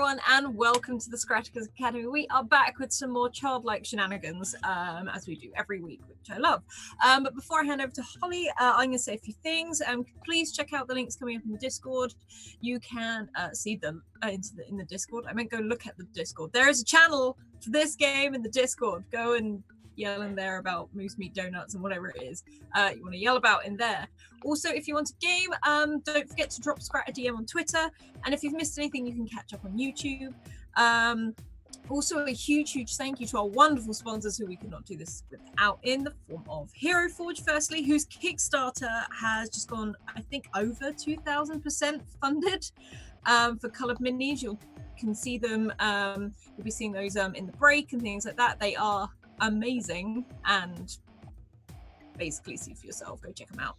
everyone, and welcome to the Scratticus Academy. We are back with some more childlike shenanigans, as we do every week, which I love. But before I hand over to Holly, I'm going to say a few things. Please check out the links coming up in the Discord. You can see them in the Discord. I meant go look at the Discord. There is a channel for this game in the Discord. Go and yell in there about moose meat donuts and whatever it is you want to yell about in there. Also, if you want a game, don't forget to drop Scrat a DM on Twitter, and if you've missed anything, you can catch up on YouTube. Also, a huge thank you to our wonderful sponsors who we could not do this without, in the form of Hero Forge, firstly, whose Kickstarter has just gone, I think, over 2,000% funded for coloured minis. You can see them, you'll be seeing those in the break and things like that. They are amazing, and basically see for yourself. Go check them out.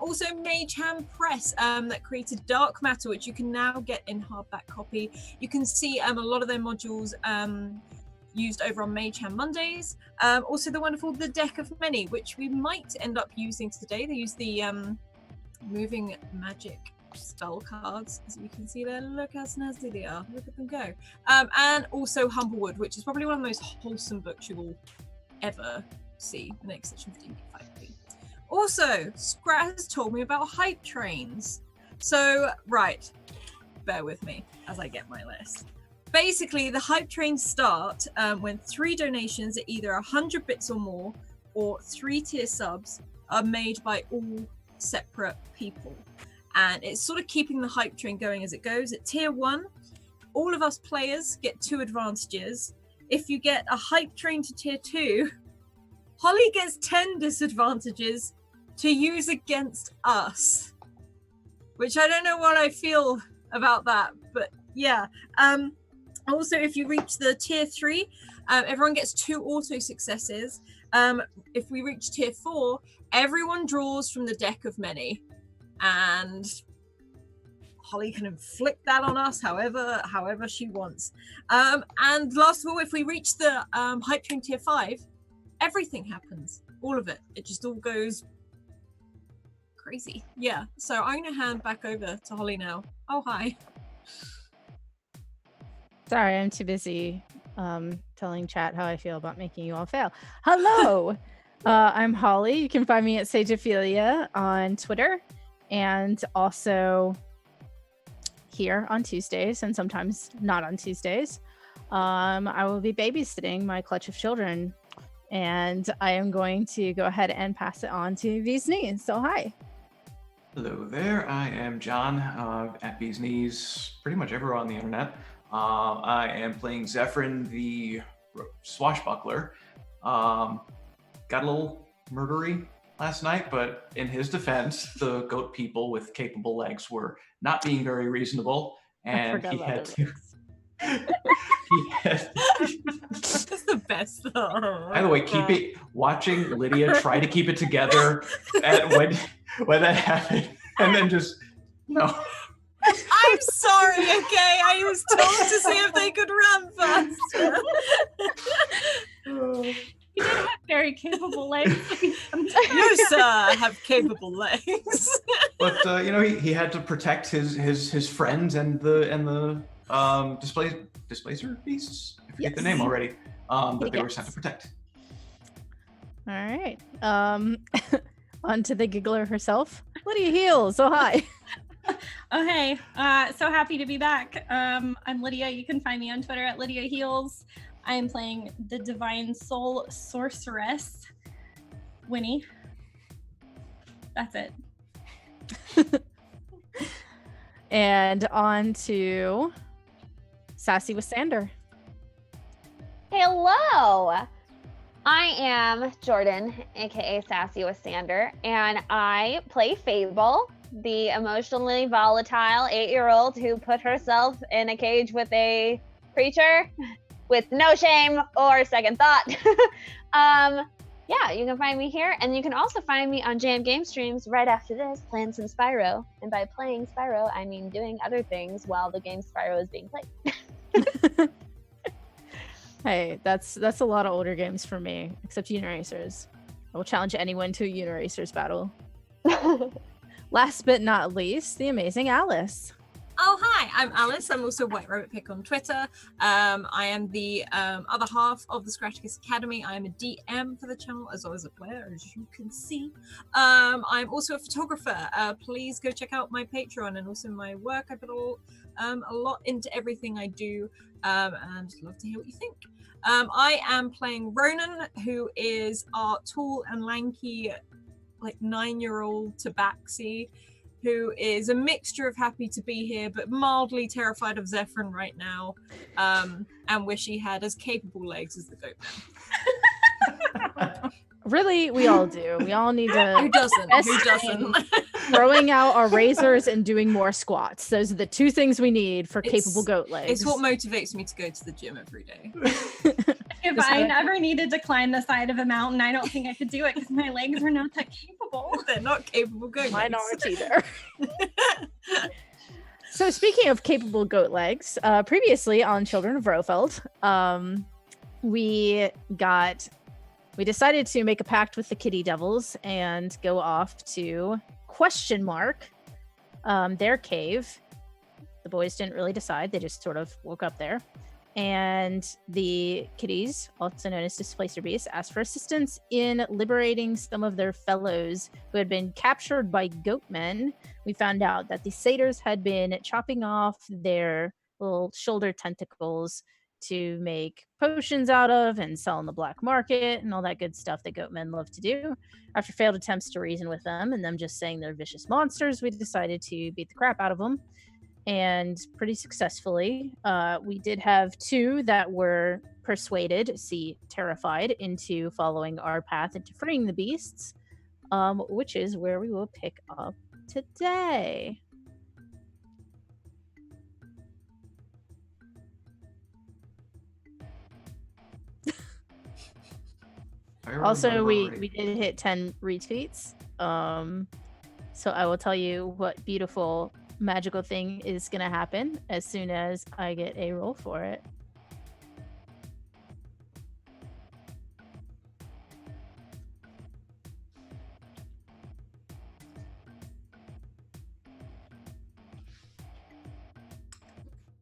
Also, Mage Hand Press that created Dark Matter, which you can now get in hardback copy. You can see a lot of their modules used over on Mage Hand Mondays. Also, the wonderful The Deck of Many, which we might end up using today. They use the moving magic spell cards, as you can see there. Look how snazzy they are. Look at them go. And also Humblewood, which is probably one of the most wholesome books you will ever see. The next section 15.5p. Also, Scrat has told me about hype trains. So, right, bear with me as I get my list. Basically, the hype trains start when 3 donations at either 100 bits or more, or 3 tier subs are made by all separate people. And it's sort of keeping the hype train going as it goes. At tier 1, all of us players get 2 advantages. If you get a hype train to tier 2, Holly gets 10 disadvantages to use against us. Which I don't know what I feel about that, but yeah. Also, if you reach the tier 3, everyone gets 2 auto successes. If we reach tier 4, everyone draws from the Deck of Many. And Holly can inflict that on us however she wants. And last of all, if we reach the hype train tier 5, everything happens. All of it. It just all goes crazy. Yeah. So I'm going to hand back over to Holly now. Oh, hi. Sorry, I'm too busy telling chat how I feel about making you all fail. Hello! I'm Holly. You can find me at Sagephilia on Twitter. And also here on Tuesdays, and sometimes not on Tuesdays, I will be babysitting my clutch of children, and I am going to go ahead and pass it on to Bee's Knees. So hi. Hello there, I am John at Bee's Knees, pretty much everywhere on the internet. I am playing Zephyrin, the swashbuckler. Got a little murdery last night, but in his defense, the goat people with capable legs were not being very reasonable, and he had to. That's the best though. By the way, watching Lydia try to keep it together when that happened, and then just no. I'm sorry, okay? I was told to see if they could run faster. He did have very capable legs. You, sir, have capable legs. But he had to protect his friends and the displacer beasts. I forget the name already. That they were sent to protect. All right. On to the giggler herself, Lydia Heels. Oh hi. Oh hey. So happy to be back. I'm Lydia. You can find me on Twitter at Lydia Heels. I am playing the Divine Soul Sorceress, Winnie. That's it. And on to Sassy with Sander. Hello! I am Jordan, aka Sassy with Sander, and I play Fable, the emotionally volatile 8-year-old who put herself in a cage with a creature with no shame or second thought. Yeah, you can find me here, and you can also find me on Jam Game Streams right after this, playing some Spyro. And by playing Spyro, I mean doing other things while the game Spyro is being played. Hey, that's a lot of older games for me, except Uniracers. I will challenge anyone to a Uniracers battle. Last but not least, the amazing Alice. Oh, hi, I'm Alice. I'm also White Rabbit Pick on Twitter. I am the other half of the Scratticus Academy. I am a DM for the channel as well as a player, as you can see. I'm also a photographer. Please go check out my Patreon and also my work. I put a lot into everything I do, and I'd love to hear what you think. I am playing Ronan, who is our tall and lanky, like 9-year-old tabaxi, who is a mixture of happy to be here but mildly terrified of Zephyrin right now, and wish he had as capable legs as the goat man. Really, we all do. We all need to. Who doesn't? Who Best doesn't? Throwing out our razors and doing more squats. Those are the two things we need for capable goat legs. It's what motivates me to go to the gym every day. If I never needed to climb the side of a mountain, I don't think I could do it because my legs are not that capable. They're not capable goat legs. Mine aren't either. So speaking of capable goat legs, previously on Children of Roefeld, we decided to make a pact with the Kitty Devils and go off to ? Their cave. The boys didn't really decide. They just sort of woke up there. And the kitties, also known as Displacer Beasts, asked for assistance in liberating some of their fellows who had been captured by goatmen. We found out that the satyrs had been chopping off their little shoulder tentacles to make potions out of and sell on the black market and all that good stuff that goatmen love to do. After failed attempts to reason with them and them just saying they're vicious monsters, we decided to beat the crap out of them. And pretty successfully, we did have 2 that were persuaded, terrified, into following our path into freeing the beasts, which is where we will pick up today. Also, we did hit 10 retweets. So I will tell you what beautiful magical thing is going to happen as soon as I get a roll for it.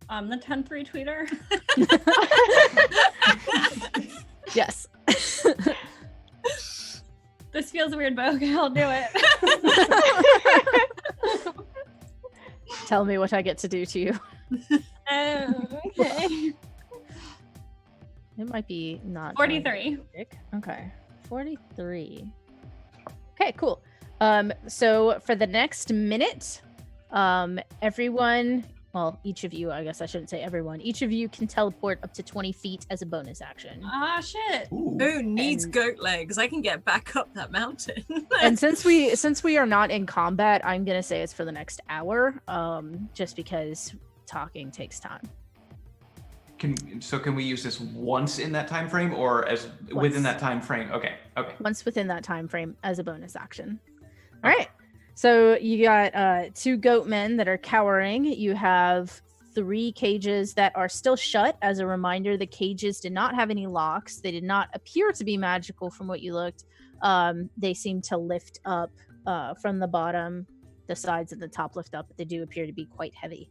The 10th retweeter. Yes. This feels weird, but okay, I'll do it. Tell me what I get to do to you. Okay. It might be not 43. Okay. 43. Okay, cool. So for the next minute, everyone, well, each of you, I guess I shouldn't say everyone, each of you can teleport up to 20 feet as a bonus action. Ah, shit. Who needs goat legs? I can get back up that mountain. And since we are not in combat, I'm gonna say it's for the next hour, just because talking takes time. Can we use this once in that time frame, or within that time frame? Okay. Once within that time frame as a bonus action. All right. So you got 2 goatmen that are cowering. You have 3 cages that are still shut. As a reminder, the cages did not have any locks. They did not appear to be magical from what you looked. They seem to lift up from the bottom. The sides and the top lift up, but they do appear to be quite heavy.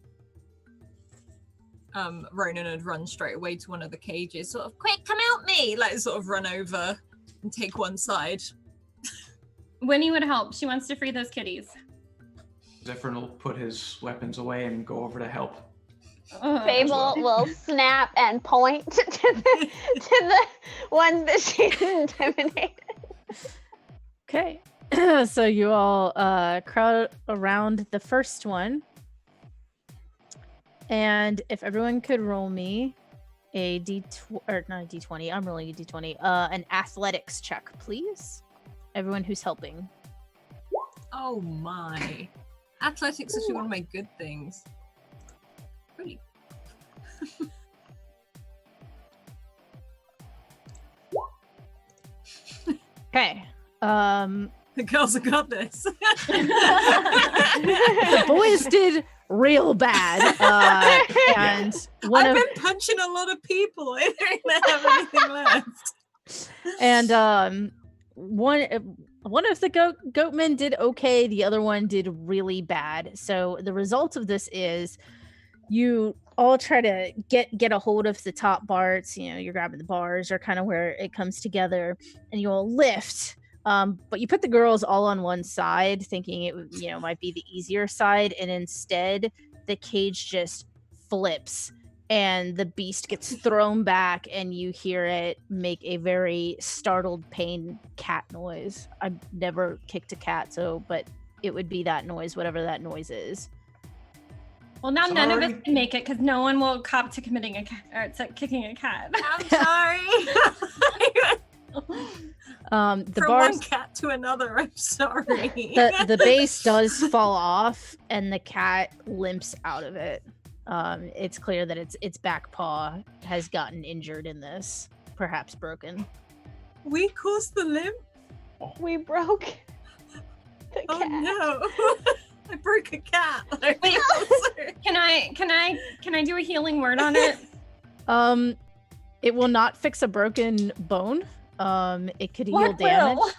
Ronan would run straight away to one of the cages, sort of, quick, come help me! Like, sort of run over and take one side. Winnie would help. She wants to free those kitties. Zephyrin will put his weapons away and go over to help. Fable will snap and point to the ones that she's intimidated. Okay. So you all crowd around the first one. And if everyone could roll me a not a D20, I'm rolling a D20, an athletics check, please. Everyone who's helping. Oh my. Athletics is actually one of my good things. Pretty. Okay. The girls have got this. The boys did real bad. And I've been punching a lot of people. I don't have anything left. And One of the goatmen did okay. The other one did really bad. So the result of this is you all try to get a hold of the top bars. You're grabbing the bars or kind of where it comes together, and you all lift. But you put the girls all on one side, thinking it would, might be the easier side, and instead the cage just flips and the beast gets thrown back, and you hear it make a very startled, pain cat noise. I've never kicked a cat, but it would be that noise, whatever that noise is. Well, now none of us can make it because no one will cop to committing to kicking a cat. I'm sorry. The From bars, one cat to another, I'm sorry. the base does fall off, and the cat limps out of it. It's clear that its back paw has gotten injured in this, perhaps broken. We caused the limp? We broke the cat. Oh no. I broke a cat. Can I do a healing word on it? It will not fix a broken bone. It could heal What damage. will?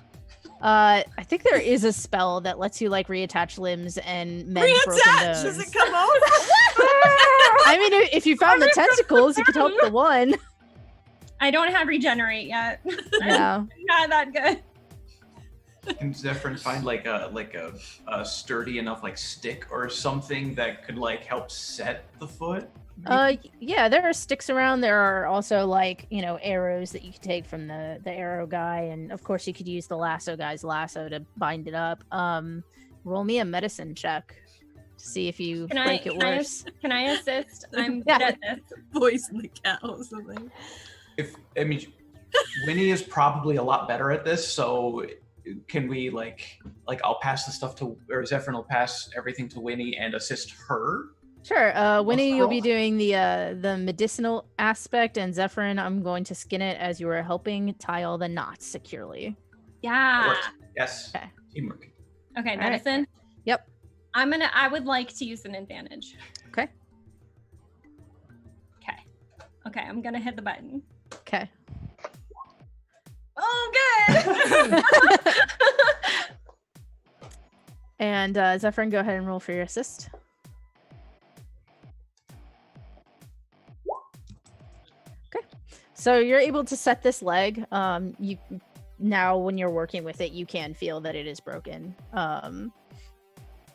I think there is a spell that lets you reattach limbs and mend broken bones. Does it come off? I mean, if you found the tentacles, you could help the one. I don't have regenerate yet. Yeah. Not that good. Can Zephyrin find a sturdy enough stick or something that could help set the foot? Yeah, there are sticks around. There are also arrows that you could take from the arrow guy, and of course you could use the lasso guy's lasso to bind it up. Roll me a medicine check to see if you break it worse. Can I assist? I'm good at this. Poison the cat or something. Winnie is probably a lot better at this, so can we I'll pass the stuff to, or Zephyrin will pass everything to Winnie and assist her? Sure. Winnie, you'll be doing the medicinal aspect, and Zephyrin, I'm going to skin it as you are helping tie all the knots securely. Yeah. Yes. Okay. Teamwork. Okay, All medicine. right. Yep. I would like to use an advantage. Okay. Okay, I'm gonna hit the button. Okay. Oh, good. And Zephyrin, go ahead and roll for your assist. Okay. So you're able to set this leg. You now, when you're working with it, you can feel that it is broken.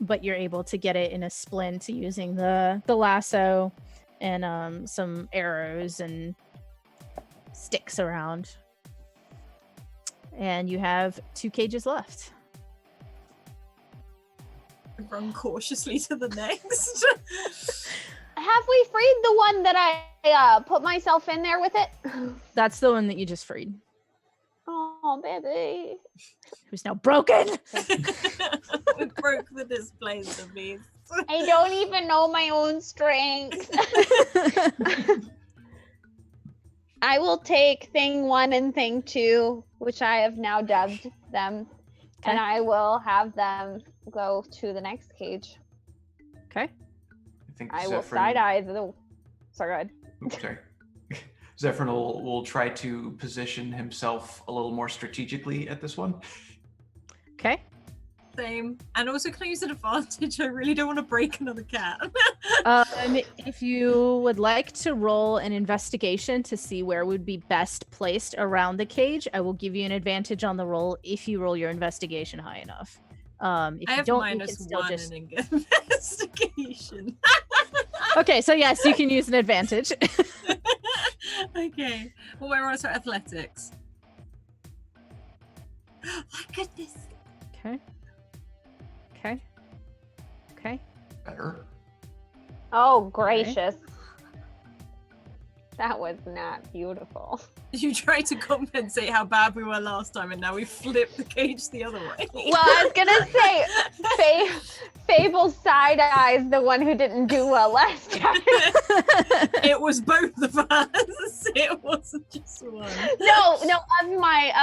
But you're able to get it in a splint using the lasso and some arrows and sticks around. And you have 2 cages left. Run cautiously to the next. Have we freed the one that I put myself in there with it? That's the one that you just freed. Oh, baby. Who's now broken. We broke the displays of these. I don't even know my own strength. I will take thing 1 and thing 2, which I have now dubbed them, and I will have them go to the next cage. Okay. I will side eye the. Sorry, go ahead. Oops, sorry. Zephyrin will try to position himself a little more strategically at this one. Okay. Same. And also, can I use an advantage? I really don't want to break another cat. If you would like to roll an investigation to see where would be best placed around the cage, I will give you an advantage on the roll if you roll your investigation high enough. If I you have don't, -1 in investigation. Okay, so yes, you can use an advantage. Okay. Well, we're also athletics. My goodness. Okay. Okay. Okay. Better. Oh, gracious. That was not beautiful. You tried to compensate how bad we were last time, and now we flipped the cage the other way. Well, I was gonna say, Fable side eyes the one who didn't do well last time. It was both of us. It wasn't just one. No,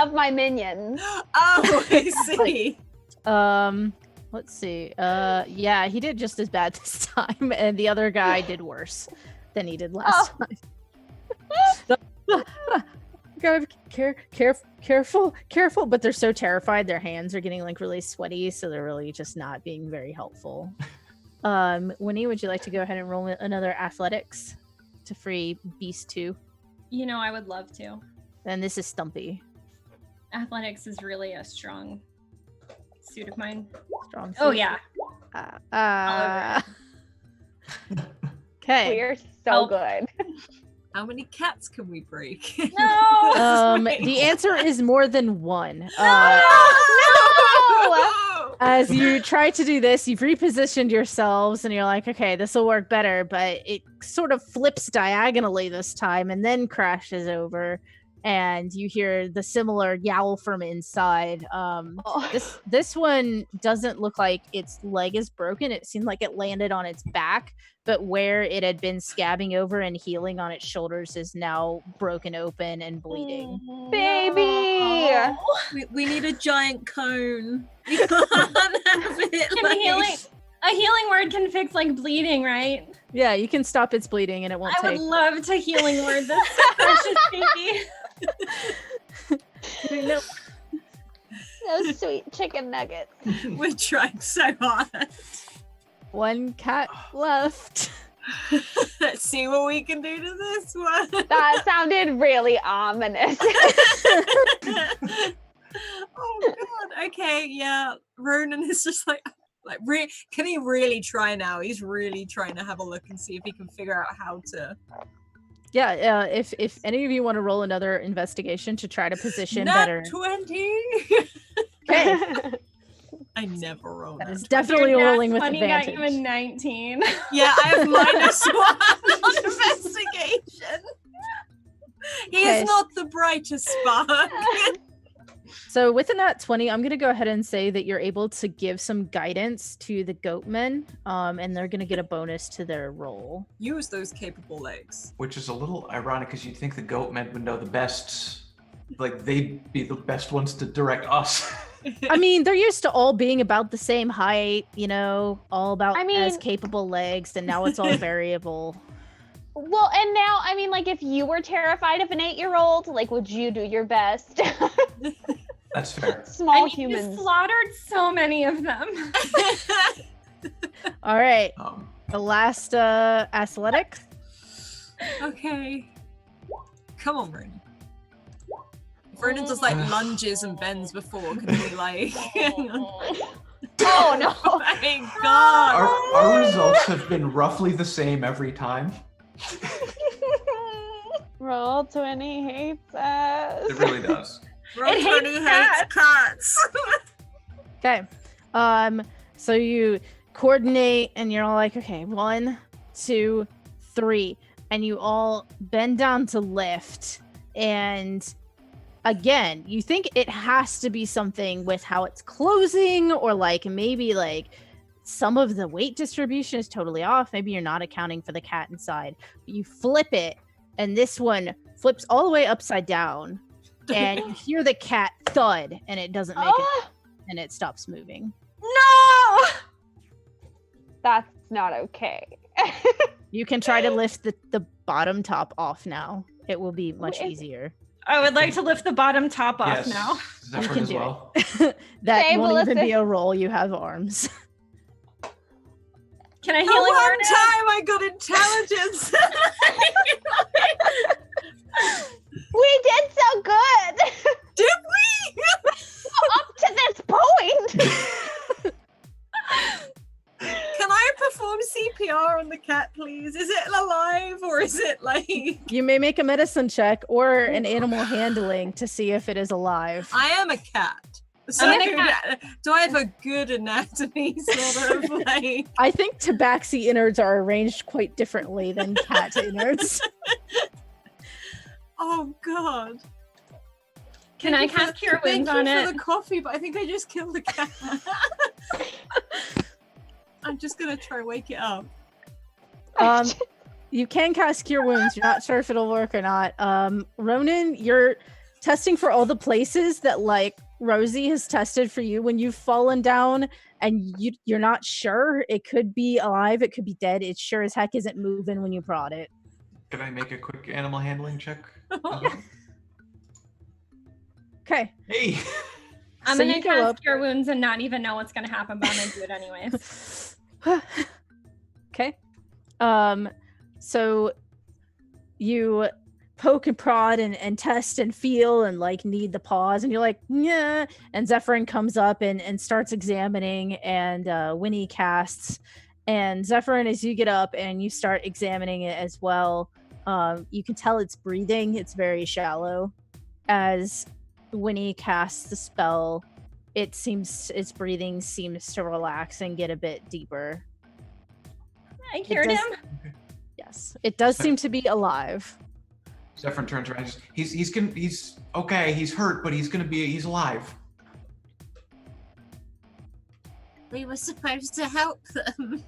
of my minions. Oh, I see. Let's see. Yeah, he did just as bad this time, and the other guy did worse than he did last time. gotta careful, but they're so terrified their hands are getting like really sweaty, so they're really just not being very helpful. Winnie, would you like to go ahead and roll another athletics to free Beast 2? You know, I would love to. Then this is Stumpy. Athletics is really a strong suit of mine. Strong Oh suit. yeah. Okay. We're so Help. good. How many cats can we break? No. The answer is more than one. No! As you try to do this, you've repositioned yourselves and you're like, okay, this will work better, but it sort of flips diagonally this time and then crashes over. And you hear the similar yowl from inside. This one doesn't look like its leg is broken. It seemed like it landed on its back, but where it had been scabbing over and healing on its shoulders is now broken open and bleeding. Baby! We need a giant cone. We can't have it. A healing word can fix like bleeding, right? Yeah, you can stop its bleeding and it won't I take. would love to healing word this precious baby. No. Those sweet chicken nuggets. We're trying so hard. One cat left. Let's see what we can do to this one. That sounded really ominous. Oh god. Okay, yeah. Ronan is just like can he really try now? He's really trying to have a look and see if he can figure out how to. Yeah, if any of you want to roll another investigation to try to position Nat better. 20. Okay. I never roll That that. is definitely Your nat rolling with 20 got advantage. you a 19. Yeah, I have -1 on investigation. He Okay. is not the brightest spark. So with a nat 20, I'm going to go ahead and say that you're able to give some guidance to the goatmen, and they're going to get a bonus to their roll. Use those capable legs. Which is a little ironic because you'd think the goatmen would know the best. Like, they'd be the best ones to direct us. I mean, they're used to all being about the same height, all about I mean- as capable legs, and now it's all variable. Well, and now, I mean, like, if you were terrified of an 8-year-old, like, would you do your best? That's fair. Small You humans. slaughtered so many of them. All right, Um, the last athletics. Okay. Come on, Ronan. If Ronan does like lunges and bends before, can we like? Oh, no. Oh my god! our results have been roughly the same every time. Roll 20 hates us. It really does. Ronan hates hates cats. Okay. So you coordinate and you're all like, okay, 1, 2, 3. And you all bend down to lift. And again, you think it has to be something with how it's closing, or like maybe like some of the weight distribution is totally off. Maybe you're not accounting for the cat inside. But you flip it, and this one flips all the way upside down. And you hear the cat thud, and it doesn't make it, and it stops moving. No! That's not okay. You can try to lift the bottom top off now. It will be much easier. I would like to lift the bottom top off Yes. now. Zephyr can as do it. well. That Okay, won't even Melissa. be a roll. You have arms. Can I The heal one word? time I got intelligence. We did so good. Did we? Up to this point. Can I perform CPR on the cat, please? Is it alive or is it like? You may make a medicine check or an animal handling to see if it is alive. I am a cat. So I'm a cat. do I have a good anatomy sort of like? I think tabaxi innards are arranged quite differently than cat innards. Oh god. Can I cast Cure Wounds on Thank you it? for the coffee, but I think I just killed the cat. I'm just gonna try wake it up. You can cast Cure Wounds. You're not sure if it'll work or not. Ronan, you're testing for all the places that like Rosie has tested for you when you've fallen down, and you're not sure. It could be alive. It could be dead. It sure as heck isn't moving when you prod it. Can I make a quick animal handling check? Okay. Hey. I'm So gonna you go cast up- Cure Wounds and not even know what's gonna happen, but I'm gonna do it anyways. Okay. So you poke and prod and test and feel and like need the pause, and you're like, yeah. And Zephyrin comes up and starts examining, and Winnie casts. And Zephyrin, as you get up and you start examining it as well, you can tell it's breathing. It's very shallow. As Winnie casts the spell, its breathing seems to relax and get a bit deeper. I cured does- him. Yes, it does seem to be alive. Zephyrin turns around. He's okay. He's hurt, but he's alive. We were supposed to help them.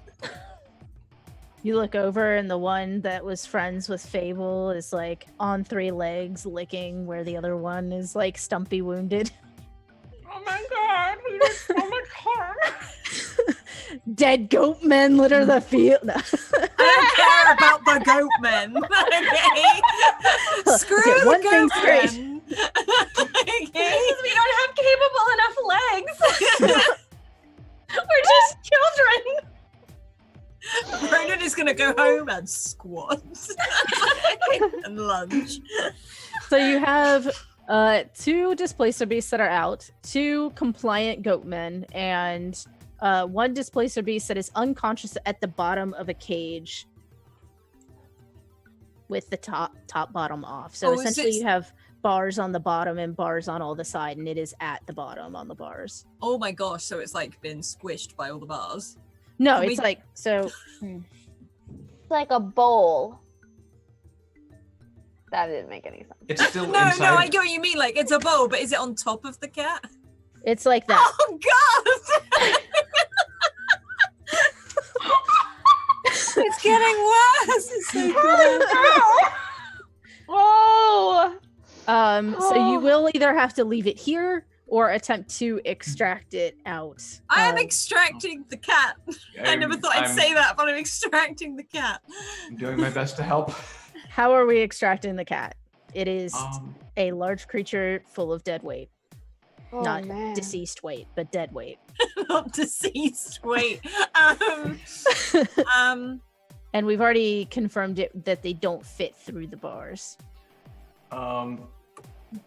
You look over, and the one that was friends with Fable is like on 3 legs, licking where the other one is like stumpy wounded. Oh my god, we did so much harm. Dead goat men litter the field. No. I don't care about the goat men. Okay. Screw Okay, the one goat thing's straight. men. Okay. Because we don't have capable enough legs. We're just children. Ronan is gonna go home and squat and lunge. So you have 2 displacer beasts that are out, 2 compliant goatmen, and 1 displacer beast that is unconscious at the bottom of a cage with the top bottom off. So essentially you have bars on the bottom and bars on all the side, and it is at the bottom on the bars. Oh my gosh, so it's like been squished by all the bars. No, Can it's we- like so. It's like a bowl. That didn't make any sense. It's still No, inside. no, I get what you mean. Like it's a bowl, but is it on top of the cat? It's like that. Oh god! It's getting worse. It's so good. Whoa! So you will either have to leave it here or attempt to extract it out. I am Um, extracting the cat. I never thought I'd say that, but I'm extracting the cat. I'm doing my best to help. How are we extracting the cat? It is Um, a large creature full of dead weight. Oh, Not man. deceased weight, but dead weight. Not deceased. Wait. And we've already confirmed it that they don't fit through the bars.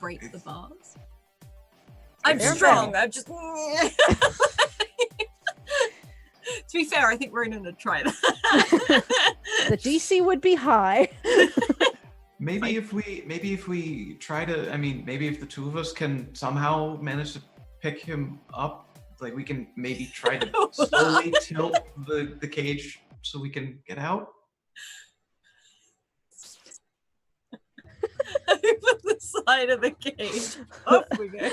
Break the bars. I'm They're strong. I'm just. To be fair, I think Ronan would try that. The DC would be high. maybe if we try to, I mean, maybe if the 2 of us can somehow manage to pick him up, like we can maybe try to slowly tilt the cage so we can get out. Over the side of the cage. Off we go.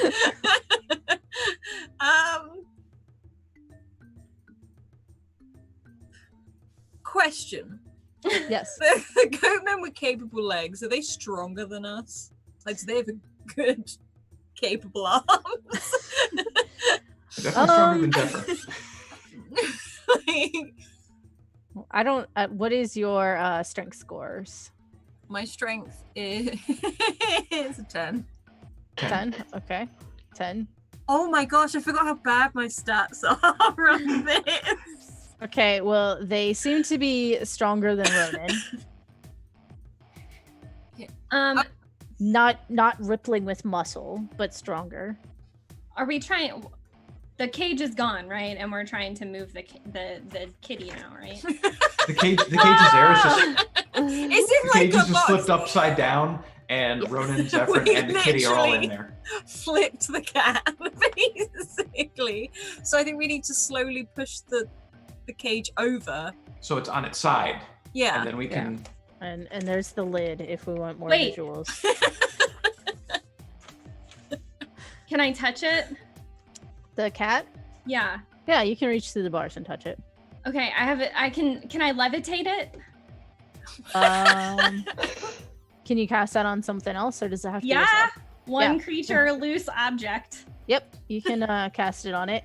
Question. Yes. The goatmen with capable legs, are they stronger than us? Like, do they have a good, capable arms? Definitely stronger than Zephyr. Like, I don't. What is your strength scores? my strength is a 10. 10. Okay. 10. Oh my gosh, I forgot how bad my stats are on this. Okay. Well, they seem to be stronger than Ronan. Not rippling with muscle, but stronger. Are we trying? The cage is gone, right? And we're trying to move the kitty now, right? The cage is there. It's just Is the it cage like is a just box? flipped upside down, and Ronan, Zephyr, We and the kitty are all in literally- there. Flipped the cat, basically. So I think we need to slowly push the cage over. So it's on its side, Yeah. and then we can. And there's the lid if we want more Wait. visuals. Can I touch it? The cat? Yeah. Yeah, you can reach through the bars and touch it. Okay, I have it. Can I levitate it? Can you cast that on something else, or does it have to be Yeah. yourself? One Yeah. creature, loose object. Yep, you can cast it on it.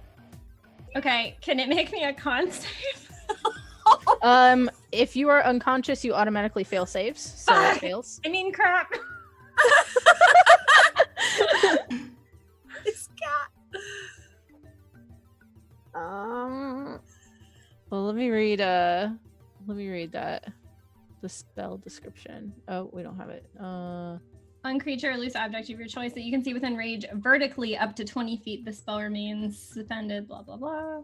Okay, can it make me a con save? If you are unconscious, you automatically fail saves, so it fails. I mean, crap. Um. Well, let me read that. The spell description. Oh, we don't have it. On creature or loose object of your choice that you can see within range vertically up to 20 feet, the spell remains suspended, blah, blah, blah.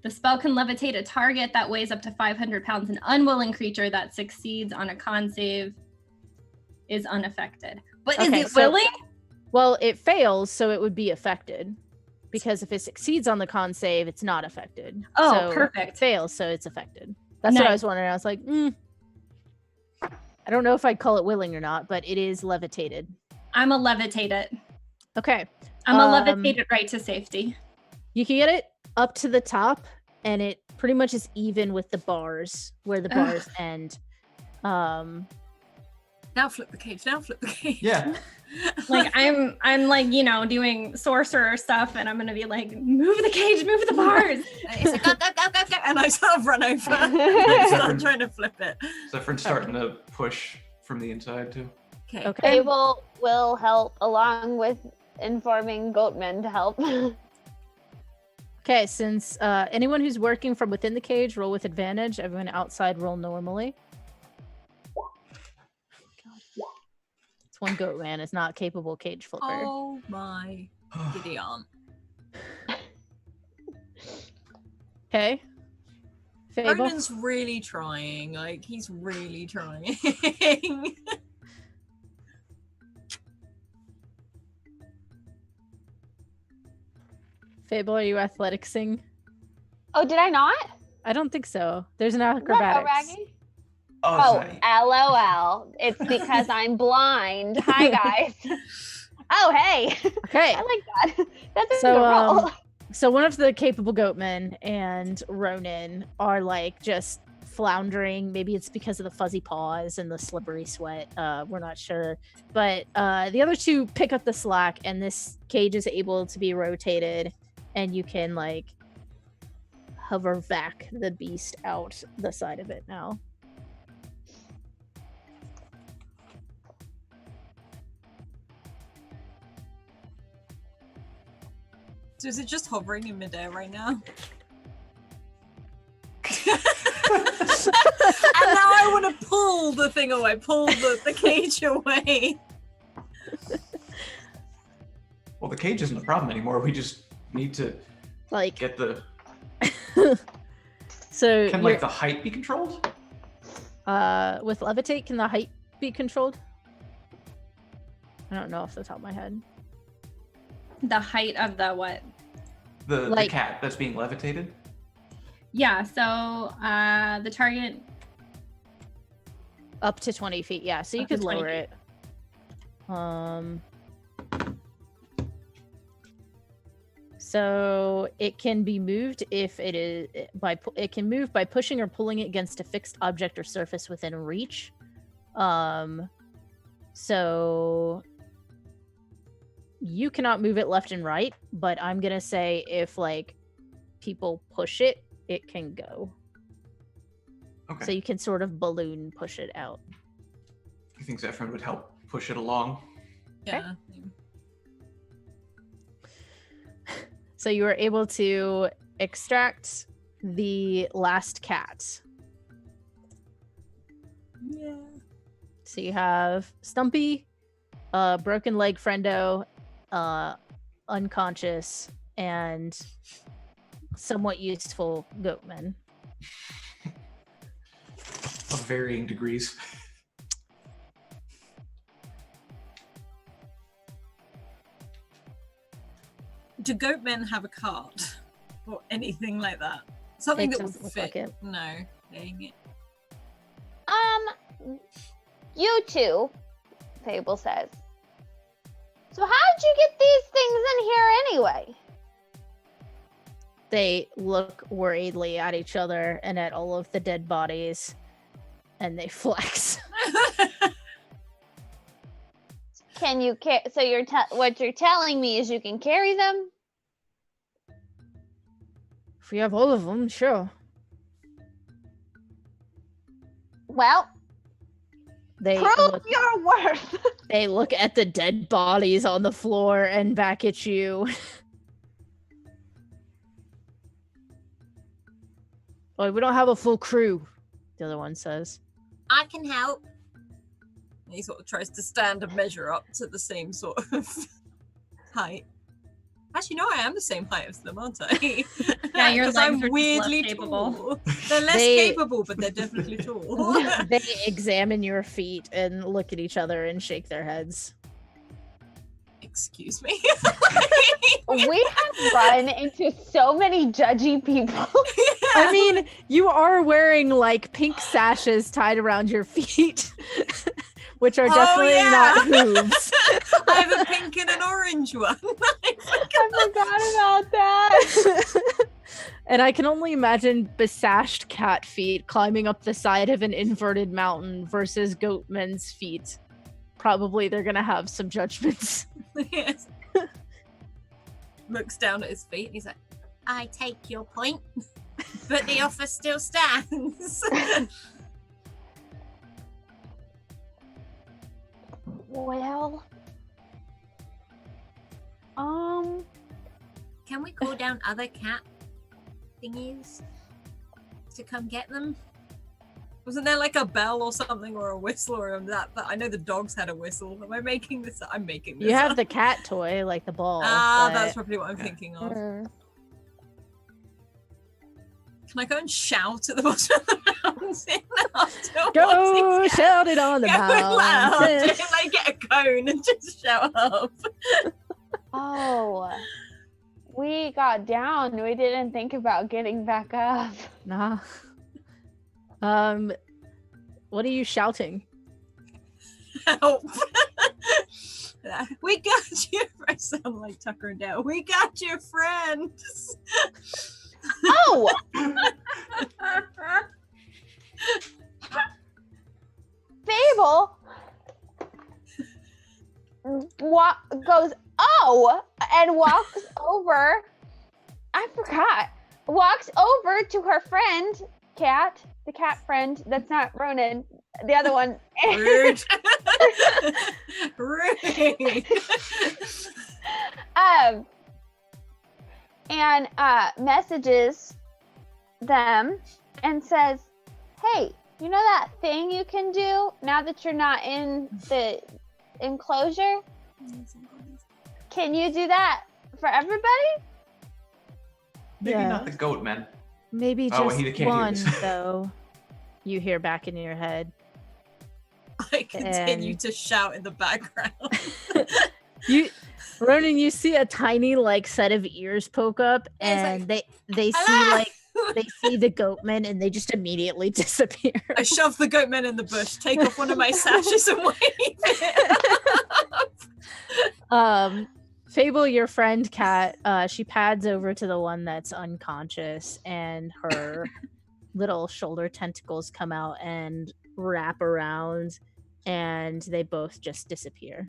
The spell can levitate a target that weighs up to 500 pounds. An unwilling creature that succeeds on a con save is unaffected. But Okay, is it willing? Well, it fails, so it would be affected. Because if it succeeds on the con save, it's not affected. Oh, So perfect. It fails, so it's affected. That's what I was wondering. I was like, I don't know if I'd call it willing or not, but it is levitated. I'm a levitate it. Okay. I'm a levitate it right to safety. You can get it up to the top, and it pretty much is even with the bars, where the bars end. Now flip the cage. Yeah. Like I'm like, doing sorcerer stuff, and I'm gonna be like, move the cage, move the bars. It's like, go, and I sort of run over and start trying to flip it. Zephyr's starting to push from the inside too. Okay. Fable will help along with informing Goatman to help. Okay, since anyone who's working from within the cage, roll with advantage. Everyone outside, roll normally. It's one goat man. It's not capable cage flipper. Oh my Gideon. Okay. Fable. Ronan's really trying. Like, he's really trying. Fable, are you athleticsing? Oh, did I not? I don't think so. There's an What, acrobatics. Raggy? Oh, Oh, LOL. It's because I'm blind. Hi, guys. Oh, hey. Okay. I like that. That's So, a roll. So one of the capable goatmen and Ronan are like just floundering. Maybe it's because of the fuzzy paws and the slippery sweat. We're not sure. But the other two pick up the slack, and this cage is able to be rotated, and you can like hover back the beast out the side of it now. So is it just hovering in midair right now? And now I want to pull the thing away, pull the cage away. Well, the cage isn't a problem anymore. We just need to Like get the. so Can like the height be controlled? with levitate, can the height be controlled? I don't know off the top of my head. The height of the what? The Like- cat that's being levitated? Yeah, so the target. Up to 20 feet, yeah. So you Up to could 20 lower feet. it. So it can be moved if it is it can move by pushing or pulling it against a fixed object or surface within reach. So you cannot move it left and right, but I'm gonna say if like people push it, it can go. Okay. So you can sort of balloon push it out. You think Zephyr would help push it along? Yeah. So you were able to extract the last cat. Yeah. So you have Stumpy, broken leg friendo, unconscious, and somewhat useful goatman. Of varying degrees. Do goatmen have a cart or anything like that? Something It that would doesn't look fit. like it. No, dang it. You two, Fable says. So how'd you get these things in here anyway? They look worriedly at each other and at all of the dead bodies, and they flex. Can you so you're what you're telling me is you can carry them? If we have all of them, sure. Well, They prove look, your worth. they look at the dead bodies on the floor and back at you. Oh, we don't have a full crew, the other one says. I can help. And he sort of tries to stand and measure up to the same sort of height. Actually, no, I am the same height as them, aren't I? Yeah, your Because legs I'm are just weirdly less capable. tall. They're less capable, but they're definitely tall. They examine your feet and look at each other and shake their heads. Excuse me. We have run into so many judgy people. I mean, you are wearing like pink sashes tied around your feet, which are definitely not hooves. I have a pink and an orange one. I forgot about that. And I can only imagine besashed cat feet climbing up the side of an inverted mountain versus goatman's feet. Probably they're gonna have some judgments. Yes. Looks down at his feet and he's like, I take your point, but the offer still stands. Well, Can we call down other cat thingies to come get them? Wasn't there like a bell or something or a whistle or that? I know the dogs had a whistle. Am I making this? I'm making this. You have up. the cat toy, like the ball. Ah, but- that's probably what I'm thinking of. Can I go and shout at the bottom of the mountain after Go shout it on the loud. mountain. Like get a cone and just shout up. oh, we got down. We didn't think about getting back up. Nah. What are you shouting? Help. We got you. I sound like Tucker and Dale. We got your friends. Oh! Fable goes, oh, and walks over. I forgot. Walks over to her friend, Cat, the cat friend that's not Ronan, the other one. Rude. Rude. And messages them and says, hey, you know that thing you can do now that you're not in the enclosure? Can you do that for everybody? Maybe Yeah. not the goat men. Maybe Oh, just he can't do one, this. though. You hear back in your head. I continue And- to shout in the background. Ronan, you see a tiny like set of ears poke up, and they see "Hello!" like they see the goatmen, and they just immediately disappear. I shove the goat men in the bush, take off one of my sashes and wave it. Fable, your friend Cat, she pads over to the one that's unconscious, and her little shoulder tentacles come out and wrap around, and they both just disappear.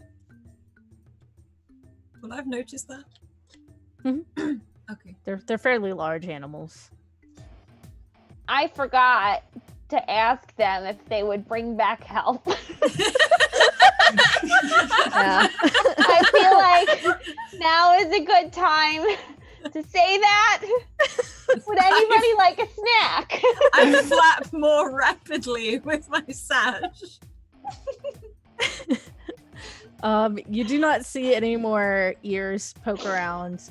Well, I've noticed that. Mhm. Okay. They're fairly large animals. I forgot to ask them if they would bring back help. Yeah. I feel like now is a good time to say that. Would anybody like a snack? I flap more rapidly with my sash. You do not see any more ears poke around.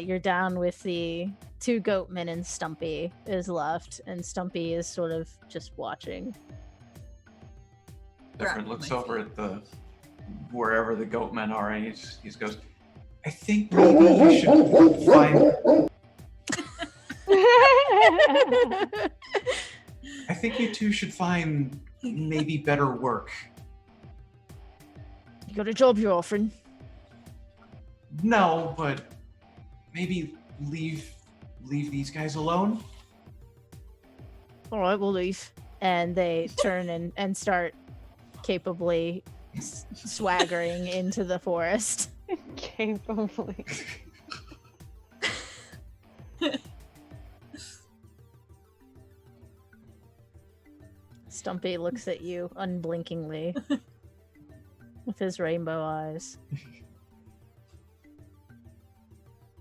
You're down with the two goatmen, and Stumpy is left, and Stumpy is sort of just watching. Different looks over at the wherever the goat men are, and he goes, I think maybe you should find. I think you two should find maybe better work. You got a job you're offering? No, but maybe leave these guys alone. All right, we'll leave. And they turn and start capably swaggering into the forest. Capably. Stumpy looks at you unblinkingly with his rainbow eyes.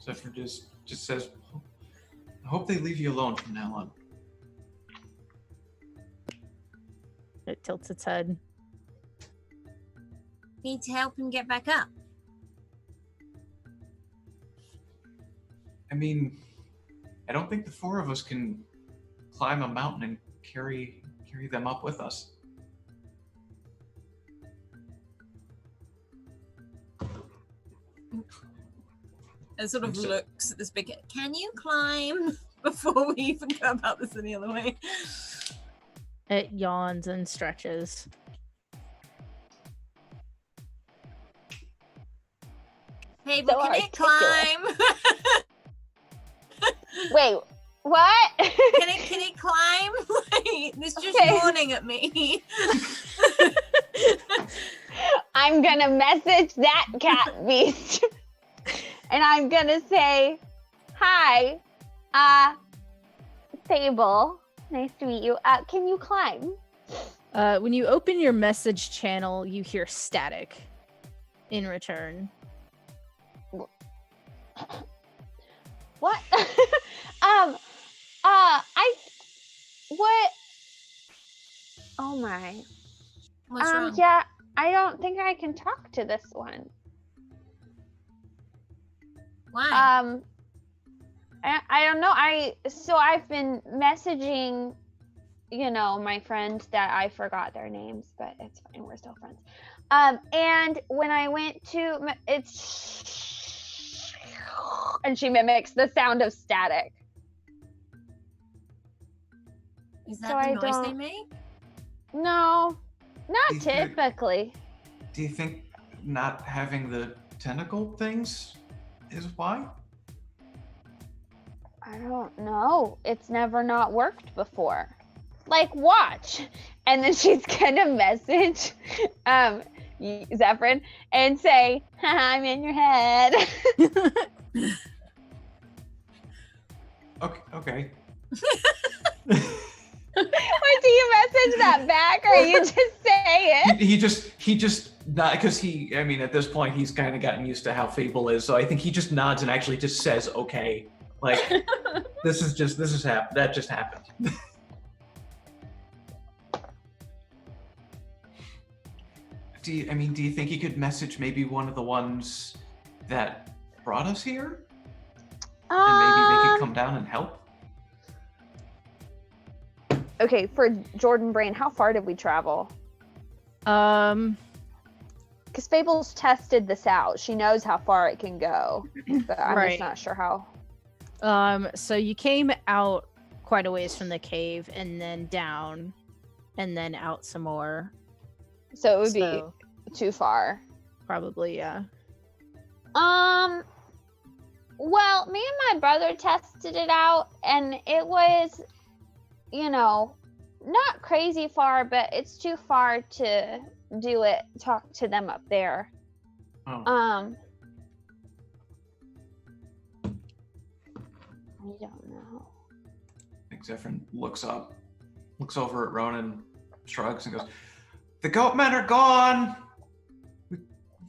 Zephyr just says, I hope they leave you alone from now on. It tilts its head. Need to help him get back up. I mean, I don't think the four of us can climb a mountain and carry them up with us. It sort of looks at this big. Can you climb before we even go about this any other way? It yawns and stretches. Hey, but So can it climb? Wait, what? Can it climb? Like, it's just yawning at me. I'm gonna message that cat beast. And I'm gonna say, hi, Fable. Nice to meet you. Can you climb? When you open your message channel, you hear static in return. What? What? Oh my. What's wrong? Yeah, I don't think I can talk to this one. Why? I don't know. I've been messaging, my friends that I forgot their names, but it's fine. We're still friends. And when I went to, and she mimics the sound of static. Is that so the I noise they don't- make? No, not You could- typically. Do you think not having the tentacle things is why? I don't know. It's never not worked before. Like, watch. And then she's gonna message Zephyrin and say, I'm in your head. Okay. Or do you message that back or you just say it? He just not because I mean at this point he's kind of gotten used to how Fable is, so I think he just nods and actually just says okay. Like that just happened. Do you think he could message maybe one of the ones that brought us here? And maybe they could come down and help? Okay, for Jordan Brain, how far did we travel? Because Fable's tested this out. She knows how far it can go, but I'm Right. just not sure how. So you came out quite a ways from the cave and then down and then out some more. So it would So, be too far. probably, yeah. Well, me and my brother tested it out, and it was, not crazy far, but it's too far to talk to them up there. Oh. I don't know. I think Zephyrin looks over at Ronan, shrugs, and goes, "The goat men are gone.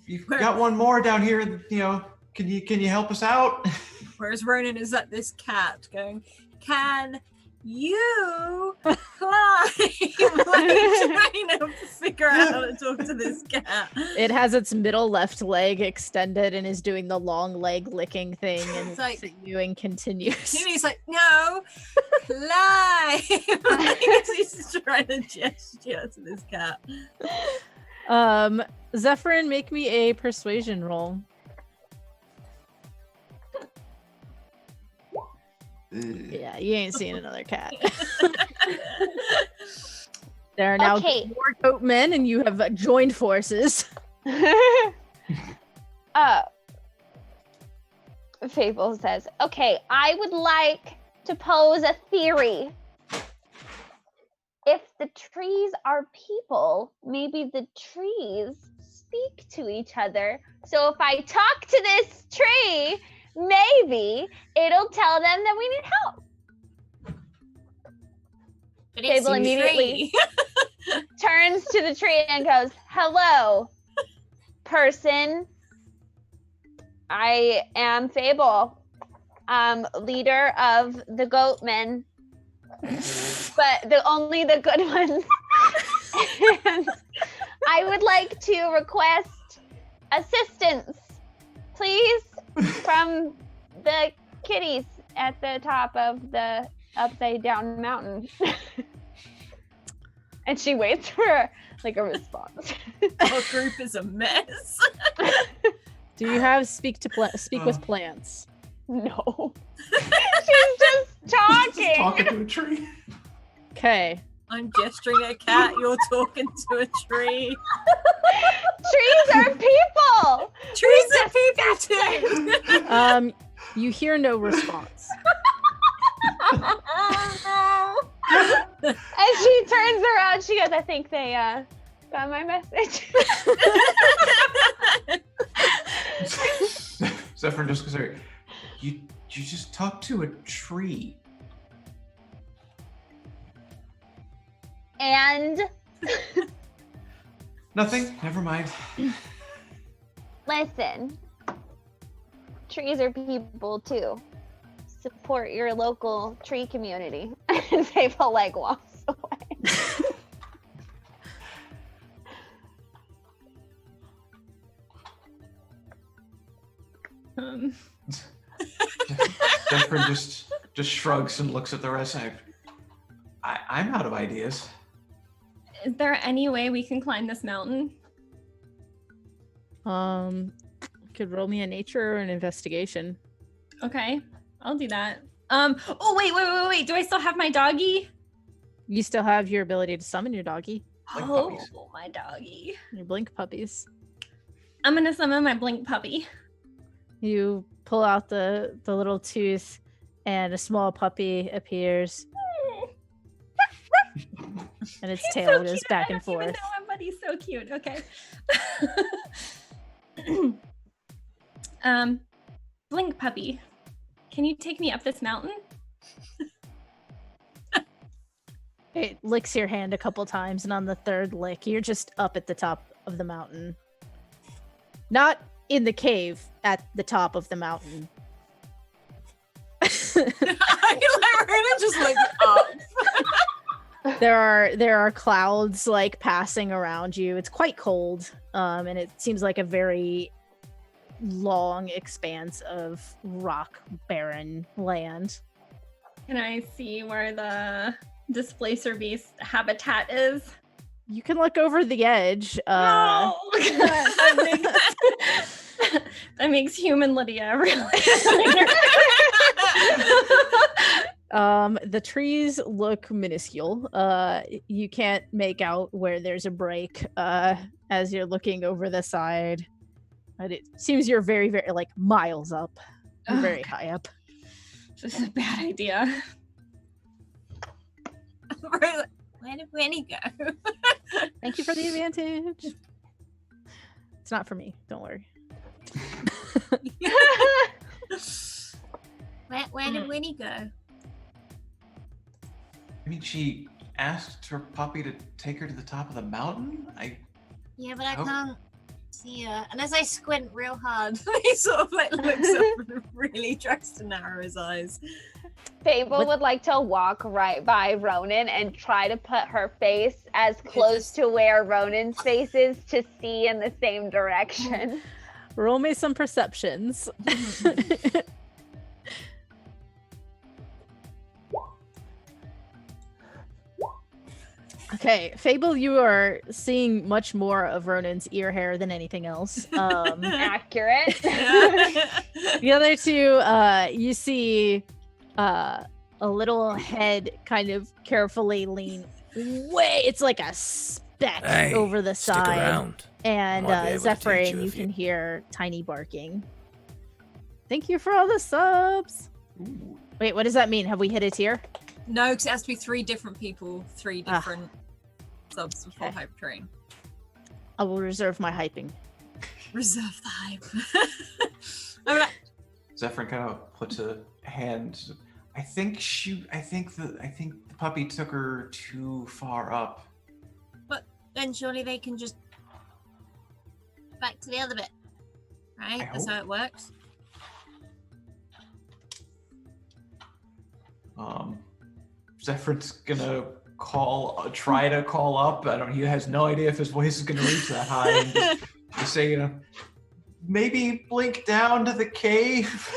You've got one more down here. Can you help us out?" Whereas Ronan is at this cat going, can you climb? Like trying to figure out how to talk to this cat. It has its middle left leg extended and is doing the long leg licking thing and It's like- looks at you and continues. And he's like, no, climb. Like, he's just trying to gesture to this cat. Zephyrin, make me a persuasion roll. Yeah, you ain't seeing another cat. There are now Okay. more goat men, and you have joined forces. Fable says, okay, I would like to pose a theory. If the trees are people, maybe the trees speak to each other. So if I talk to this tree, maybe it'll tell them that we need help. But Fable immediately turns to the tree and goes, hello, person. I am Fable, leader of the goatmen, but only the good ones. And I would like to request assistance, please, from the kitties at the top of the upside down mountain. And she waits for like a response. Our group is a mess. Do you have speak with plants? No. She's just talking. Talking to a tree. Okay. I'm gesturing at a cat. You're talking to a tree. Trees are people. Trees are people too. You hear no response. And she turns around. She goes, I think they got my message. Zephyr just goes, you just talked to a tree. And Nothing. Never mind. listen, trees are people too. Support your local tree community. And Fable like walks away. Zephyr just shrugs and looks at the rest. I'm out of ideas. Is there any way we can climb this mountain? Could roll me a nature or an investigation. Okay, I'll do that. Oh wait. Do I still have my doggy? You still have your ability to summon your doggy, Like Oh, puppies. my doggy. your blink puppies. I'm gonna summon my blink puppy. You pull out the little tooth, and a small puppy appears, and its tail So goes cute. back I and don't even forth. know him, but he's so cute. Okay. Blink puppy, can you take me up this mountain? It licks your hand a couple times, and on the third lick, you're just up at the top of the mountain. Not in the cave, at the top of the mountain. I really just like up. There are clouds like passing around you. It's quite cold, and it seems like a very long expanse of rock barren land. Can I see where the displacer beast habitat is? You can look over the edge. Oh, that makes human Lydia really. The trees look minuscule. You can't make out where there's a break as you're looking over the side. But it seems you're very, very, like, miles up. You're very high up. This is a bad idea. Where did Winnie go? Thank you for the advantage. It's not for me. Don't worry. Where did Winnie go? I mean, she asked her puppy to take her to the top of the mountain? Yeah, but I Oh. can't see her. Unless I squint real hard. He sort of like looks up and really tries to narrow his eyes. Fable would like to walk right by Ronan and try to put her face as close to where Ronan's face is to see in the same direction. Roll me some perceptions. Okay, Fable, you are seeing much more of Ronan's ear hair than anything else. Accurate. The other two, you see a little head kind of carefully lean way. It's like a speck Hey, over the stick side. around. And I might be able to teach Zephyrin, you you if can you- hear tiny barking. Thank you for all the subs. Ooh. Wait, what does that mean? Have we hit a tier? No, because it has to be 3 different people, 3 Ah. different subs before Okay. hype train. I will reserve my hyping. Reserve the hype. I'm like, Zephyr kind of puts a hand. I think the puppy took her too far up. then surely they can just back to the other bit, right? I That's hope. how it works. Zephyr's gonna try to call up. He has no idea if his voice is going to reach that high. And just say, maybe blink down to the cave.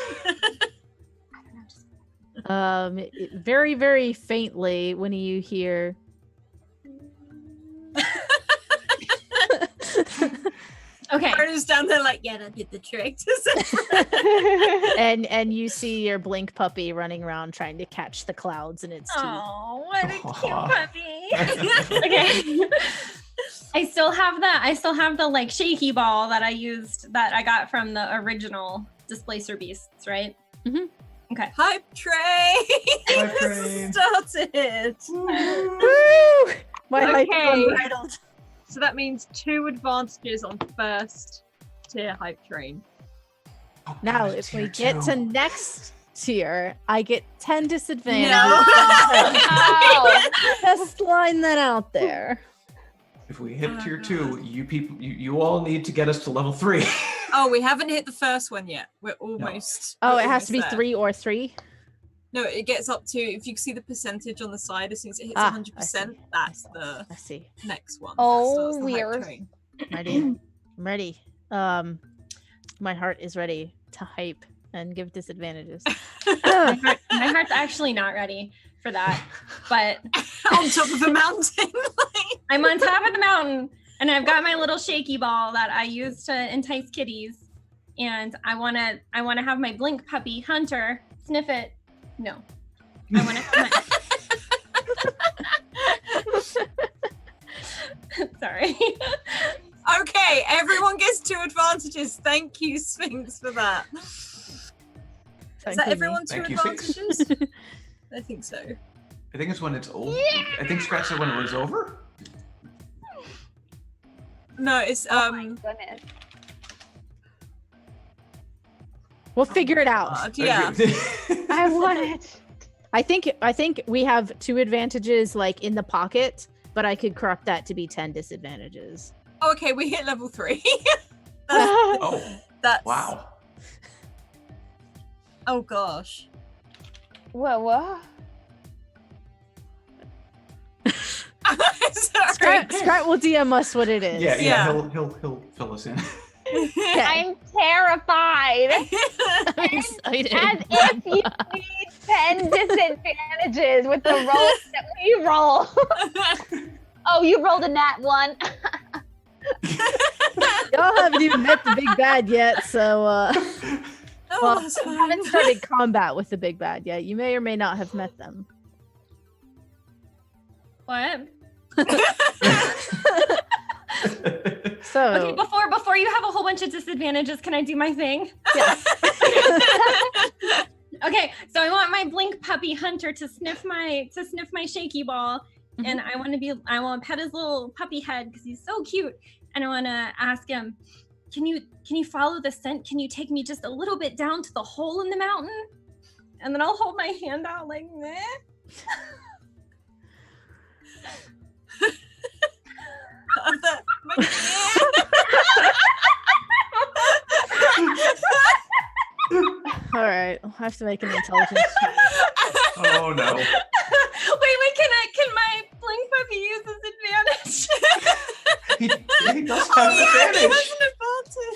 Very, very faintly when you hear. Okay. Arna's down there like, yeah, that did the trick. and you see your blink puppy running around trying to catch the clouds in its teeth. Oh, what a cute puppy. Okay. I still have the like shaky ball that I got from the original Displacer Beasts, right? Mm-hmm. Okay. Hype train! Started! Woo! My hype is Okay. unbridled. So that means 2 advantages on first tier hype train. Now, if we get to next tier, I get 10 disadvantages. Oh. Just line that out there. If we hit tier 2, you all need to get us to level 3. Oh, we haven't hit the first one yet. We're almost. Oh, we're it has to be almost there. 3 or 3? No, it gets up to, if you can see the percentage on the side, as soon as it hits Ah, 100%, that's the I see. next one. Oh, That starts the hype weird. train. I'm ready. My heart is ready to hype and give disadvantages. My heart's actually not ready for that, but On top of a mountain. I'm on top of the mountain and I've got my little shaky ball that I use to entice kitties, and I wanna have my blink puppy Hunter sniff it. No, I want to have my. Sorry. Okay, everyone gets 2 advantages. Thank you, Sphinx, for that. Is that everyone 2 Thank you, Sphinx. advantages? I think so. I think it's when it's over. I think Scratch said when it was over. No, it's Oh my goodness. We'll figure it out. yeah. I want it. I think we have 2 advantages like in the pocket, but I could corrupt that to be 10 disadvantages. Oh, okay, we hit level 3. Oh, That's wow. Oh gosh. Whoa. Sorry. Scrat will DM us what it is. Yeah, Yeah. He'll fill us in. Okay. I'm terrified. I'm excited. As if you need 10 disadvantages with the rolls that we roll. Oh, you rolled a nat 1. Y'all haven't even met the big bad yet, so Oh, well, that's you fine. haven't started combat with the big bad yet. You may or may not have met them. What? So Okay, before you have a whole bunch of disadvantages, can I do my thing? yes. Okay, so I want my blink puppy Hunter to sniff my shaky ball, and I want to pet his little puppy head because he's so cute, and I want to ask him, can you follow the scent? Can you take me just a little bit down to the hole in the mountain? And then I'll hold my hand out like that. All right, I'll have to make an intelligence check. Oh no. Wait, can my blink puppy use this advantage? He does have an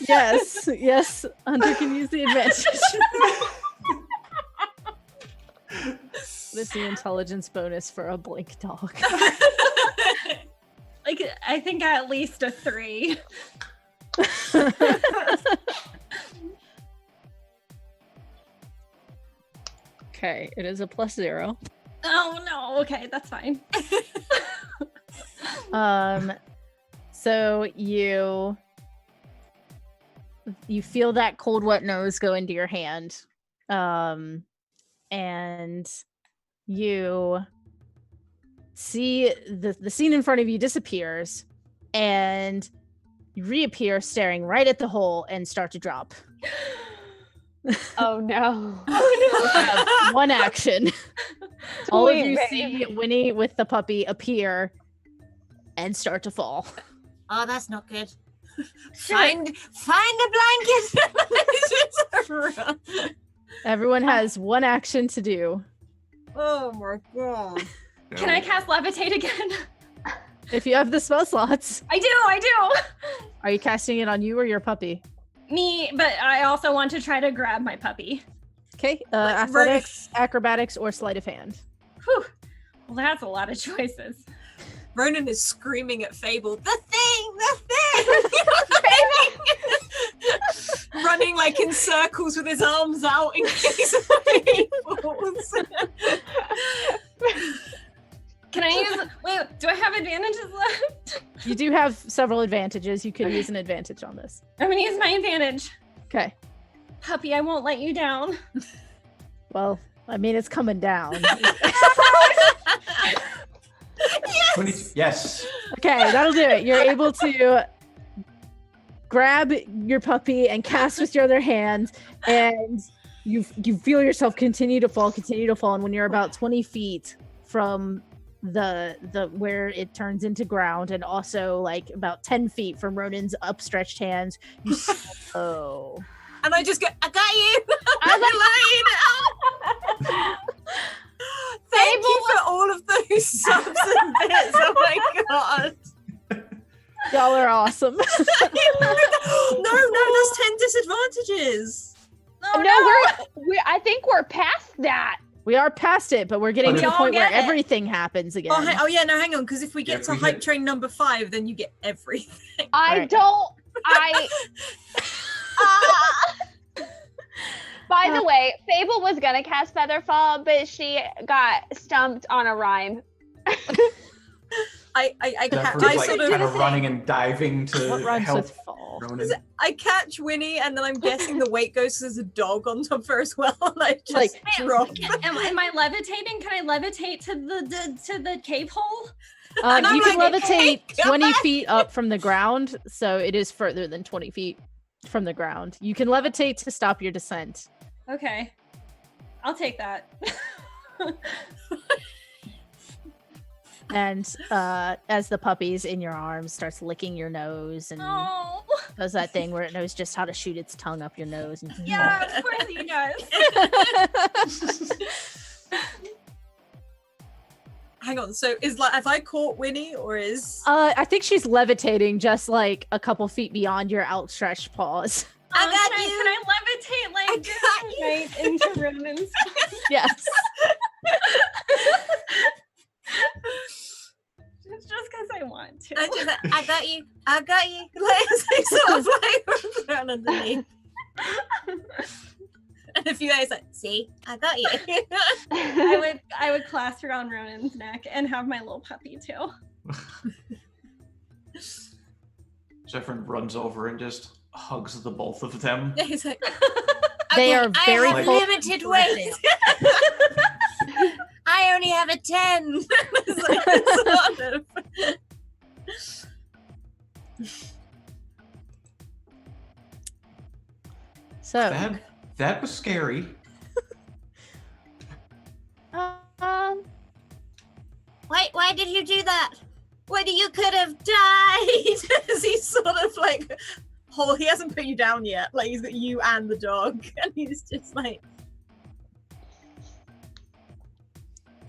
advantage. Yes, Hunter can use the advantage. What is the intelligence bonus for a blink dog? Like, I think at least a 3. Okay, it is a +0. Oh no, okay, that's fine. So you feel that cold wet nose go into your hand. And you see the scene in front of you disappears, and you reappear staring right at the hole and start to drop. Oh no. You have one action. All of you Sweet see Winnie with the puppy appear and start to fall. Oh, that's not good. Find a blanket. Everyone has one action to do. Oh my god. Can I cast levitate again? If you have the spell slots. I do. Are you casting it on you or your puppy? Me, but I also want to try to grab my puppy. Okay, Let's athletics, acrobatics, or sleight of hand. Whew. Well, that's a lot of choices. Ronan is screaming at Fable, the thing! Running like in circles with his arms out in case he falls. Can I use, wait, do I have advantages left? You do have several advantages. You could use an advantage on this. I'm gonna use my advantage. Okay. Puppy, I won't let you down. Well, I mean, it's coming down. Yes. Okay, that'll do it. You're able to grab your puppy and cast with your other hand, and you feel yourself continue to fall, and when you're about 20 feet from the where it turns into ground, and also like about 10 feet from Ronan's upstretched hands, you slow. And I just go, I got you! Thank you for all of those subs and bits. Oh my god. Y'all are awesome. No, that's 10 disadvantages. I think we're past that. We are past it, but we're getting to the We all point where get it. everything happens again. Oh yeah, no, hang on, because if we Yeah, get if to we hype get- train number 5, then you get everything. Alright. By the way, Fable was gonna cast Featherfall, but she got stumped on a rhyme. I Zephyr's like sort kind of of running and diving to What rhymes help with fall? Ronan. I catch Winnie, and then I'm guessing the weight goes as a dog on top of her as well. And I just Like, drop. Am I levitating? Can I levitate to the cave hole? And I'm You can like, levitate "Hey, come 20 back." feet up from the ground, so it is further than 20 feet from the ground. You can levitate to stop your descent. Okay. I'll take that. And as the puppy's in your arms starts licking your nose and Oh, does that thing where it knows just how to shoot its tongue up your nose. And yeah, of course he does. Hang on, so have I caught Winnie, or is I think she's levitating just like a couple feet beyond your outstretched paws. I got can you. Can I levitate I like got you. right into Ronan's? Yes. It's just because I want to. I just I got you. Like sort of like thrown underneath. And a few days like, see, I got you. I would clasp around Ronan's neck and have my little puppy too. Zephyr runs over and just hugs the both of them. Yeah, he's like, They are very I have close. limited weight. I only have a 10. It's like, sort of. So, That was scary. Why did you do that? When you could have died. As he's sort of like, he hasn't put you down yet. Like he's got you and the dog, and he's just like,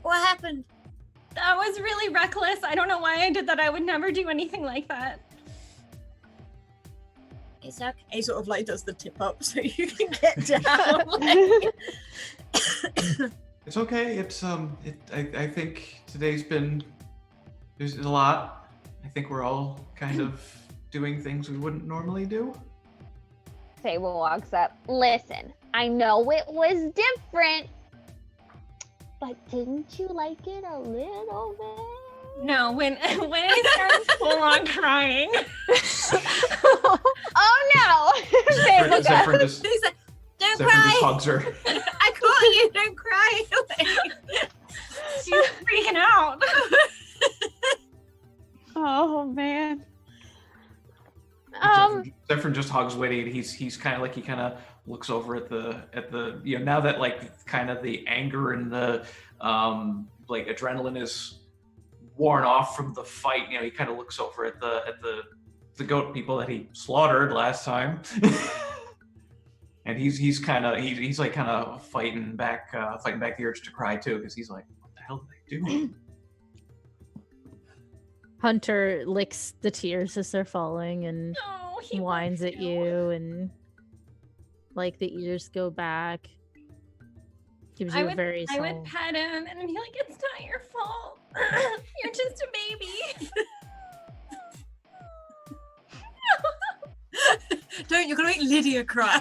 what happened? That was really reckless. I don't know why I did that. I would never do anything like that. It's okay. He sort of like does the tip up so you can get down. Like. It's okay. It's I think there's a lot. I think we're all kind of doing things we wouldn't normally do. Fable walks up. Listen, I know it was different, but didn't you like it a little bit? No, when I started full on crying. Oh no! Fable Zephyr goes. just, He's like, don't Zephyr just cry. hugs her. I caught you. Don't cry. She's freaking out. Oh man. Zephyr just hugs Winnie, and he's kind of like, he kind of looks over at the now that like kind of the anger and the like adrenaline is worn off from the fight. He kind of looks over at the goat people that he slaughtered last time, and he's kind of fighting back the urge to cry too, because he's like, what the hell did I do? Hunter licks the tears as they're falling and Oh, he whines loves at you, and like the ears go back. Gives you a very I would solemn. pet him and be like, "It's not your fault. You're just a baby." Don't, you're gonna make Lydia cry.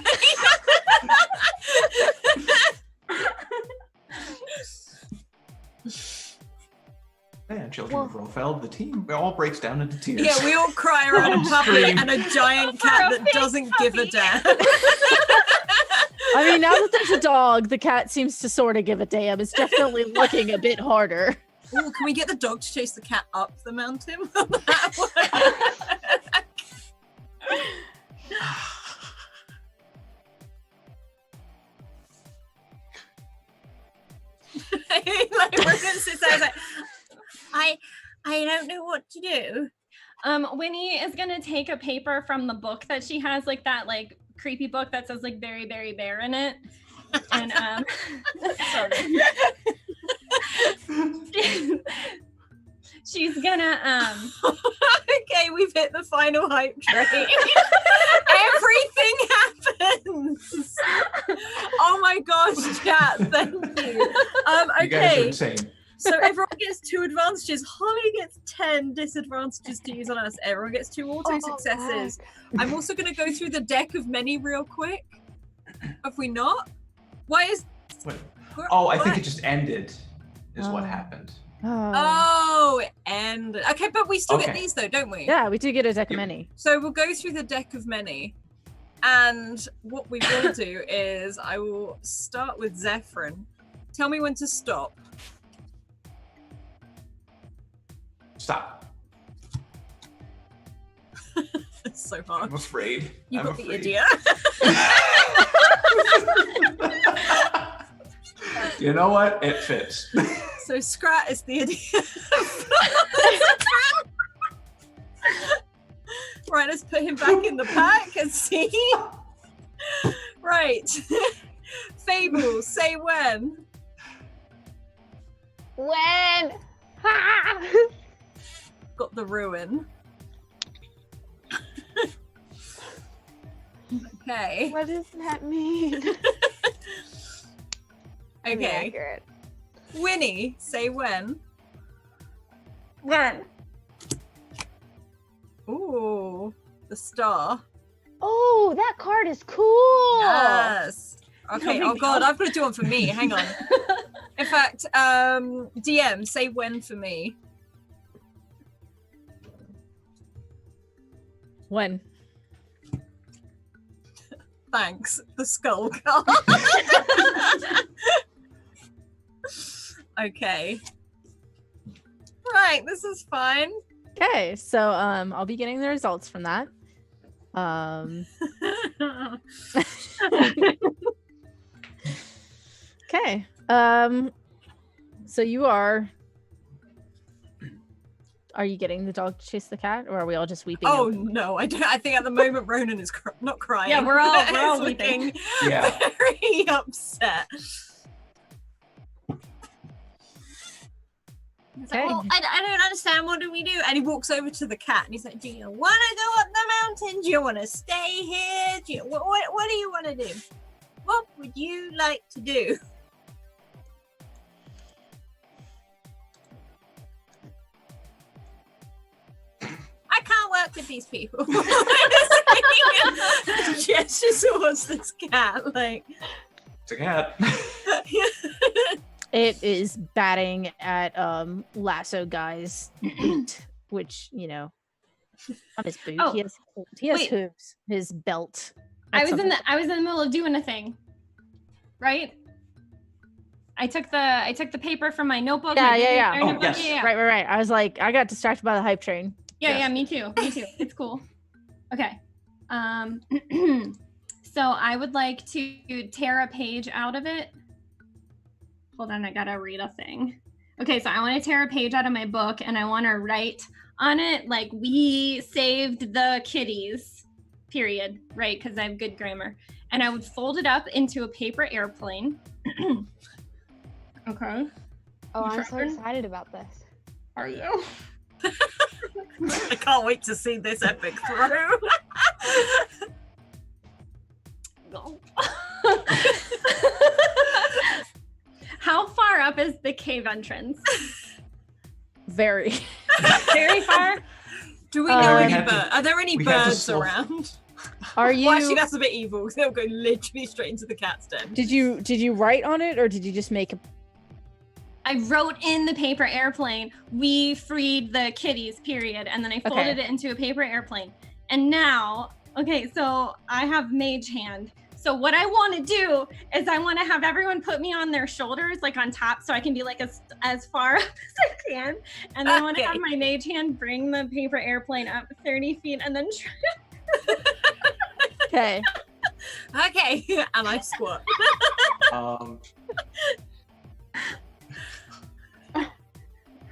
Man, children of Roefeld, the team all breaks down into tears. Yeah, we all cry around a puppy Scream. and a giant cat that doesn't give a damn. I mean, now that there's a dog, the cat seems to sort of give a damn. It's definitely looking a bit harder. Ooh, can we get the dog to chase the cat up the mountain? Like, Ronan sits there, like, I don't know what to do. Winnie is gonna take a paper from the book that she has, like that like creepy book that says like "Very, very bear" in it, and sorry. She's gonna Okay, we've hit the final hype train. Everything happens. Oh my gosh, chat, thank you. You guys are Okay, insane. so everyone gets 2 advantages. Holly gets 10 disadvantages to use on us. Everyone gets 2 auto successes. I'm also going to go through the deck of many real quick. Have we not? Why is... Wait. Oh, I think what? it just ended, is what Oh. happened. Oh, and okay, but we still get Okay. these though, don't we? Yeah, we do get a deck of many. So we'll go through the deck of many, and what we will do is I will start with Zephyrin. Tell me when to stop. Stop. It's so hard. I'm afraid. You I'm got the afraid. idiot. You know what? It fits. So Scrat is the idiot. Right, let's put him back in the pack and see. Right. Fable, say when. When? Got the ruin. Okay. What does that mean? Okay. Accurate. Winnie, say when. When? Ooh, the star. Oh, that card is cool. Yes. Okay. No Oh big God, deal. I've got to do one for me. Hang on. In fact, DM, say when for me. When? Thanks. The skull card. Okay. Right. This is fine. Okay, so I'll be getting the results from that. Okay. So you are you getting the dog to chase the cat, or are we all just weeping? Oh no, I don't. I think at the moment Ronan is not crying. Yeah, we're all He's weeping. looking Yeah. very upset. He's like, Okay. well, I don't understand. What do we do? And he walks over to the cat and he's like, "Do you want to go up the mountain? Do you want to stay here? Do you, what do you want to do? What would you like to do?" I can't work with these people. Gestures towards this cat, like. It's a cat. It is batting at Lasso Guy's boot, which, you know, on his boot. Oh, he has wait. hooves. His belt. I was That's in the middle of doing a thing, right? I took the paper from my notebook. Yeah, my yeah, yeah. business Oh, notebook. yes. Yeah, Right. I was like, I got distracted by the hype train. yeah, Yes. me too. It's cool. Okay. So I would like to tear a page out of it. Hold on, I gotta read a thing. Okay, so I want to tear a page out of my book and I want to write on it like, "We saved the kitties," period, right? Because I have good grammar. And I would fold it up into a paper airplane. Okay. Oh, I'm so Sure. excited about this. Are you? I can't wait to see this epic throw. How far up is the cave entrance? Very. Very far. Do we know any had to- birds? Are there any we had to birds slow- around? Are you? Well, actually, that's a bit evil because they'll go literally straight into the cat's den. Did you write on it, or did you just make a? I wrote in the paper airplane, we freed the kitties, period. And then I folded it into a paper airplane. And now, okay, so I have mage hand. So what I want to do is I want to have everyone put me on their shoulders, like on top, so I can be like as far up as I can. And then I want to have my mage hand bring the paper airplane up 30 feet and then Okay. Okay, and I squat.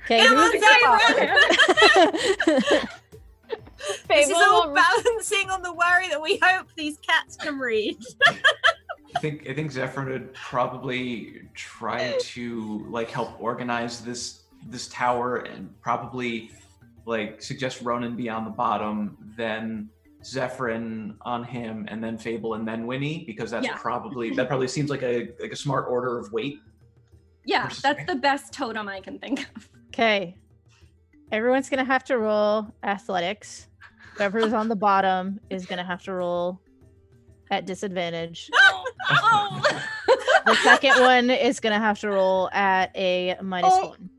Okay. Come on, who's Zephyrin! This is Fable all will- balancing on the worry that we hope these cats can read. I think Zephyrin would probably try to like help organize this tower and probably like suggest Ronan be on the bottom, then Zephyrin on him, and then Fable, and then Winnie, because that probably seems like a smart order of weight. Yeah, that's the best totem I can think of. Okay. Everyone's gonna have to roll athletics. Whoever's on the bottom is gonna have to roll at disadvantage. Oh. The second one is gonna have to roll at a -1.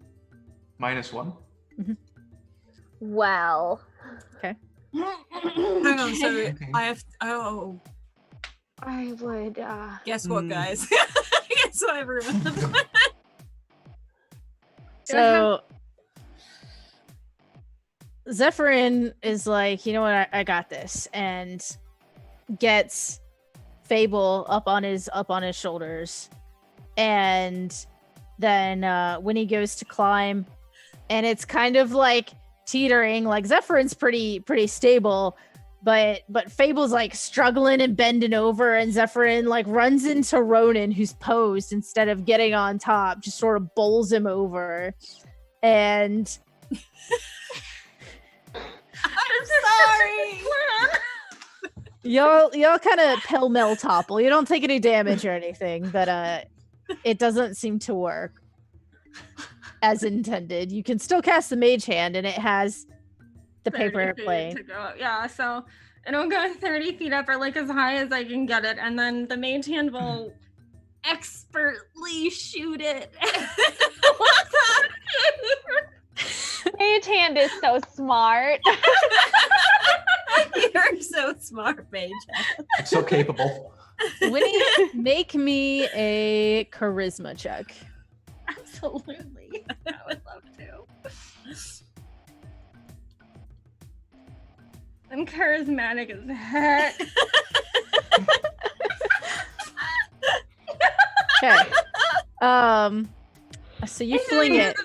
-1. Well. Hang on, so Okay. I have. Oh, I would. guess what, guys? Guess what, everyone? So Zephyrin is like, you know what, I got this, and gets Fable up on his shoulders, and then when he goes to climb, and it's kind of like teetering, like Zephyrin's pretty stable, but Fable's like struggling and bending over, and Zephyrin like runs into Ronan, who's posed, instead of getting on top, just sort of bowls him over, and I'm sorry. y'all kind of pell-mell topple. You don't take any damage or anything, but it doesn't seem to work as intended. You can still cast the mage hand, and it has the paper 30 feet airplane. to go. Yeah, so it'll go 30 feet up, or like as high as I can get it, and then the mage hand will expertly shoot it. Mage hand is so smart. You're so smart, Mage. So capable. Winnie, make me a charisma check. Absolutely. I would love to. I'm charismatic as heck. Okay. So you fling it.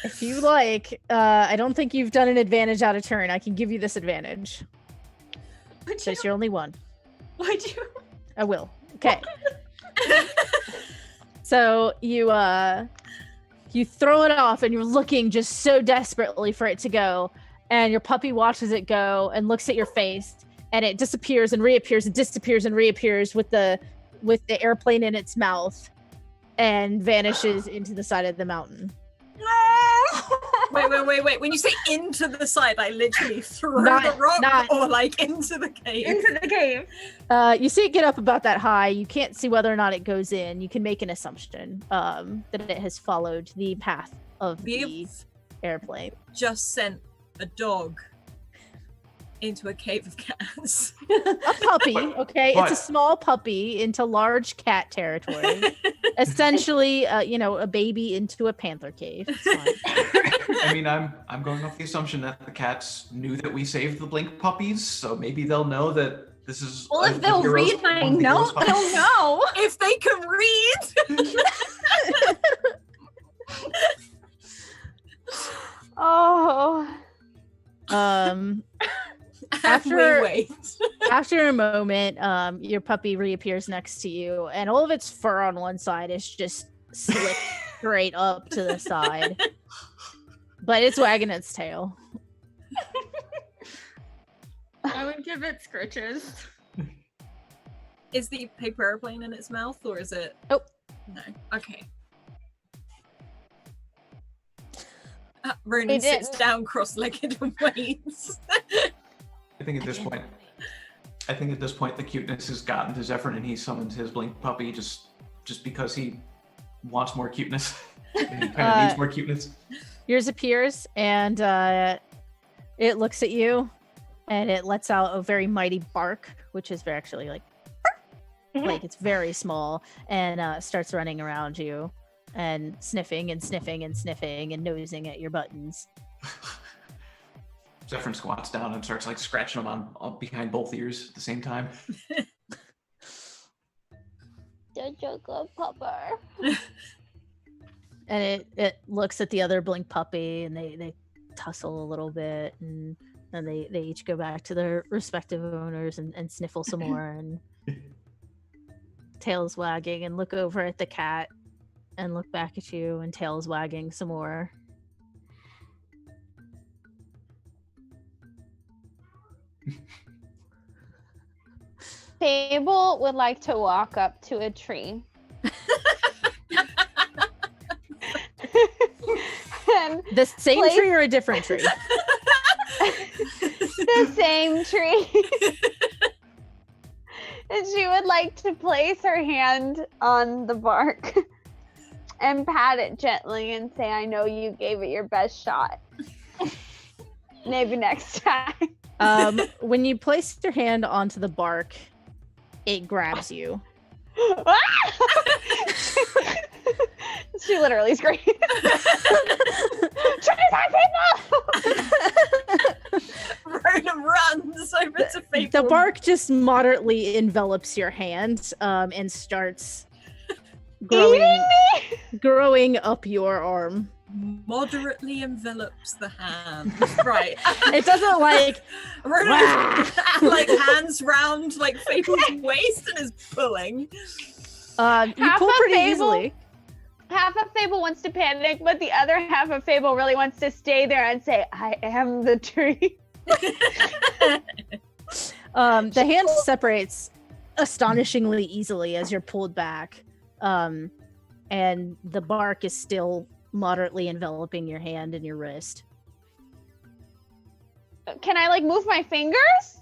If you like, I don't think you've done an advantage out of turn. I can give you this advantage. Would So it's your only one. Would you? I will. Okay. So you throw it off, and you're looking just so desperately for it to go, and your puppy watches it go and looks at your face, and it disappears and reappears and disappears and reappears with the airplane in its mouth, and vanishes into the side of the mountain. Wait. When you say into the side, like literally through Not- the rock, not- or like into the cave? Into the cave. You see it get up about that high. You can't see whether or not it goes in. You can make an assumption that it has followed the path of the We've airplane. just sent a dog into a cave of cats. A puppy, okay? but- It's a small puppy into large cat territory. Essentially, a baby into a panther cave. It's fine. I mean, I'm going off the assumption that the cats knew that we saved the Blink puppies, so maybe they'll know that this is. Well, if they'll heroes- read my one of the heroes' note, they'll puppies. know. If they can read. Oh. After- Wait. After a moment, your puppy reappears next to you, and all of its fur on one side is just slick straight up to the side. But it's wagging its tail. I would give it scritches. Is the paper airplane in its mouth, or is it? Oh. No. Okay. Ronan sits down cross-legged and waits. I think at this point the cuteness has gotten to Zephyr, and he summons his blink puppy just because he wants more cuteness. He kind of needs more cuteness. Yours appears, and it looks at you, and it lets out a very mighty bark, which is very actually like it's very small, and starts running around you and sniffing and sniffing and sniffing and nosing at your buttons. Zephyr squats down and starts like scratching them on behind both ears at the same time. Such a good pupper. And it looks at the other blink puppy, and they tussle a little bit, and then they each go back to their respective owners and sniffle some more, and tails wagging, and look over at the cat and look back at you, and tails wagging some more. Fable would like to walk up to a tree. And The same tree or a different tree? the same tree. And she would like to place her hand on the bark and pat it gently and say, I know you gave it your best shot. Maybe next time. When you place your hand onto the bark, it grabs you. She literally screamed. Ronan runs over to Fable. The bark just moderately envelops your hand and starts growing up your arm. Moderately envelops the hand. Right. It doesn't like Ronan like hands round like Fable's waist and is pulling. You pull pretty easily. Half of Fable wants to panic, but the other half of Fable really wants to stay there and say, I am the tree. The hand separates astonishingly easily as you're pulled back. And the bark is still moderately enveloping your hand and your wrist. Can I like move my fingers?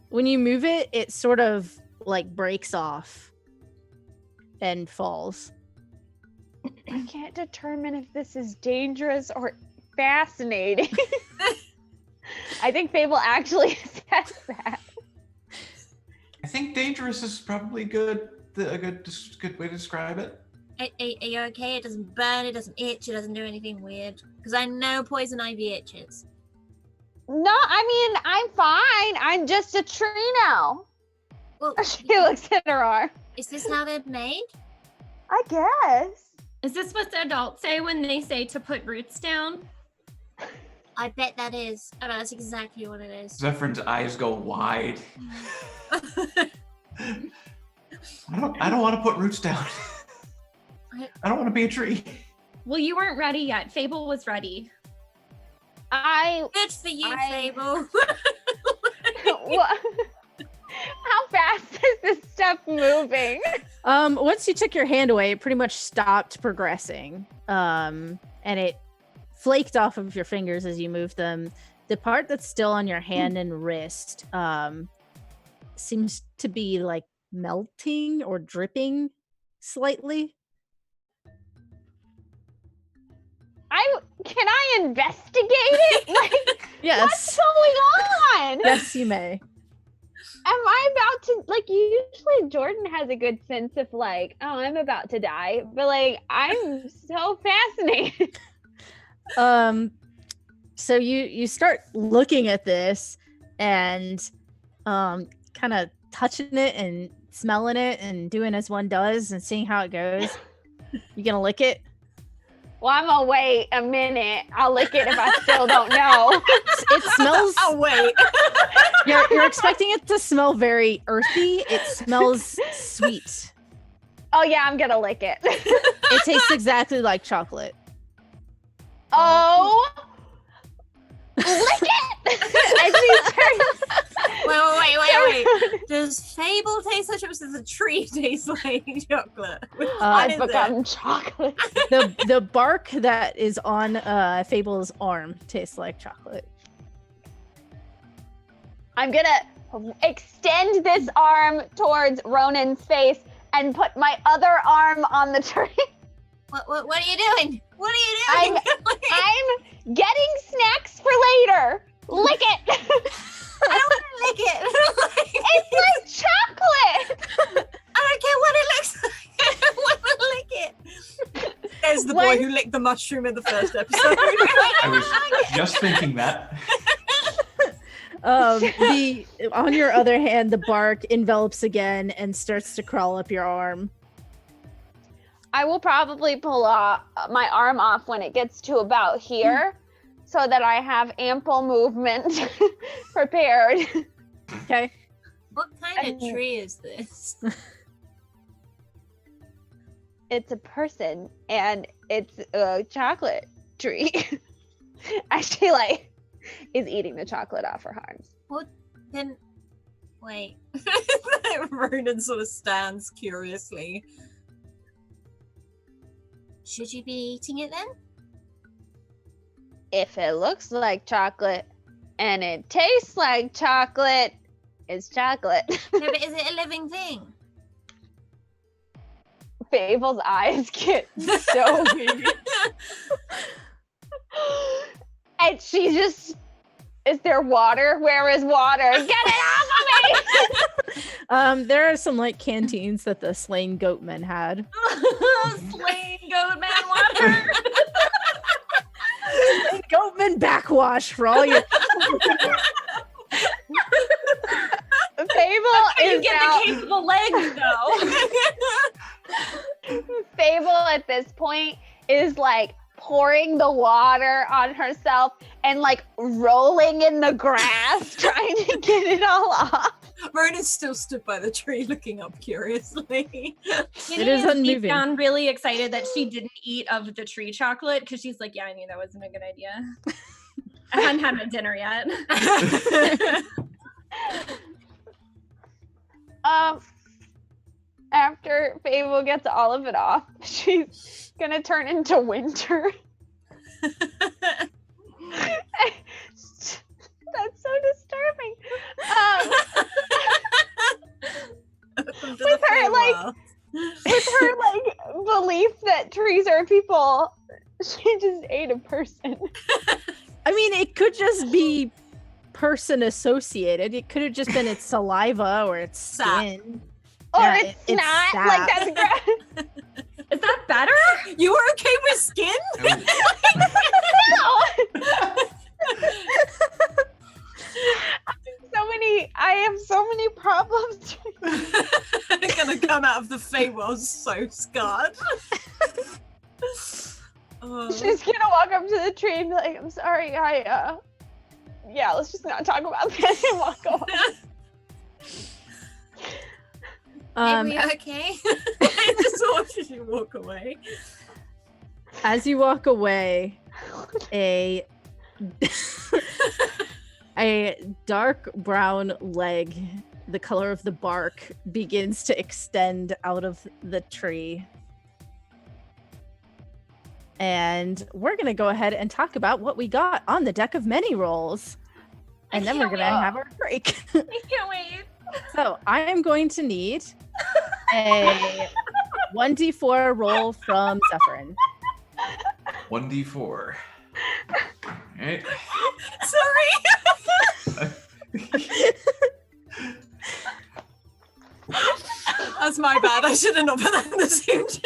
When you move it, it sort of like breaks off and falls. I can't determine if this is dangerous or fascinating. I think Fable actually says that. I think dangerous is probably a good way to describe it. Are you okay? It doesn't burn, it doesn't itch, it doesn't do anything weird. Because I know poison ivy itches. No, I mean, I'm fine. I'm just a tree now. Well, She looks at her arm. is this how they're made? I guess. Is this what the adults say when they say to put roots down? I bet that is. Oh, that's exactly what it is. Zephyr's eyes go wide. I don't want to put roots down. I don't want to be a tree. Well, you weren't ready yet. Fable was ready. Good for you, Fable. What? How fast is this stuff moving? Once you took your hand away, it pretty much stopped progressing. And it flaked off of your fingers as you moved them. The part that's still on your hand and wrist seems to be like melting or dripping slightly. Can I investigate it? Like, Yes. what's going on? Yes, you may. Am I about to, like, usually Jordan has a good sense of like, oh, I'm about to die, but like, I'm so fascinated. So you start looking at this and kind of touching it and smelling it and doing as one does and seeing how it goes. You gonna lick it? Well, I'm gonna wait a minute. I'll lick it if I still don't know. It smells. Oh wait. You're expecting it to smell very earthy. It smells sweet. Oh yeah, I'm gonna lick it. It tastes exactly like chocolate. Oh, lick it! And she turns. Wait. Does Fable taste like chocolate? Does the tree taste like chocolate? I've become chocolate. The bark that is on Fable's arm tastes like chocolate. I'm gonna extend this arm towards Ronan's face and put my other arm on the tree. What are you doing? What are you doing? I'm getting snacks for later. Lick it. I don't want to lick it. It's like chocolate. I don't care what it looks like. I don't want to lick it. There's the boy who licked the mushroom in the first episode. I was just thinking that. On your other hand, the bark envelops again and starts to crawl up your arm. I will probably pull my arm off when it gets to about here so that I have ample movement prepared. Okay. What kind of tree is this? It's a person and it's a chocolate tree. And she is eating the chocolate off her arms. What? Then, wait. Ronan sort of stands curiously. Should you be eating it then? If it looks like chocolate and it tastes like chocolate, it's chocolate. No, but is it a living thing? Fable's eyes get so big. And she just, is there water? Where is water? Get it off of me! There are some canteens that the slain goatmen had. Slain goat man water. Goatman backwash for all your. Fable You is get now, the capable legs though. Fable at this point is pouring the water on herself and rolling in the grass trying to get it all off. Ronan's still stood by the tree looking up curiously. It is unmoving. Deep down really excited that she didn't eat of the tree chocolate because she's like, yeah, I knew that wasn't a good idea. I hadn't had my dinner yet. After Fable gets all of it off, she's gonna turn into Winter. That's so disturbing. With her belief that trees are people, she just ate a person. I mean, it could just be person associated. It could have just been its saliva or its skin. Or Yeah, it's it's not sap. that's gross. Is that better? You were okay with skin? I have so many problems. They're gonna come out of the Feywild so scarred. Oh. She's gonna walk up to the tree and be like, I'm sorry, yeah, let's just not talk about this and walk away. Are we okay? I just watched you walk away. As you walk away, a dark brown leg, the color of the bark, begins to extend out of the tree. And we're going to go ahead and talk about what we got on the deck of many rolls. And then we're going to have our break. I can't wait. So I am going to need a 1d4 roll from Zephyrin. 1d4. Alright. Sorry. That's my bad. I should have not put that in the Zoom chat.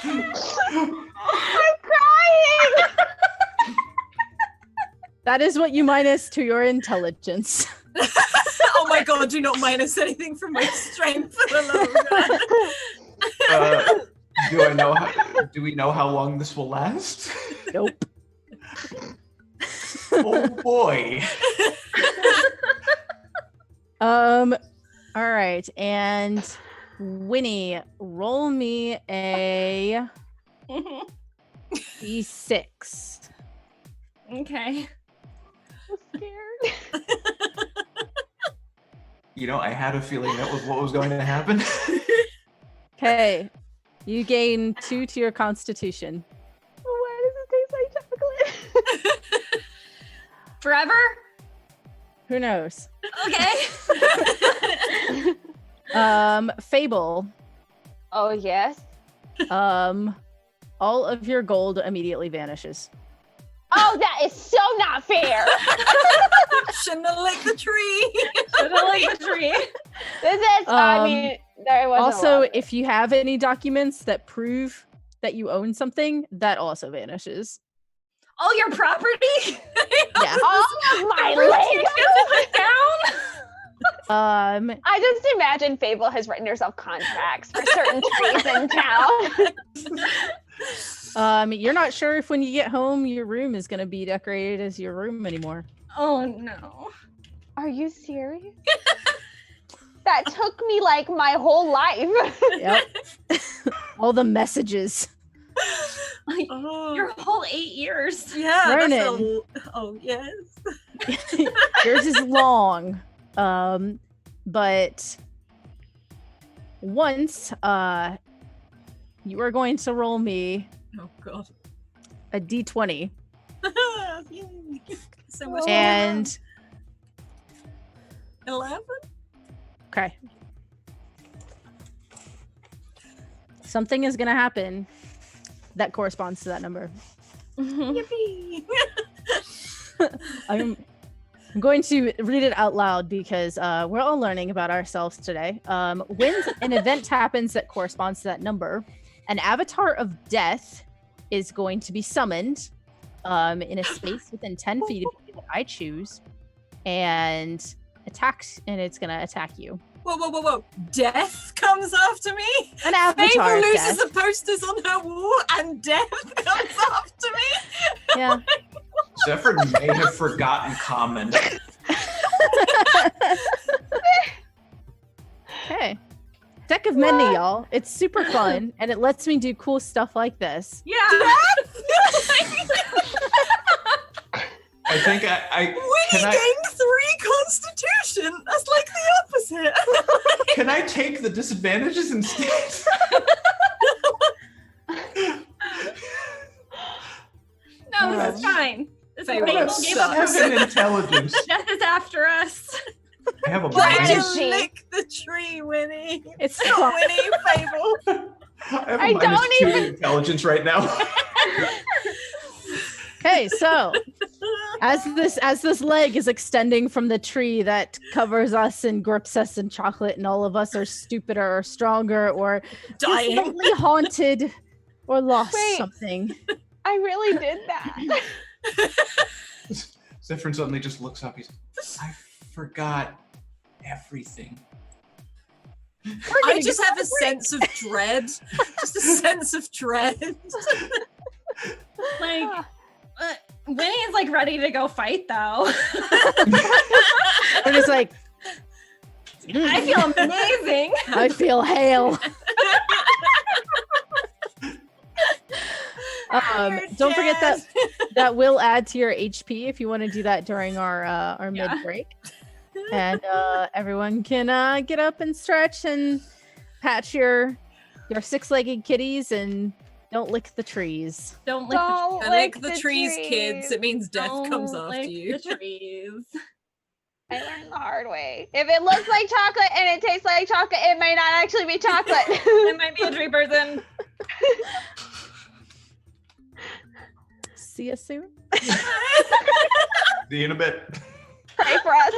I'm crying! That is what you minus to your intelligence. Oh my god, do not minus anything from my strength for the love of God. Do we know how long this will last? Nope. Oh boy. All right, and Winnie, roll me a d6. Okay. I'm scared. You know, I had a feeling that was what was going to happen. Okay. You gain 2 to your constitution. Why does it taste like chocolate? Forever? Who knows? Okay. Fable. Oh, yes. All of your gold immediately vanishes. Oh, that is so not fair. Shouldn't have licked the tree. Should've liked the tree. This is, I mean, there wasn't a Also, lot. if you have any documents that prove that you own something, that also vanishes. All your property? Yeah. All of my Lego Legos. down? I just imagine Fable has written herself contracts for certain trees in town. You're not sure if when you get home, your room is going to be decorated as your room anymore. Oh no. Are you serious? That took me like my whole life. Yep. All the messages. Like, Oh, your whole 8 years. yeah. That's Ronan. oh, yes. Yours is long. But once you are going to roll me Oh, God. a d20. Yay. So much. And 11? okay. Something is going to happen that corresponds to that number. Yippee. I'm going to read it out loud because we're all learning about ourselves today. When an event happens that corresponds to that number, an avatar of death is going to be summoned in a space within 10 feet of you that I choose, and it's going to attack you. Whoa. Death comes after me? An avatar Fable of loses death. the posters on her wall and death comes after me? Yeah. Zephyr may have forgotten common. Okay. Deck of Many, y'all. It's super fun, and it lets me do cool stuff like this. Yeah. I think I Winnie can gained 3 constitution. That's like the opposite. can I take the disadvantages instead? No, this is fine. This is Fable Fable sucks. gave up her 7 intelligence. Death is after us. I have a Why'd minus. you Strategy. lick the tree, Winnie? It's Not fun. Winnie, Fable. I have a I minus don't 2 even- intelligence right now. Okay, so as this leg is extending from the tree that covers us and grips us in chocolate, and all of us are stupider or stronger or Dying. slightly haunted or lost Wait. something. I really did that. Zephyr suddenly just looks up. I forgot everything. I just have a sense of dread. Just a sense of dread. Like, Winnie is like ready to go fight though. We're just like, I feel amazing. I feel hail. Don't forget that will add to your HP if you want to do that during our mid break. And everyone can get up and stretch and patch your 6-legged kitties and don't lick the trees. Don't lick Don't Lick the trees, kids. trees. It means death Don't comes after lick you. the trees. I learned the hard way. If it looks like chocolate and it tastes like chocolate, it may not actually be chocolate. It might be a tree person. See you soon. See you in a bit. Pray for us.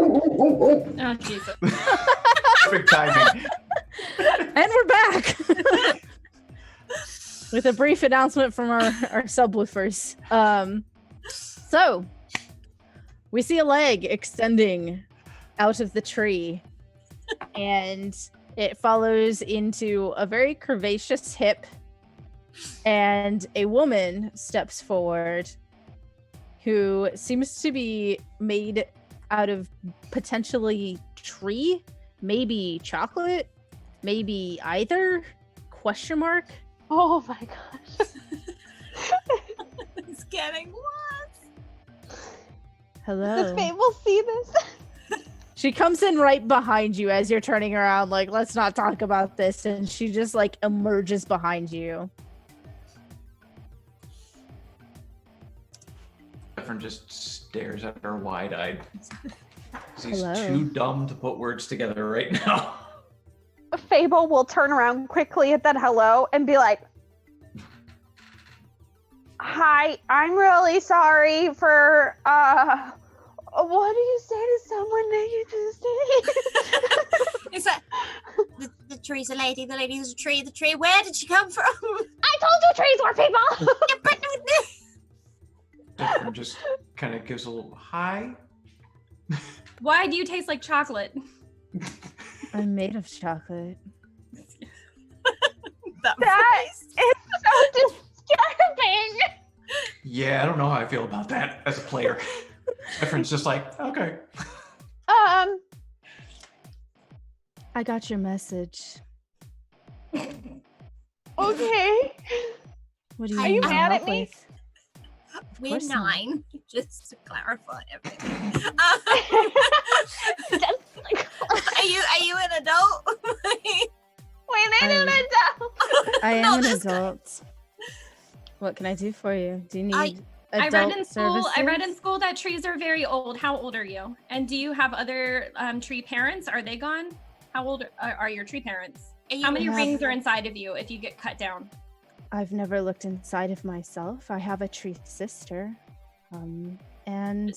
Oh, Jesus. Perfect timing. And we're back with a brief announcement from our subwoofers. So we see a leg extending out of the tree, and it follows into a very curvaceous hip, and a woman steps forward who seems to be made out of potentially tree, maybe chocolate, maybe either, question mark. Oh my gosh. It's getting worse. Hello. Does Fable see this? She comes in right behind you as you're turning around, like, let's not talk about this, and she just like emerges behind you. Zephyr just stares at her wide-eyed. He's Hello. too dumb to put words together right now. Fable will turn around quickly at that hello and be like, hi, I'm really sorry for, what do you say to someone that you just did? It's like the tree's a lady, the lady's a tree, the tree. Where did she come from? I told you trees were people! Yeah, but Zephyr just kind of gives a little hi. Why do you taste like chocolate? I'm made of chocolate. That is so disturbing! Yeah, I don't know how I feel about that as a player. Zephyr's just like, okay. I got your message. Okay. What do you Are need you my mad help at me? with? we're course not. 9, just to clarify everything. Just like, Are you an adult? we need an I'm- adult! I am No, an this- adult. What can I do for you? Do you need I I adult read in school. I read in services? school that trees are very old. How old are you? And do you have other tree parents? Are they gone? How old are your tree parents? How many have- rings are inside of you if you get cut down? I've never looked inside of myself. I have a tree sister. And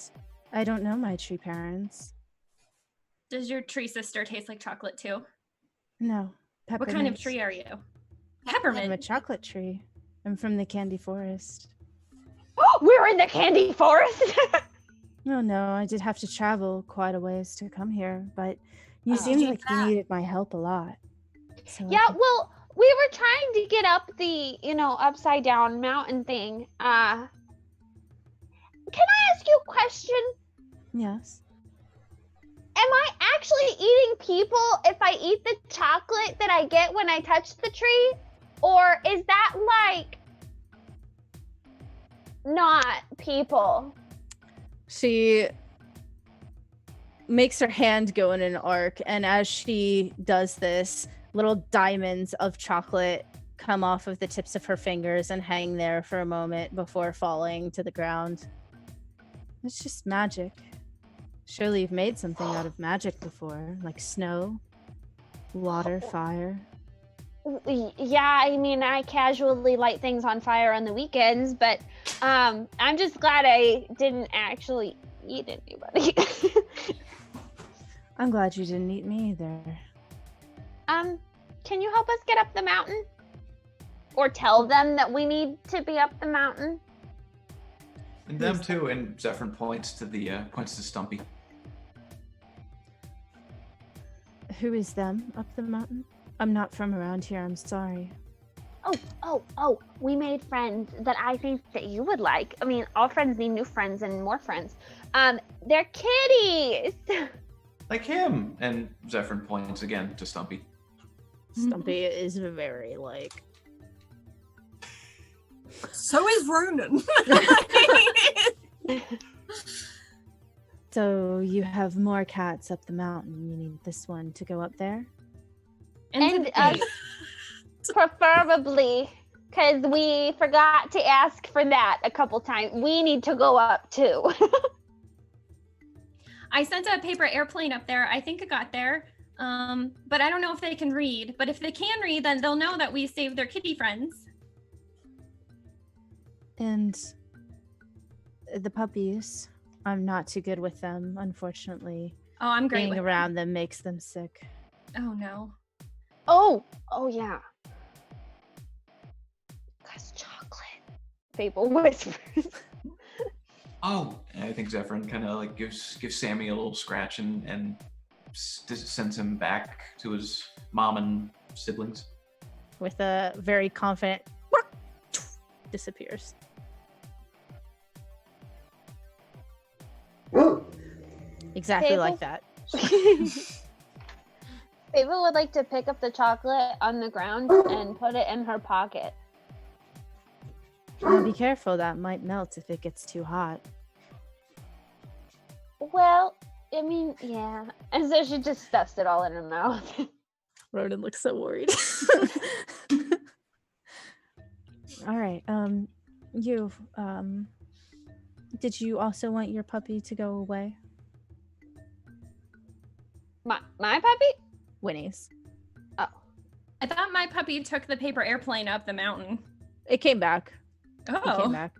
I don't know my tree parents. Does your tree sister taste like chocolate too? No. What kind of tree are you? Peppermint. I'm a chocolate tree. I'm from the candy forest. We're in the candy forest! Oh no, I did have to travel quite a ways to come here, but you Oh. seemed Did like that. you needed my help a lot. So I Yeah, could- well, we were trying to get up the, upside down mountain thing. Can I ask you a question? Yes. Am I actually eating people if I eat the chocolate that I get when I touch the tree? Or is that like not people? She makes her hand go in an arc, and as she does this, little diamonds of chocolate come off of the tips of her fingers and hang there for a moment before falling to the ground. It's just magic. Surely you've made something out of magic before, like snow, water, fire. Yeah, I mean, I casually light things on fire on the weekends, but I'm just glad I didn't actually eat anybody. I'm glad you didn't eat me either. Can you help us get up the mountain? Or tell them that we need to be up the mountain? And them too, and Zephyr points to Stumpy. Who is them up the mountain? I'm not from around here, I'm sorry. Oh, we made friends that I think that you would like. I mean, all friends need new friends and more friends. They're kitties! Like him. And Zephyr points again to Stumpy. Stumpy is very like. So is Ronan. So you have more cats up the mountain. You need this one to go up there? And preferably, because we forgot to ask for that a couple times. We need to go up too. I sent a paper airplane up there. I think it got there. But I don't know if they can read. But if they can read, then they'll know that we saved their kitty friends. And the puppies, I'm not too good with them, unfortunately. Oh, I'm great. Being around them makes them sick. Oh no. Oh yeah. Cause chocolate. Fable whispers. Oh, and I think Zephyrin kind of like gives Sammy a little scratch and sends him back to his mom and siblings. With a very confident disappears. Exactly Fable? like that. Fable would like to pick up the chocolate on the ground and put it in her pocket. Now be careful, that might melt if it gets too hot. Well, I mean, yeah. And so she just stuffs it all in her mouth. Ronan looks so worried. All right. Did you also want your puppy to go away? My puppy? Winnie's. Oh. I thought my puppy took the paper airplane up the mountain. It came back. It Oh, came back.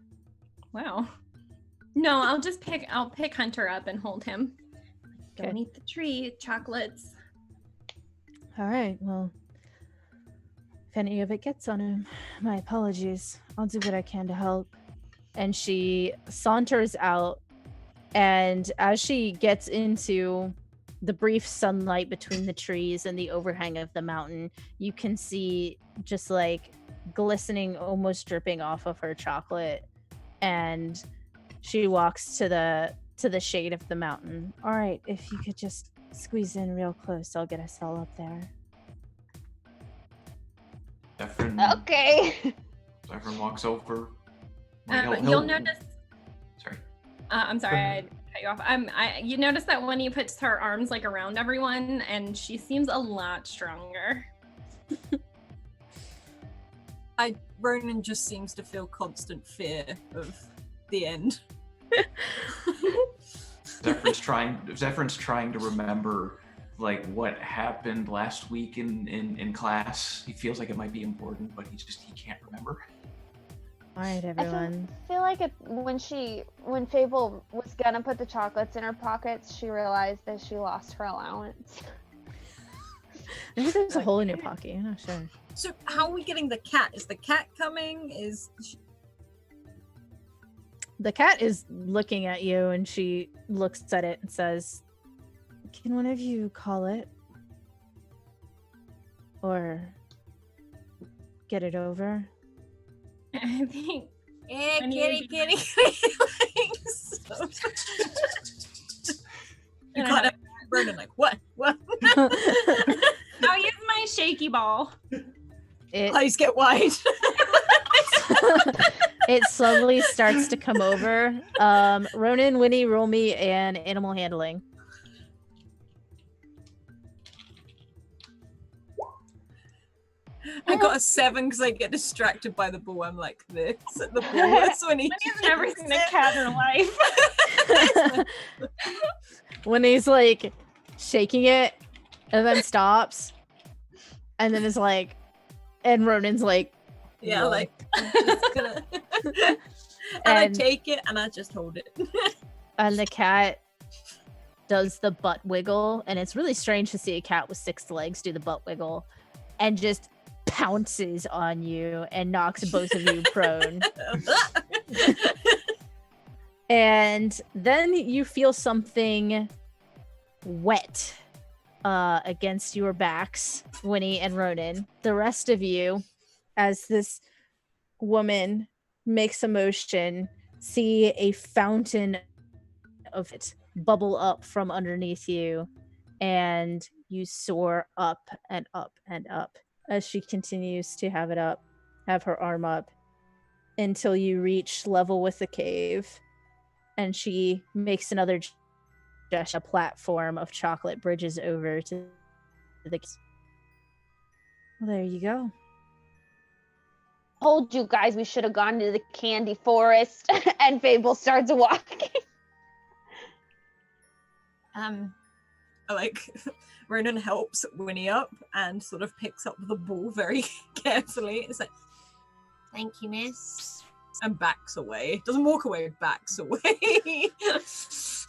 wow. No, I'll pick Hunter up and hold him. Okay. Don't eat the tree, chocolates. All right. Well, if any of it gets on him, my apologies. I'll do what I can to help. And she saunters out, and as she gets into the brief sunlight between the trees and the overhang of the mountain, you can see just like glistening, almost dripping off of her chocolate. And she walks to the shade of the mountain. All right, if you could just squeeze in real close, I'll get us all up there. Zephyrin, Okay. Zephyrin walks over. You'll notice. Sorry. I'm sorry, I cut you off. You notice that Winnie puts her arms like around everyone, and she seems a lot stronger. Ronan just seems to feel constant fear of the end. Zephyr's trying to remember like what happened last week in class. He feels like it might be important, but he can't remember. All right, everyone. I feel like when Fable was gonna put the chocolates in her pockets, she realized that she lost her allowance. I think there's a hole in your pocket. I'm not sure. So how are we getting the cat? Is the cat coming? The cat is looking at you, and she looks at it and says, "Can one of you call it? Or get it over?" I think. Yeah, Winnie kitty. You And got it. Ronan like, what? I'll use my shaky ball. Eyes get wide. It slowly starts to come over. Ronan, Winnie, roll me an animal handling. I got a 7 because I get distracted by the ball. I'm like this at the ball. That's when he Winnie's never seen a cat in her life. When he's like shaking it and then stops and then is like, and Ronan's like, yeah, "Whoa." like I'm just gonna and I take it and I just hold it. And the cat does the butt wiggle, and it's really strange to see a cat with 6 legs do the butt wiggle, and just pounces on you and knocks both of you prone. And then you feel something wet against your backs, Winnie and Ronan. The rest of you, as this woman makes a motion, see a fountain of it bubble up from underneath you, and you soar up and up and up as she continues to have her arm up until you reach level with the cave, and she makes another gesture. A platform of chocolate bridges over to the. Well, there you go. Told you guys we should have gone to the candy forest. And Fable starts walking. Like Ronan helps Winnie up and sort of picks up the ball very carefully. It's like, thank you, miss. And backs away. Doesn't walk away, backs away.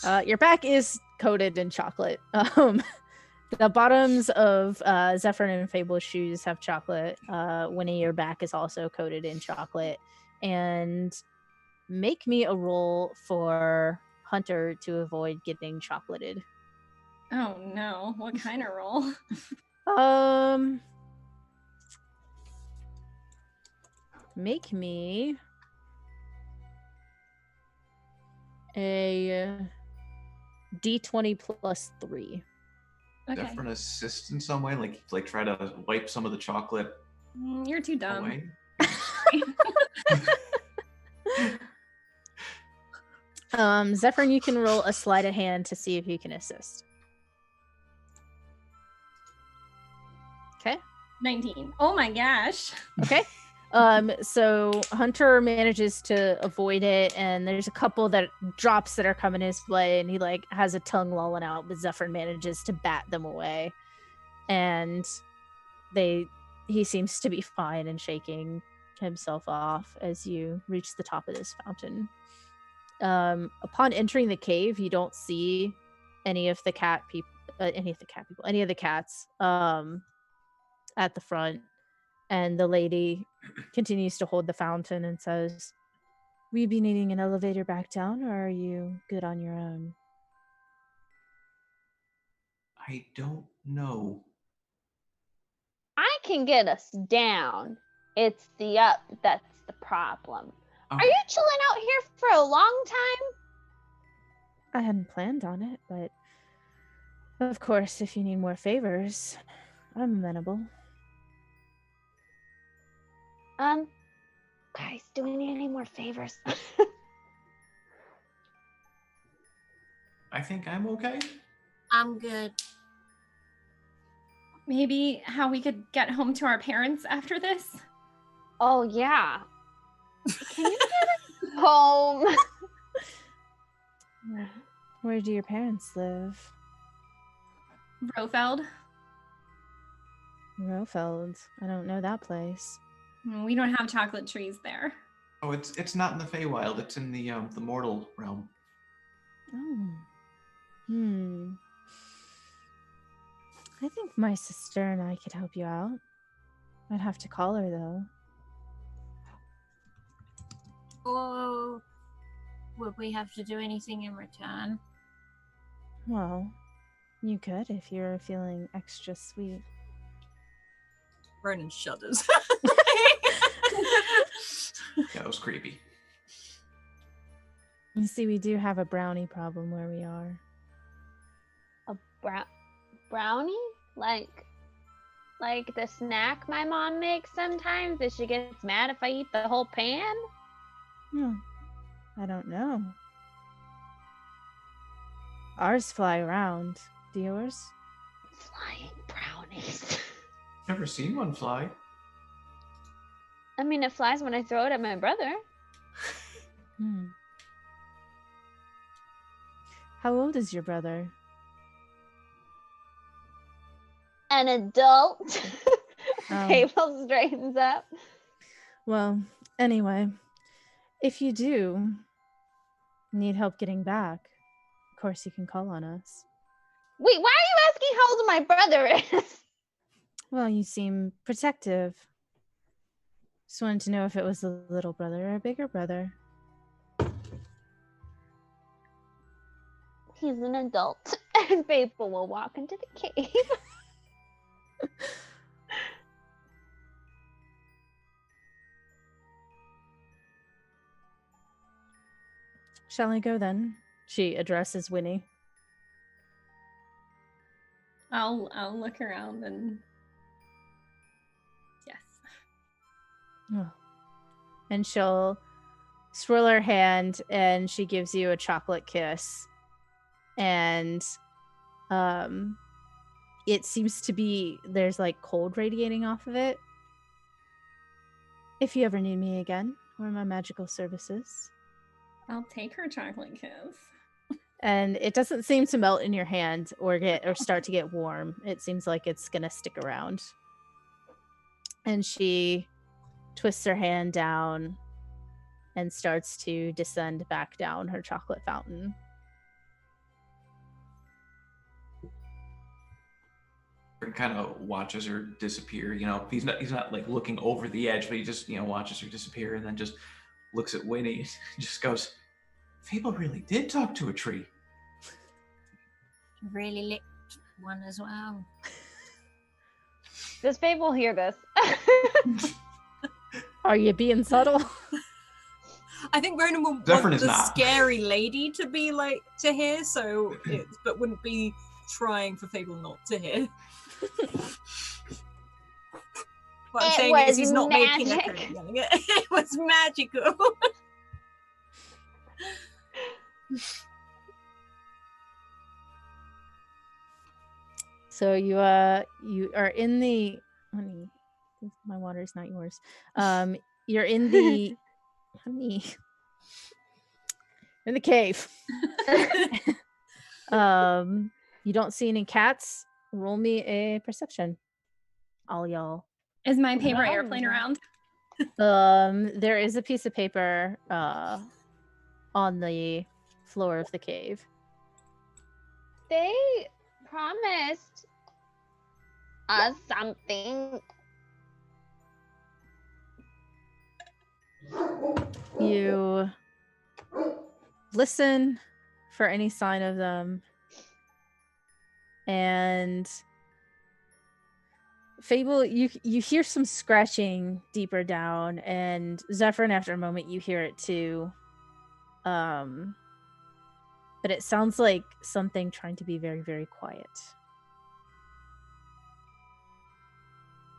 Your back is coated in chocolate. The bottoms of Zephyrin and Fable's shoes have chocolate. Winnie, your back is also coated in chocolate. And make me a roll for Hunter to avoid getting chocolated. Oh no, what kind of roll? Make me a D20 plus 3. Okay. Zephyrin assist in some way, like try to wipe some of the chocolate You're too dumb. away. Zephyrin, you can roll a sleight of hand to see if you can assist. Okay. 19. Oh my gosh. Okay. So Hunter manages to avoid it, and there's a couple that drops that are coming his way, and he like has a tongue lolling out, but Zephyrin manages to bat them away. And he seems to be fine and shaking himself off as you reach the top of this fountain. Upon entering the cave, you don't see any of the cats at the front, and the lady continues to hold the fountain and says, "Will you be needing an elevator back down, or are you good on your own?" I don't know. I can get us down. It's the up that's the problem. Okay. Are you chilling out here for a long time? I hadn't planned on it, but of course, if you need more favors, I'm amenable. Guys, do we need any more favors? I think I'm okay. I'm good. Maybe how we could get home to our parents after this? Oh, yeah. Can you get us home? Where do your parents live? Roefeld? Roefeld. I don't know that place. We don't have chocolate trees there. Oh, it's not in the Feywild. It's in the mortal realm. Oh. I think my sister and I could help you out. I'd have to call her, though. Or would we have to do anything in return? Well, you could if you're feeling extra sweet. Ronan shudders. That was creepy. You see, we do have a brownie problem where we are. A brownie? Like the snack my mom makes sometimes that she gets mad if I eat the whole pan? I don't know. Ours fly around. Do yours? Flying brownies. Never seen one fly. I mean, it flies when I throw it at my brother. How old is your brother? An adult. Oh. Fable straightens up. Well, anyway, if you do need help getting back, of course you can call on us. Wait, why are you asking how old my brother is? Well, you seem protective. Just wanted to know if it was a little brother or a bigger brother. He's an adult, and Fable will walk into the cave. Shall I go then? She addresses Winnie. I'll look around and yes. Oh. And she'll swirl her hand and she gives you a chocolate kiss. And it seems to be, there's like cold radiating off of it. If you ever need me again, or my magical services. I'll take her chocolate kiss. And it doesn't seem to melt in your hand or start to get warm. It seems like it's gonna stick around. And she twists her hand down and starts to descend back down her chocolate fountain. kind of watches her disappear. He's not like looking over the edge, but he just watches her disappear, and then just looks at Winnie and just goes, Fable really did talk to a tree. Really licked one as well. Does Fable hear this? Are you being subtle? I think Ronan will Zephyrin want is the not. scary lady to be like to hear, but wouldn't be trying for Fable not to hear. What I'm saying is he's not making a magic. code yelling it. It was magical. So you are in the honey. My water is not yours. You're in the honey. In the cave. You don't see any cats. Roll me a perception. All y'all. Is my paper airplane around? There is a piece of paper on the floor of the cave. They promised us something. You listen for any sign of them, and Fable, you hear some scratching deeper down, and Zephyrin, after a moment, you hear it too. But it sounds like something trying to be very, very quiet.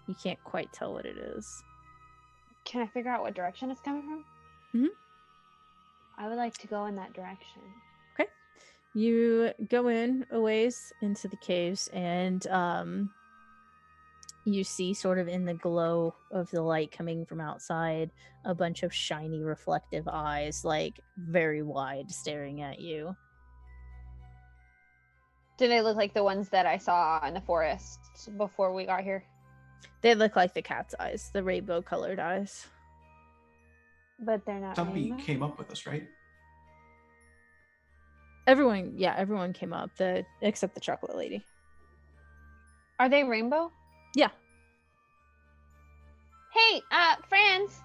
You can't quite tell what it is. Can I figure out what direction it's coming from? Mhm. I would like to go in that direction. Okay. You go in a ways into the caves, and you see, sort of in the glow of the light coming from outside, a bunch of shiny reflective eyes, like very wide, staring at you. Do they look like the ones that I saw in the forest before we got here? They look like the cat's eyes, the rainbow colored eyes. But they're not Stumpy rainbow? came up with us, right? Everyone came up, except the chocolate lady. Are they rainbow? Yeah. Hey, friends,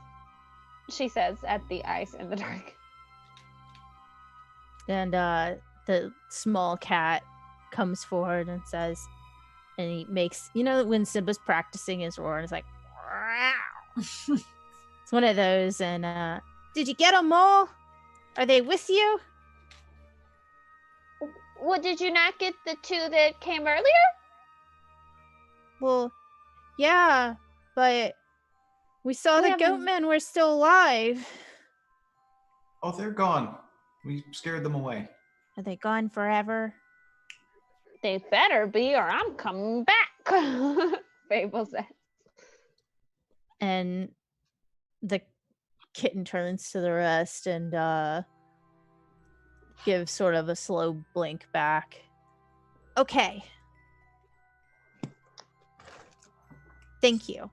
she says at the eyes in the dark. And the small cat comes forward and says, and he makes, when Simba's practicing his roar, and it's like, it's one of those. And did you get them all? Are they with you? Well, did you not get the two that came earlier? Well, yeah, but we saw the goat men were still alive. Oh, they're gone. We scared them away. Are they gone forever? They better be, or I'm coming back. Fable says. And the kitten turns to the rest and gives sort of a slow blink back. Okay. Thank you.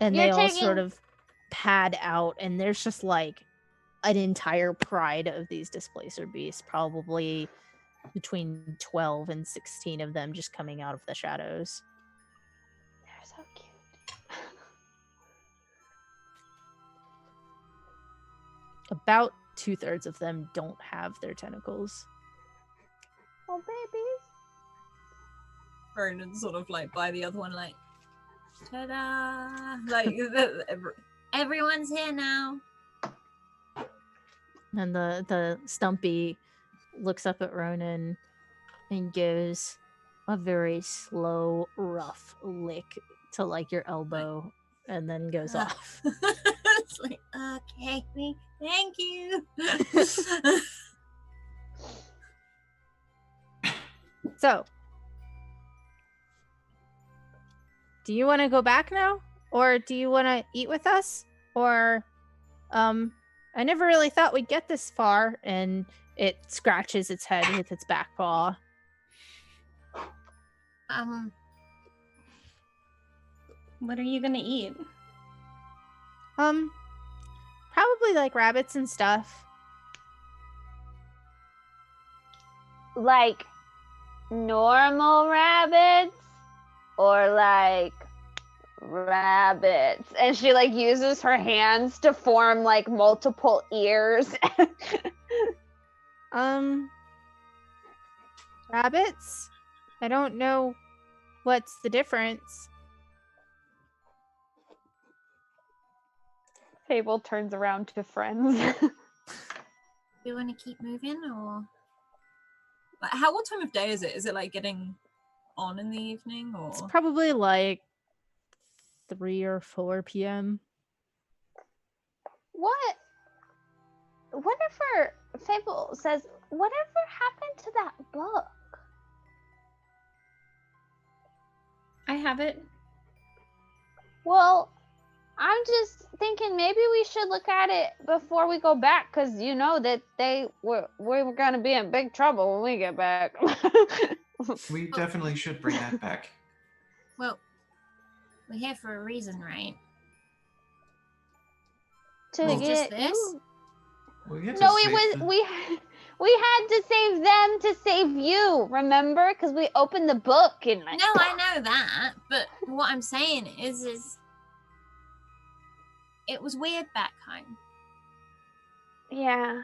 And they all sort of pad out, and there's just like an entire pride of these displacer beasts, probably between 12 and 16 of them just coming out of the shadows. They're so cute. About 2/3 of them don't have their tentacles. Oh, babies. Ronan sort of like by the other one, like, ta-da! Like, Everyone's here now. And the Stumpy looks up at Ronan and gives a very slow, rough lick to like your elbow, and then goes off. It's like, okay, thank you. So, do you want to go back now? Or do you want to eat with us? Or, I never really thought we'd get this far. And it scratches its head with its back paw. What are you gonna eat? Probably like rabbits and stuff. Like normal rabbits or like rabbits? And she like uses her hands to form like multiple ears. Rabbits? I don't know what's the difference. Fable turns around to friends. Do you want to keep moving or? What time of day is it? Is it like getting on in the evening or? It's probably like 3 or 4 p.m. Whatever Fable says, whatever happened to that book? I have it. Well, I'm just thinking maybe we should look at it before we go back, because you know that we're gonna be in big trouble when we get back. We definitely should bring that back. Well, we're here for a reason, right? To Well, get just this? We get to No, it save was the- we had to save them to save you. Remember? Because we opened the book and like. No, I know that, but what I'm saying is it was weird back home. Yeah.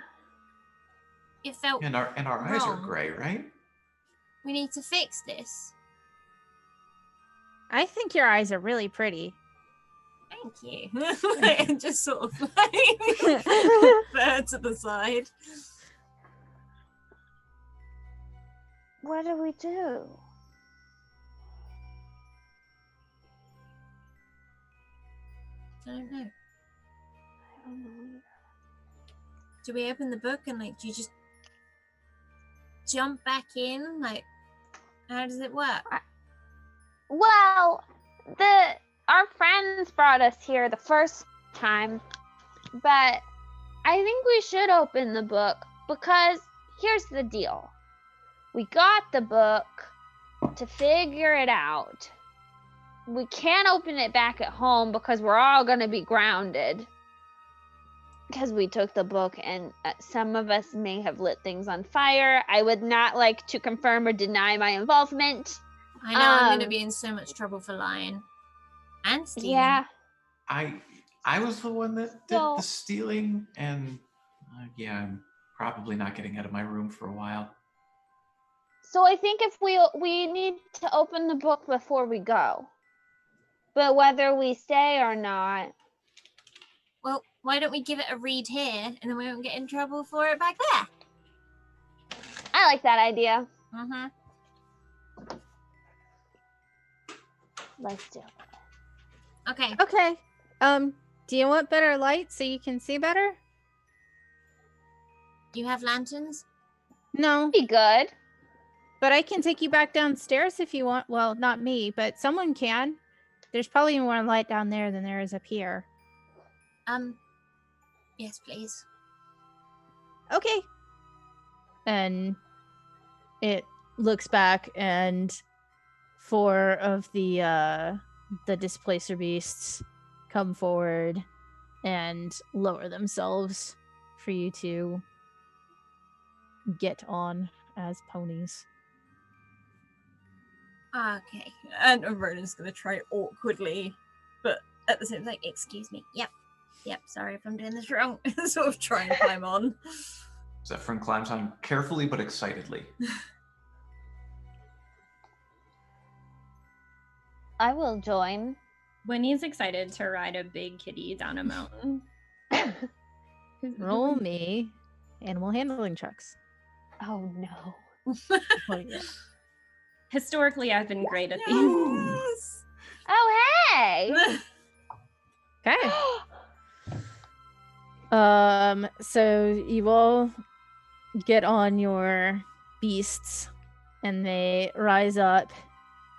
It felt And our eyes are wrong. gray, right? We need to fix this. I think your eyes are really pretty. Thank you. And just sort of like there to the side. What do we do? I don't know. I don't know. Do we open the book and like do you just jump back in? Like how does it work? Well, our friends brought us here the first time, but I think we should open the book because here's the deal. We got the book to figure it out. We can't open it back at home because we're all going to be grounded because we took the book and some of us may have lit things on fire. I would not like to confirm or deny my involvement. I know I'm gonna be in so much trouble for lying. And stealing. Yeah. I was the one that did So- the stealing, and yeah, I'm probably not getting out of my room for a while. So I think if we need to open the book before we go. But whether we stay or not. Well, why don't we give it a read here and then we won't get in trouble for it back there? I like that idea. Mm-hmm. Let's do it. Okay. Okay. Do you want better light so you can see better? You have lanterns? No, Be good. but I can take you back downstairs if you want. Well, not me, but someone can. There's probably more light down there than there is up here. Yes, please. Okay. And it looks back, and 4 of the displacer beasts come forward and lower themselves for you to get on as ponies. Okay. And Vernon's gonna try awkwardly, but at the same time, like, excuse me. Yep, sorry if I'm doing this wrong. Sort of try and climb on. Zephyrin climbs on carefully but excitedly. I will join. Winnie's excited to ride a big kitty down a mountain. Roll me animal handling checks. Oh no. Oh, yeah. Historically, I've been great at these. Yes! Oh hey. Okay. So you all get on your beasts and they rise up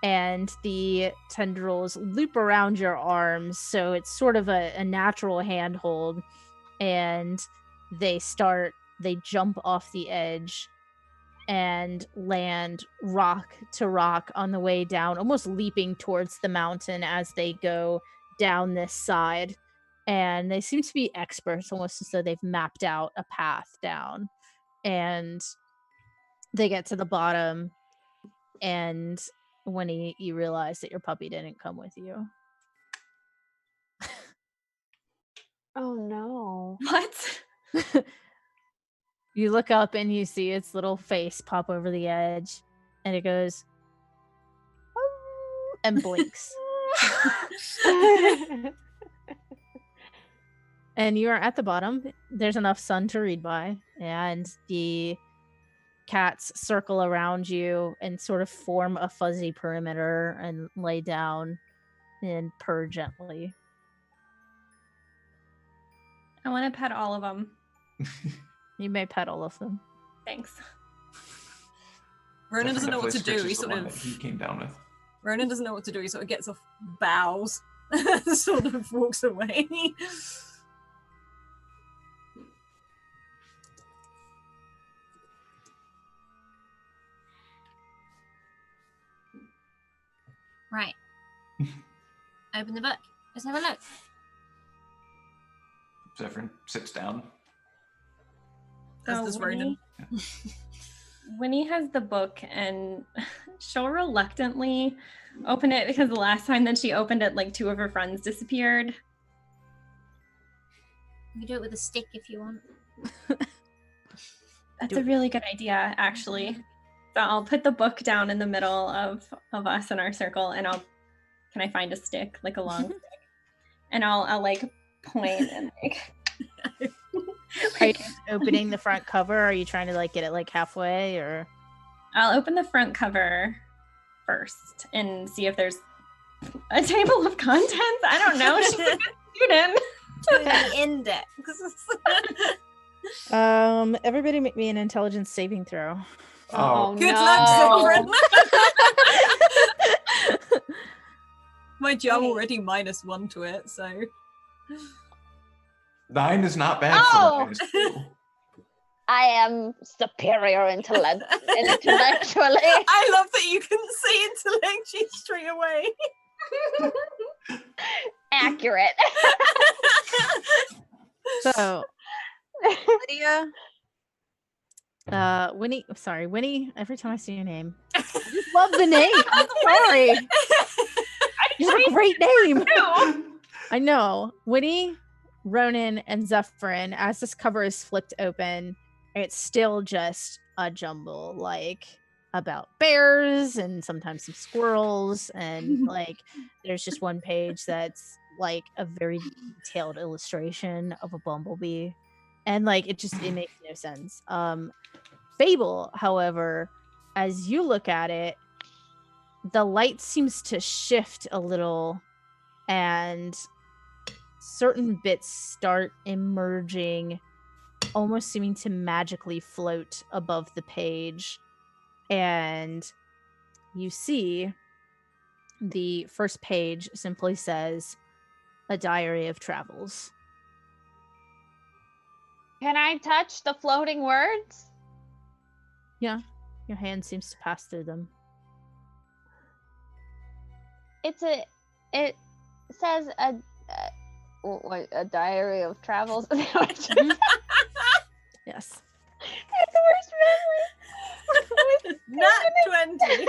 and the tendrils loop around your arms, so it's sort of a natural handhold, and they jump off the edge and land rock to rock on the way down, almost leaping towards the mountain as they go down this side. And they seem to be experts, almost as though they've mapped out a path down. And they get to the bottom, And when you realize that your puppy didn't come with you. Oh no. What? You look up and you see its little face pop over the edge, and it goes, "Oh," and blinks. And you are at the bottom. There's enough sun to read by, and the cats circle around you and sort of form a fuzzy perimeter and lay down and purr gently. I want to pet all of them. You may pet all of them. Thanks. Ronan doesn't know what to do. He He sort of he came down with. Ronan doesn't know what to do. He sort of gets off, bows, sort of walks away. Right. Open the book. Let's have a look. Zephyrin sits down. As does Ronan. Winnie has the book, and she'll reluctantly open it because the last time that she opened it, like 2 of her friends disappeared. You can do it with a stick if you want. That's a really good idea, actually. So I'll put the book down in the middle of us in our circle, and can I find a stick, like a long stick? And I'll like point and like. Are you opening the front cover? Or are you trying to like get it like halfway, or? I'll open the front cover first and see if there's a table of contents. I don't know. She's a good student. An index. Everybody make me an intelligence saving throw. Oh, Good no. luck, Zephyrin. Mind you, I'm Wait. already -1 to it, so. 9 is not bad Oh! for -2. I am superior intellectually. I love that you can see intellectually straight away. Accurate. So, Lydia, Winnie, every time I see your name, I just love the name. I'm sorry. You have a great name. I know. Winnie, Ronan, and Zephyrin, as this cover is flipped open, it's still just a jumble, like about bears and sometimes some squirrels, and like there's just one page that's like a very detailed illustration of a bumblebee, and like it makes no sense. Fable, however, as you look at it, the light seems to shift a little, and certain bits start emerging, almost seeming to magically float above the page. And you see the first page simply says, "A Diary of Travels." Can I touch the floating words? Yeah, your hand seems to pass through them. It says a diary of travels. Yes. It's the worst memory. Nat 20.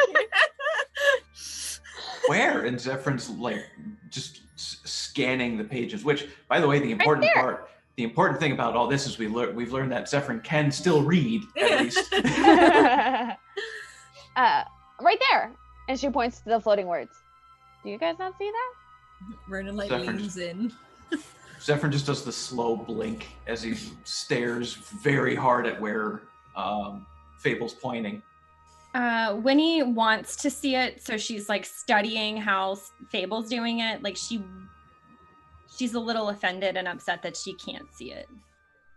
Where? And Zephyr's like just scanning the pages. Which, by the way, the important thing about all this is we've learned that Zephyr can still read at least. Right there. And she points to the floating words. Do you guys not see that? Ronan like Zephyr. leans in. Zephyr just does the slow blink as he stares very hard at where Fable's pointing. Winnie wants to see it, so she's like studying how Fable's doing it. Like she's a little offended and upset that she can't see it.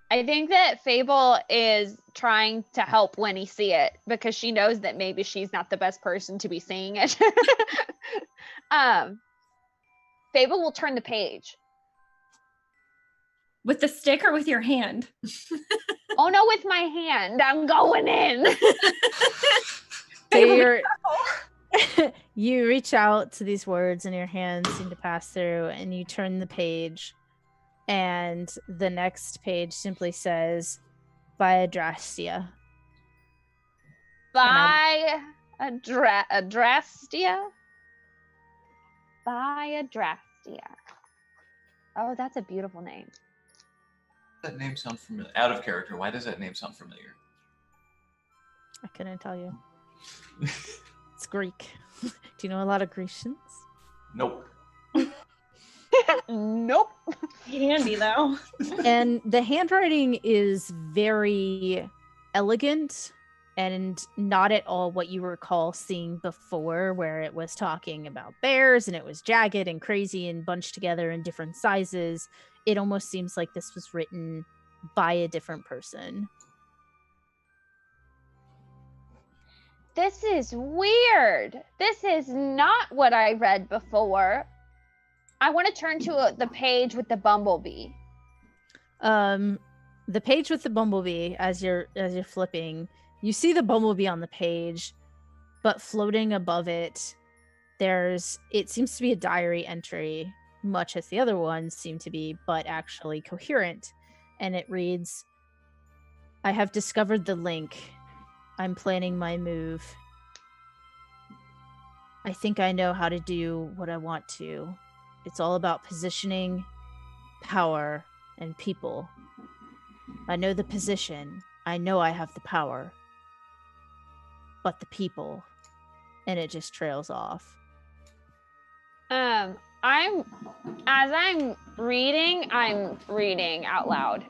I think that Fable is trying to help Winnie see it because she knows that maybe she's not the best person to be seeing it. Fable will turn the page. With the stick or with your hand? Oh no, with my hand. I'm going in. So you reach out to these words and your hands seem to pass through, and you turn the page, and the next page simply says, "By Adrastia." By Adrastia? Adrastia. Oh, that's a beautiful name. That name sounds familiar. Out of character. Why does that name sound familiar? I couldn't tell you. It's Greek. Do you know a lot of Grecians? Nope. Nope. Handy though. And the handwriting is very elegant and not at all what you recall seeing before, where it was talking about bears and it was jagged and crazy and bunched together in different sizes. It almost seems like this was written by a different person. This is weird. This is not what I read before. I want to turn to the page with the bumblebee. The page with the bumblebee, as you're flipping, you see the bumblebee on the page, but floating above it, it seems to be a diary entry, much as the other ones seem to be, but actually coherent. And it reads, "I have discovered the link. I'm planning my move. I think I know how to do what I want to. It's all about positioning, power, and people. I know the position. I know I have the power. But the people." And it just trails off. As I'm reading out loud.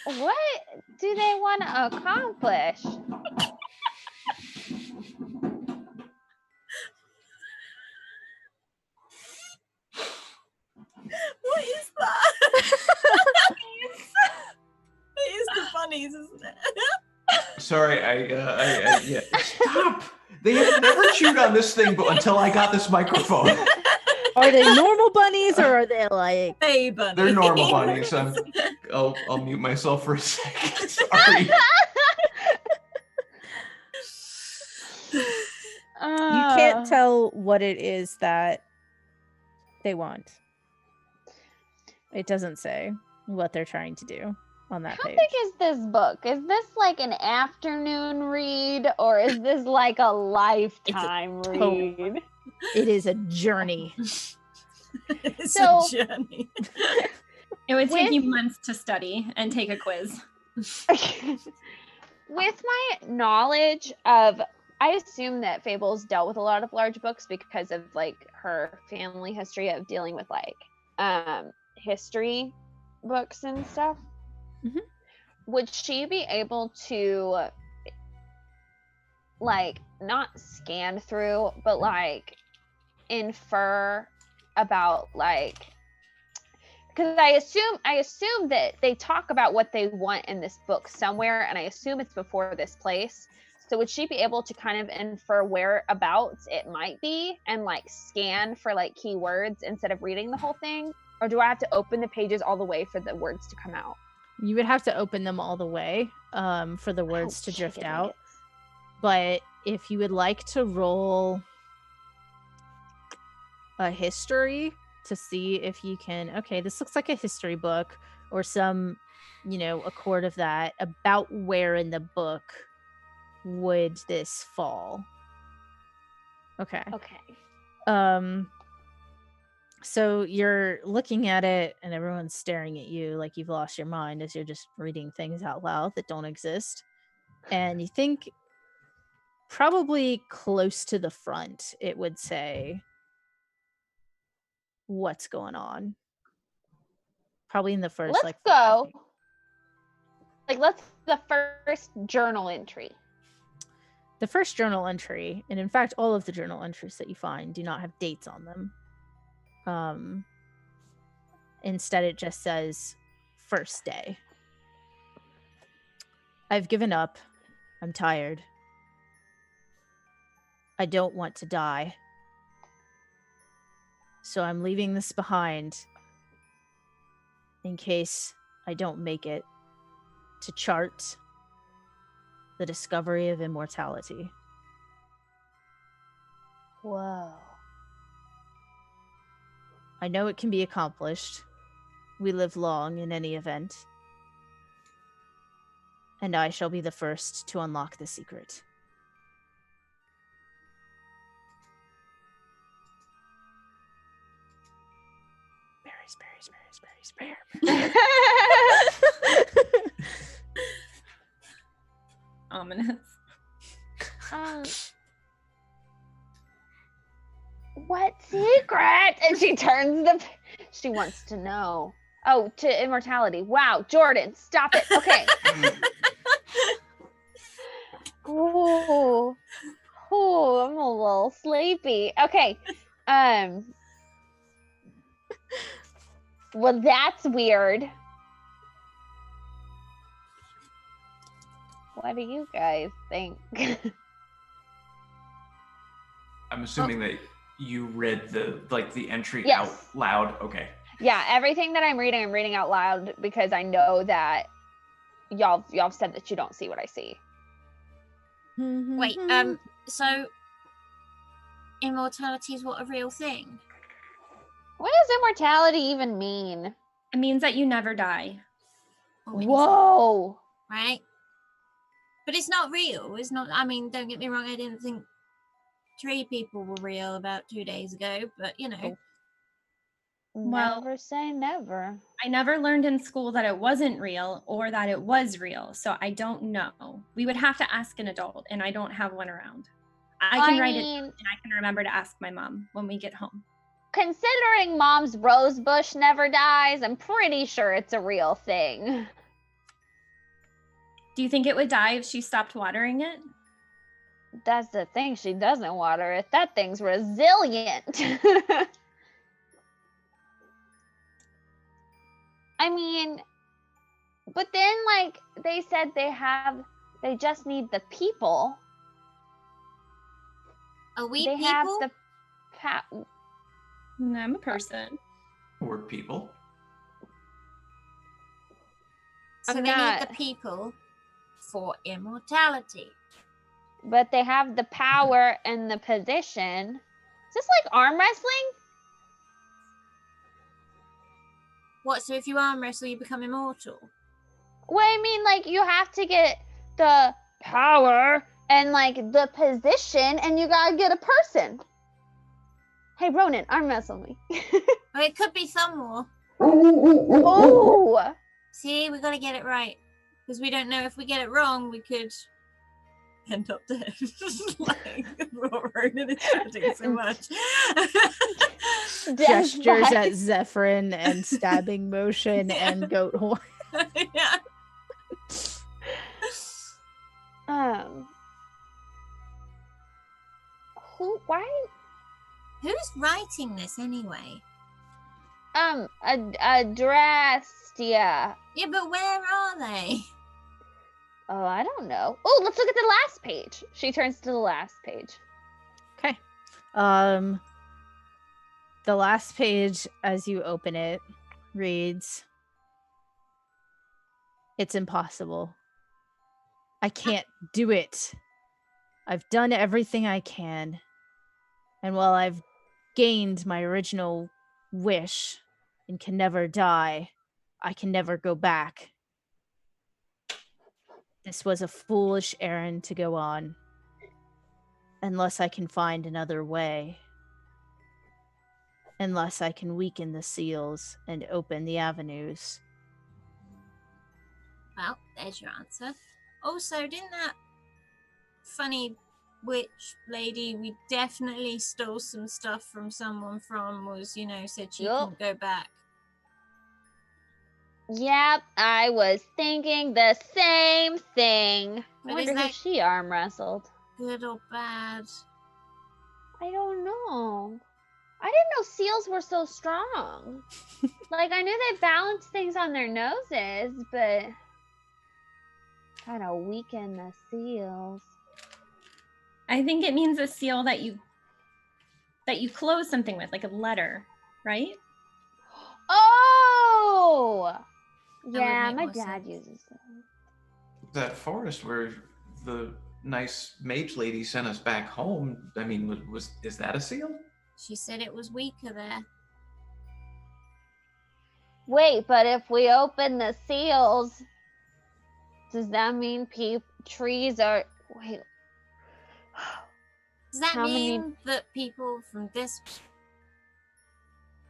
What do they want to accomplish? What is that? It is the bunnies, isn't it? Sorry, yeah. Stop! They have never chewed on this thing, but until I got this microphone. Are they normal bunnies or are they like... Hey, bunnies. They're normal bunnies. I'll mute myself for a second. Sorry. You can't tell what it is that they want. It doesn't say what they're trying to do on that How page. big is this book? Is this like an afternoon read or is this like a lifetime read? It is a journey. It's So- a journey. It would take With- you months to study and take a quiz. With my knowledge of, I assume that Fables dealt with a lot of large books because of like her family history of dealing with like history books and stuff. Mhm. Would she be able to like not scan through, but like infer about like, because I assume that they talk about what they want in this book somewhere, and I assume it's before this place. So would she be able to kind of infer whereabouts it might be and like scan for like keywords instead of reading the whole thing? Or do I have to open the pages all the way for the words to come out? You would have to open them all the way for the words to drift chicken out. nuggets. But if you would like to roll a history to see if you can, okay, this looks like a history book or some, accord of that, about where in the book would this fall? Okay. Okay. So you're looking at it and everyone's staring at you like you've lost your mind as you're just reading things out loud that don't exist. And you think probably close to the front, it would say what's going on. Probably in the first Let's go. The first journal entry. The first journal entry, and in fact all of the journal entries that you find do not have dates on them. Instead it just says first day. I've given up. I'm tired. I don't want to die. So I'm leaving this behind in case I don't make it to chart the discovery of immortality. Whoa. I know it can be accomplished we live long in any event. And I shall be the first to unlock the secret. Berries. Ominous. What secret? And she wants to know. Oh, to immortality. Wow, Jordan, stop it. Okay. Ooh, I'm a little sleepy. Okay. Well, that's weird. What do you guys think? I'm assuming that you read the entry Yes. out loud. Okay. Yeah, everything that I'm reading out loud because I know that y'all said that you don't see what I see. Wait, so immortality is what, a real thing? What does immortality even mean? It means that you never die. Whoa. Right? But it's not real. It's not, I mean, don't get me wrong, I didn't think 3 people were real about 2 days ago, but you know. Well, Never say never. I never learned in school that it wasn't real or that it was real, so I don't know. We would have to ask an adult, and I don't have one around. I can write it, and I can remember to ask my mom when we get home. Considering Mom's rose bush never dies, I'm pretty sure it's a real thing. Do you think it would die if she stopped watering it? That's the thing, she doesn't water it. That thing's resilient. I mean, but then, like, they said they just need the people. Are we They people? have the I'm a person. We're people. So I'm they not- need the people for immortality. but they have the power and the position. Is this like arm wrestling? What, so if you arm wrestle, you become immortal? Well, I mean, like, you have to get the power and, like, the position, and you gotta get a person. Hey, Ronan, arm wrestle me. Well, it could be some more. Oh! See, we gotta get it right. Because we don't know if we get it wrong, we could end up dead. Like, what Ronan is doing so much. Gestures at Zephyrin and stabbing motion and goat horn. Yeah. Who's writing this anyway? Adrastia. Yeah, but where are they? Oh, I don't know. Oh, let's look at the last page. She turns to the last page. Okay. The last page, as you open it, reads, "It's impossible. I can't do it. I've done everything I can. And while I've gained my original wish and can never die, I can never go back. This was a foolish errand to go on, unless I can find another way. Unless I can weaken the seals and open the avenues." Well, there's your answer. Also, didn't that funny witch lady we definitely stole some stuff from someone from was, said she couldn't go back? Yep, I was thinking the same thing. I But wonder is who that she arm wrestled. good or bad? I don't know. I didn't know seals were so strong. Like, I knew they balanced things on their noses, but kind of weaken the seals. I think it means a seal that you close something with, like a letter, right? Oh! would Yeah, make my more dad sense. uses them. That forest where the nice mage lady sent us back home, I mean, is that a seal? She said it was weaker there. Wait, but if we open the seals, does that mean trees are... Wait. Does that How mean many- that people from this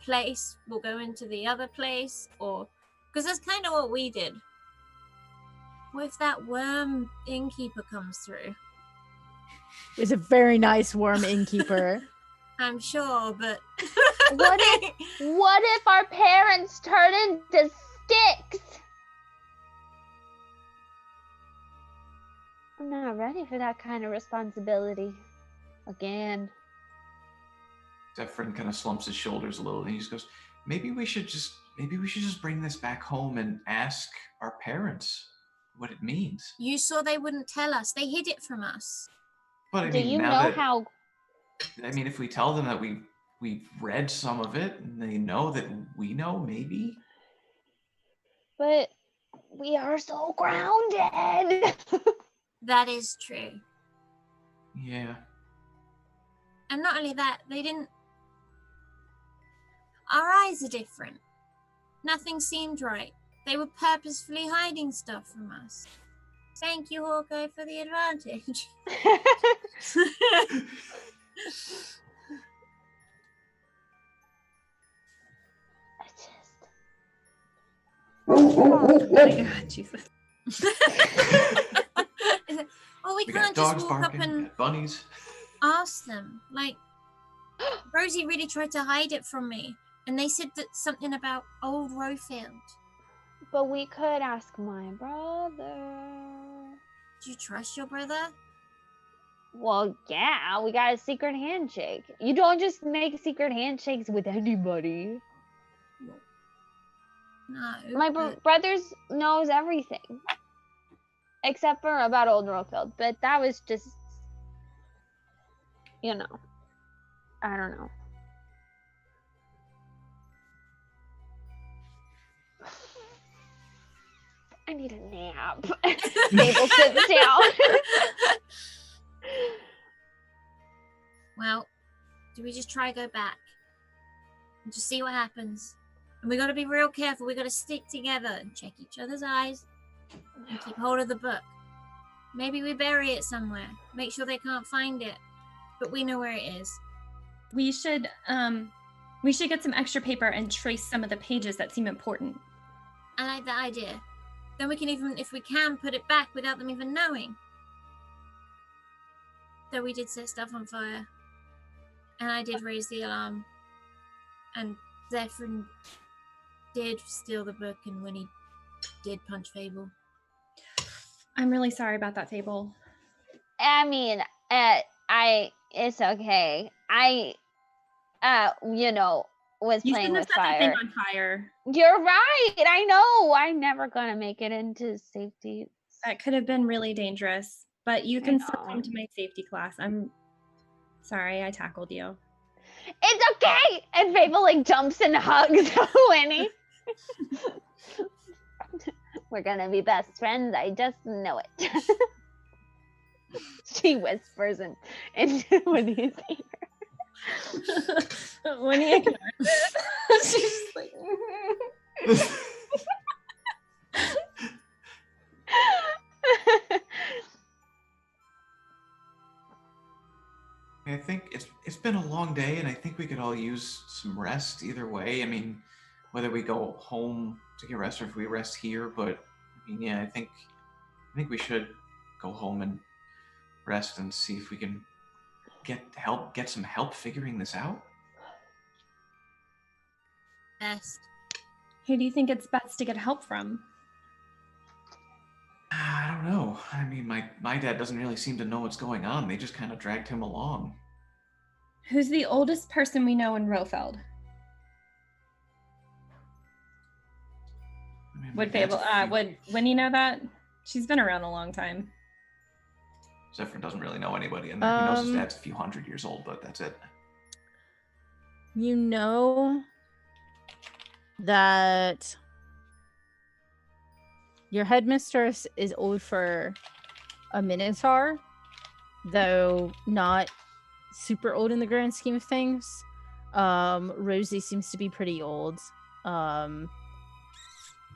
place will go into the other place? Or because that's kind of what we did. What if that worm innkeeper comes through? It's a very nice worm innkeeper. I'm sure, but What if our parents turn into sticks? I'm not ready for that kind of responsibility. Again. Zephyrin kind of slumps his shoulders a little, and he just goes, maybe we should just bring this back home and ask our parents what it means. You saw they wouldn't tell us. They hid it from us. But I Do mean, you now know that, how... I mean, if we tell them that we've read some of it, and they know that we know, maybe. But we are so grounded. That is true. Yeah. And not only that, they didn't... Our eyes are different. Nothing seemed right. They were purposefully hiding stuff from us. Thank you, Hawkeye, for the advantage. Oh my God, Jesus. Well, we We can't got dogs just walk barking, up we and got bunnies. ask them. Like, Rosie really tried to hide it from me. And they said that something about old Roefeld. But we could ask my brother. Do you trust your brother? Well, yeah, we got a secret handshake. You don't just make secret handshakes with anybody. No. My brothers knows everything. Except for about old Roefeld. But that was just, I don't know. I need a nap. Mabel sits down. Well, do we just try go back? And just see what happens? And we gotta be real careful. We gotta stick together and check each other's eyes. And keep hold of the book. Maybe we bury it somewhere. Make sure they can't find it. But we know where it is. We should get some extra paper and trace some of the pages that seem important. I like that idea. Then we can even, if we can, put it back without them even knowing. Though we did set stuff on fire. And I did raise the alarm. And Zephyrin did steal the book, and when he did punch Fable. I'm really sorry about that, Fable. I mean, it's okay. I was You playing shouldn't have with set that thing fire. on fire. You're right. I know. I'm never gonna make it into safety. That could have been really dangerous. But you can still know. come to my safety class. I'm sorry I tackled you. It's okay. And Fable jumps and hugs Winnie. We're gonna be best friends. I just know it. She whispers into Winnie's ear. Winnie ignores it. She's just like, I think it's been a long day, and I think we could all use some rest either way. I mean, whether we go home to get rest or if we rest here, but I mean, yeah, I think we should go home and rest and see if we can get some help figuring this out. Best. who do you think it's best to get help from? I don't know. I mean, my dad doesn't really seem to know what's going on. They just kind of dragged him along. Who's the oldest person we know in Roefeld? I mean, my Would dad's Fable, a few- would Winnie know that? She's been around a long time. Zephyr doesn't really know anybody in there. He knows his Um, dad's a few hundred years old, but that's it. You know that your headmistress is old for a minotaur, though not super old in the grand scheme of things. Rosie seems to be pretty old.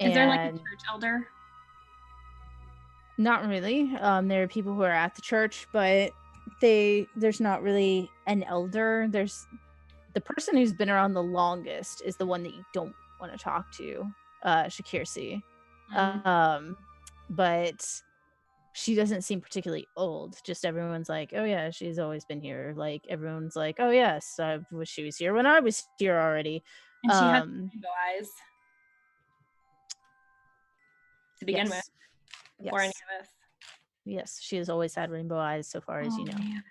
Is there like a And church elder? not really. There are people who are at the church, but there's not really an elder. There's the person who's been around the longest is the one that you don't want to talk to, Shakirsi. But she doesn't seem particularly old. Just everyone's like, oh yeah, she's always been here. Like everyone's like, oh yes, she was here when I was here already. And she has rainbow eyes to begin with, before any of us. Yes, she has always had rainbow eyes, so far as you know. Man.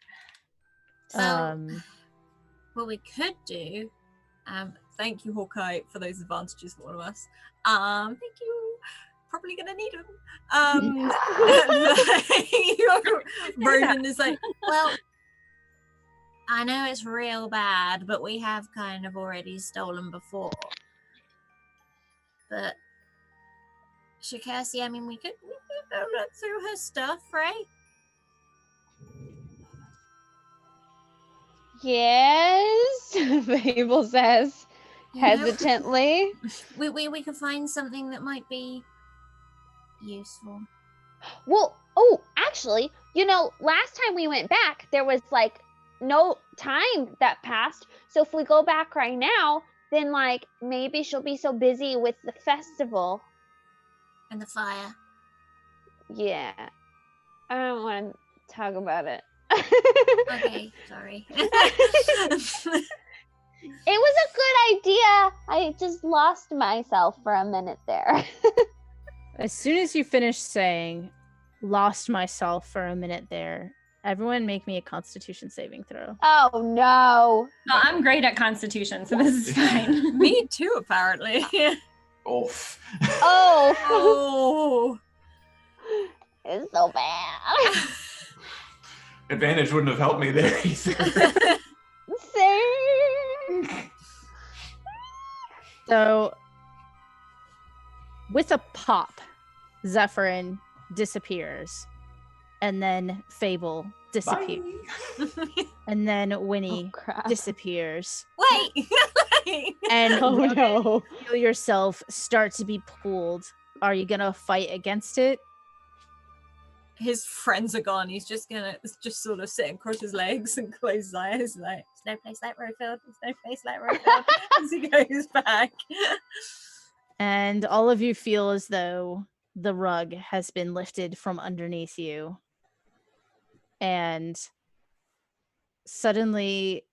So, what we could do, Thank you, Hawkeye, for those advantages for all of us. Thank you. Probably gonna need them. Ronan is like, well, I know it's real bad, but we have kind of already stolen before. But Shikasi, I mean, we could go look through her stuff, right? Yes, Fable says hesitantly. We could find something that might be useful. Well, actually, last time we went back, there was like no time that passed. So if we go back right now, then like maybe she'll be so busy with the festival and the fire. Yeah, I don't want to talk about it. Okay, sorry. It was a good idea. I just lost myself for a minute there. As soon as you finish saying, lost myself for a minute there, everyone make me a Constitution saving throw. Oh, no. No, I'm great at Constitution, so this is fine. me too, apparently. Oof. Oh. It's so bad. Advantage wouldn't have helped me there either. Same. So, with a pop, Zephyrin disappears, and then Fable disappears, and then Winnie disappears. Wait! And oh no, you feel yourself start to be pulled. Are you gonna fight against it? His friends are gone. He's just gonna sort of sit and cross his legs and close his eyes, like, there's no place like Roefeld. There's no place like Roefeld. As he goes back. And all of you feel as though the rug has been lifted from underneath you. And suddenly,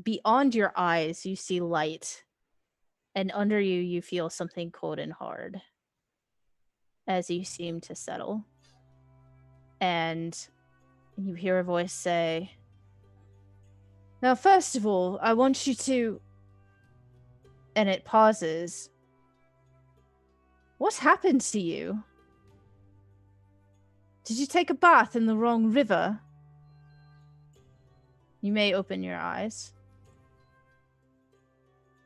beyond your eyes, you see light. And under you, you feel something cold and hard as you seem to settle. And you hear a voice say, now, first of all, I want you to... And it pauses. What happened to you? Did you take a bath in the wrong river? You may open your eyes.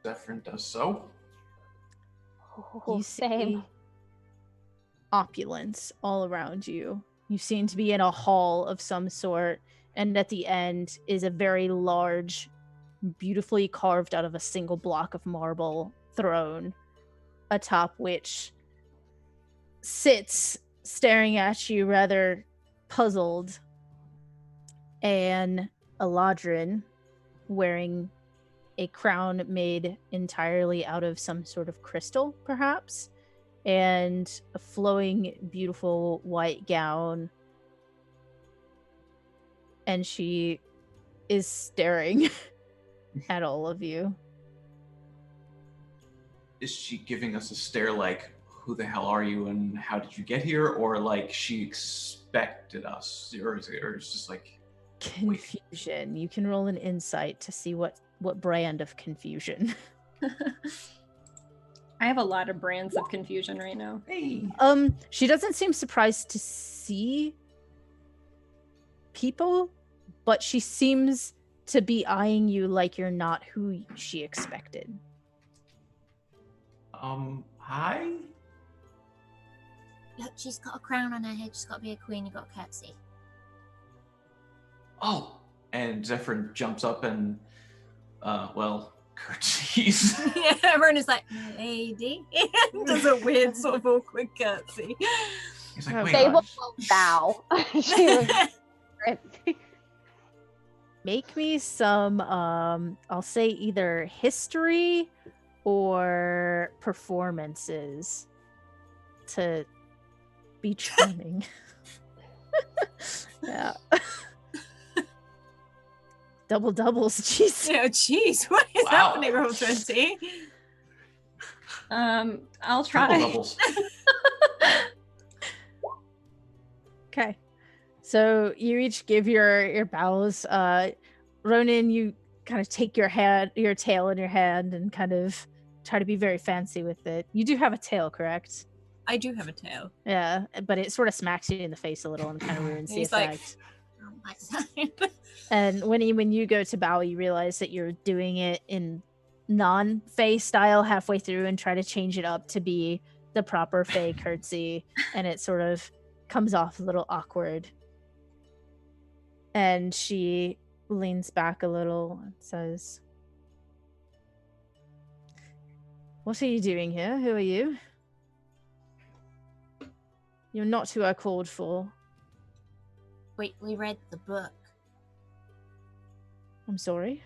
Zephyrin does so. You see opulence all around you. You seem to be in a hall of some sort, and at the end is a very large, beautifully carved out of a single block of marble throne, atop which sits, staring at you rather puzzled, an Eladrin wearing a crown made entirely out of some sort of crystal, perhaps, and a flowing, beautiful white gown. And she is staring at all of you. Is she giving us a stare like, who the hell are you and how did you get here? Or like she expected us? Or it's just like... Confusion. You can roll an insight to see what brand of confusion. I have a lot of brands of confusion right now. Hey. She doesn't seem surprised to see people, but she seems to be eyeing you like you're not who she expected. Hi? Look, she's got a crown on her head. She's got to be a queen. You've got to curtsy. Oh, and Zephyrin jumps up and, curtsies. Yeah, everyone is like, "My lady." Does a weird sort of awkward curtsy. He's like, Oh, wait, Fable gosh. won't bow. She was Make me some, I'll say either history or performances to be charming. Yeah. Double doubles, jeez. Yeah, jeez, what is Wow. happening, Roll20? I'll triple try. doubles. Okay. So you each give your bows. Ronan, you kind of take your tail in your hand and kind of try to be very fancy with it. You do have a tail, correct? I do have a tail. Yeah, but it sort of smacks you in the face a little and kind of ruins the He's like, effect. "Oh my God." And when you go to bow, you realize that you're doing it in non-Fey style halfway through and try to change it up to be the proper Fey curtsy, and it sort of comes off a little awkward. And she leans back a little and says, "What are you doing here? Who are you? You're not who I called for." Wait, we read the book. I'm sorry.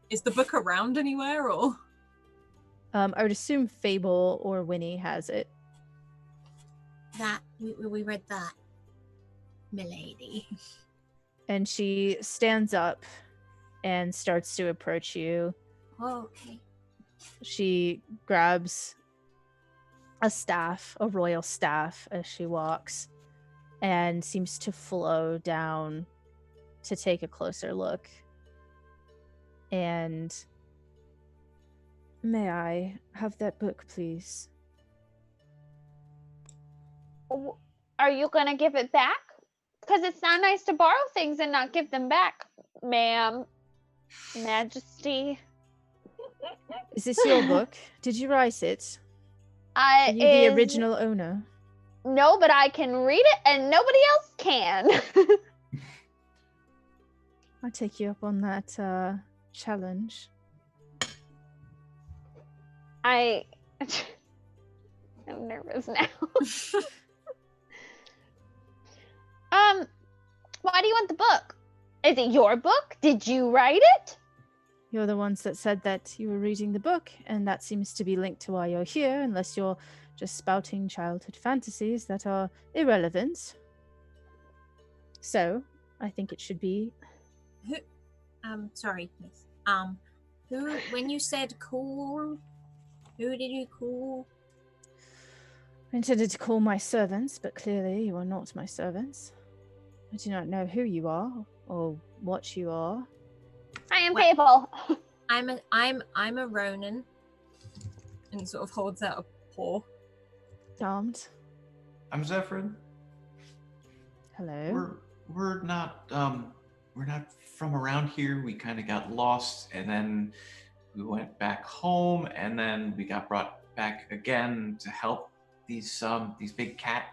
Is the book around anywhere, or? I would assume Fable or Winnie has it. That, we read that, milady. And she stands up and starts to approach you. Oh, okay. She grabs a staff, a royal staff, as she walks, and seems to flow down to take a closer look. And may I have that book, please? Are you gonna give it back? Because it's not nice to borrow things and not give them back, ma'am. Majesty. Is this your book? Did you write it? Are you the original owner? No, but I can read it and nobody else can. I'll take you up on that challenge. I'm nervous now. Why do you want the book? Is it your book? Did you write it? You're the ones that said that you were reading the book, and that seems to be linked to why you're here, unless you're just spouting childhood fantasies that are irrelevant. So, I think it should be... Sorry, miss. Who, when you said call, who did you call? I intended to call my servants, but clearly you are not my servants. I do not know who you are, or what you are. I am Well- Fable. I'm a Ronin. And he sort of holds out a paw. Charmed. I'm Zephyrin. Hello. We're not from around here. We kind of got lost, and then we went back home, and then we got brought back again to help these big cat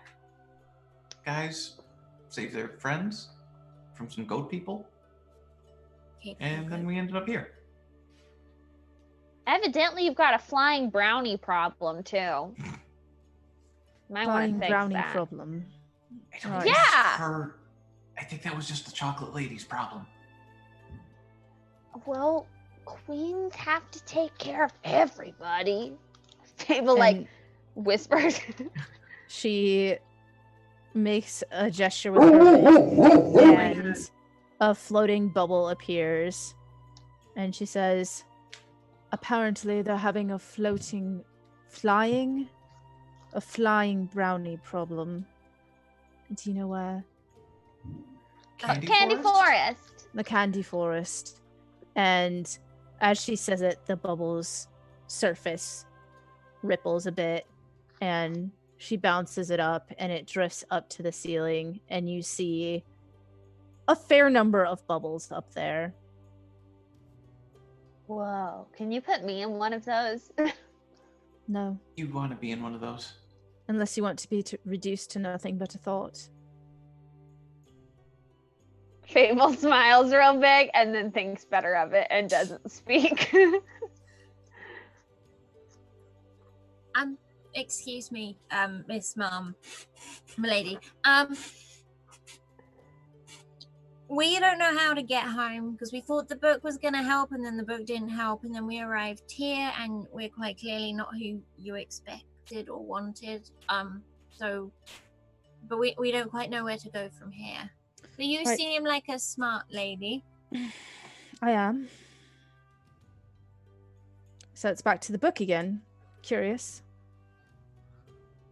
guys save their friends from some goat people. Okay, And then we ended up here. Evidently, you've got a flying brownie problem too. Might want Flying to fix brownie that. problem. I don't Right. think it's Yeah. her. I think that was just the chocolate lady's problem. Well, queens have to take care of everybody. Fable like And whispers. she makes a gesture with her lips, and a floating bubble appears. And she says, apparently they're having a flying brownie problem. Do you know where? Candy Forest. The Candy Forest. And as she says it, the bubble's surface ripples a bit, and she bounces it up, and it drifts up to the ceiling, and you see a fair number of bubbles up there. Whoa. Can you put me in one of those? No, You want to be in one of those? unless you want to be reduced to nothing but a thought. Fable smiles real big and then thinks better of it and doesn't speak. Excuse me, Miss Milady. We don't know how to get home because we thought the book was going to help, and then the book didn't help, and then we arrived here, and we're quite clearly not who you expected or wanted. But we don't quite know where to go from here. But you seem like a smart lady. I am. So it's back to the book again. Curious.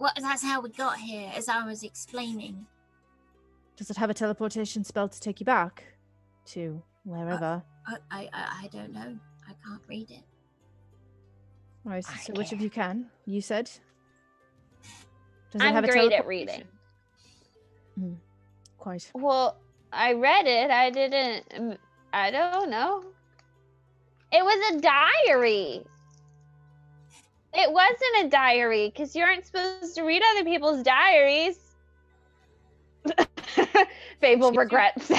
Well, that's how we got here, as I was explaining. Does it have a teleportation spell to take you back to wherever? I don't know. I can't read it. Right. So which of you can? You said. Does I'm great at reading. Quite. Well, I read it. I didn't. I don't know. It was a diary. It wasn't a diary because you aren't supposed to read other people's diaries. Fable regrets.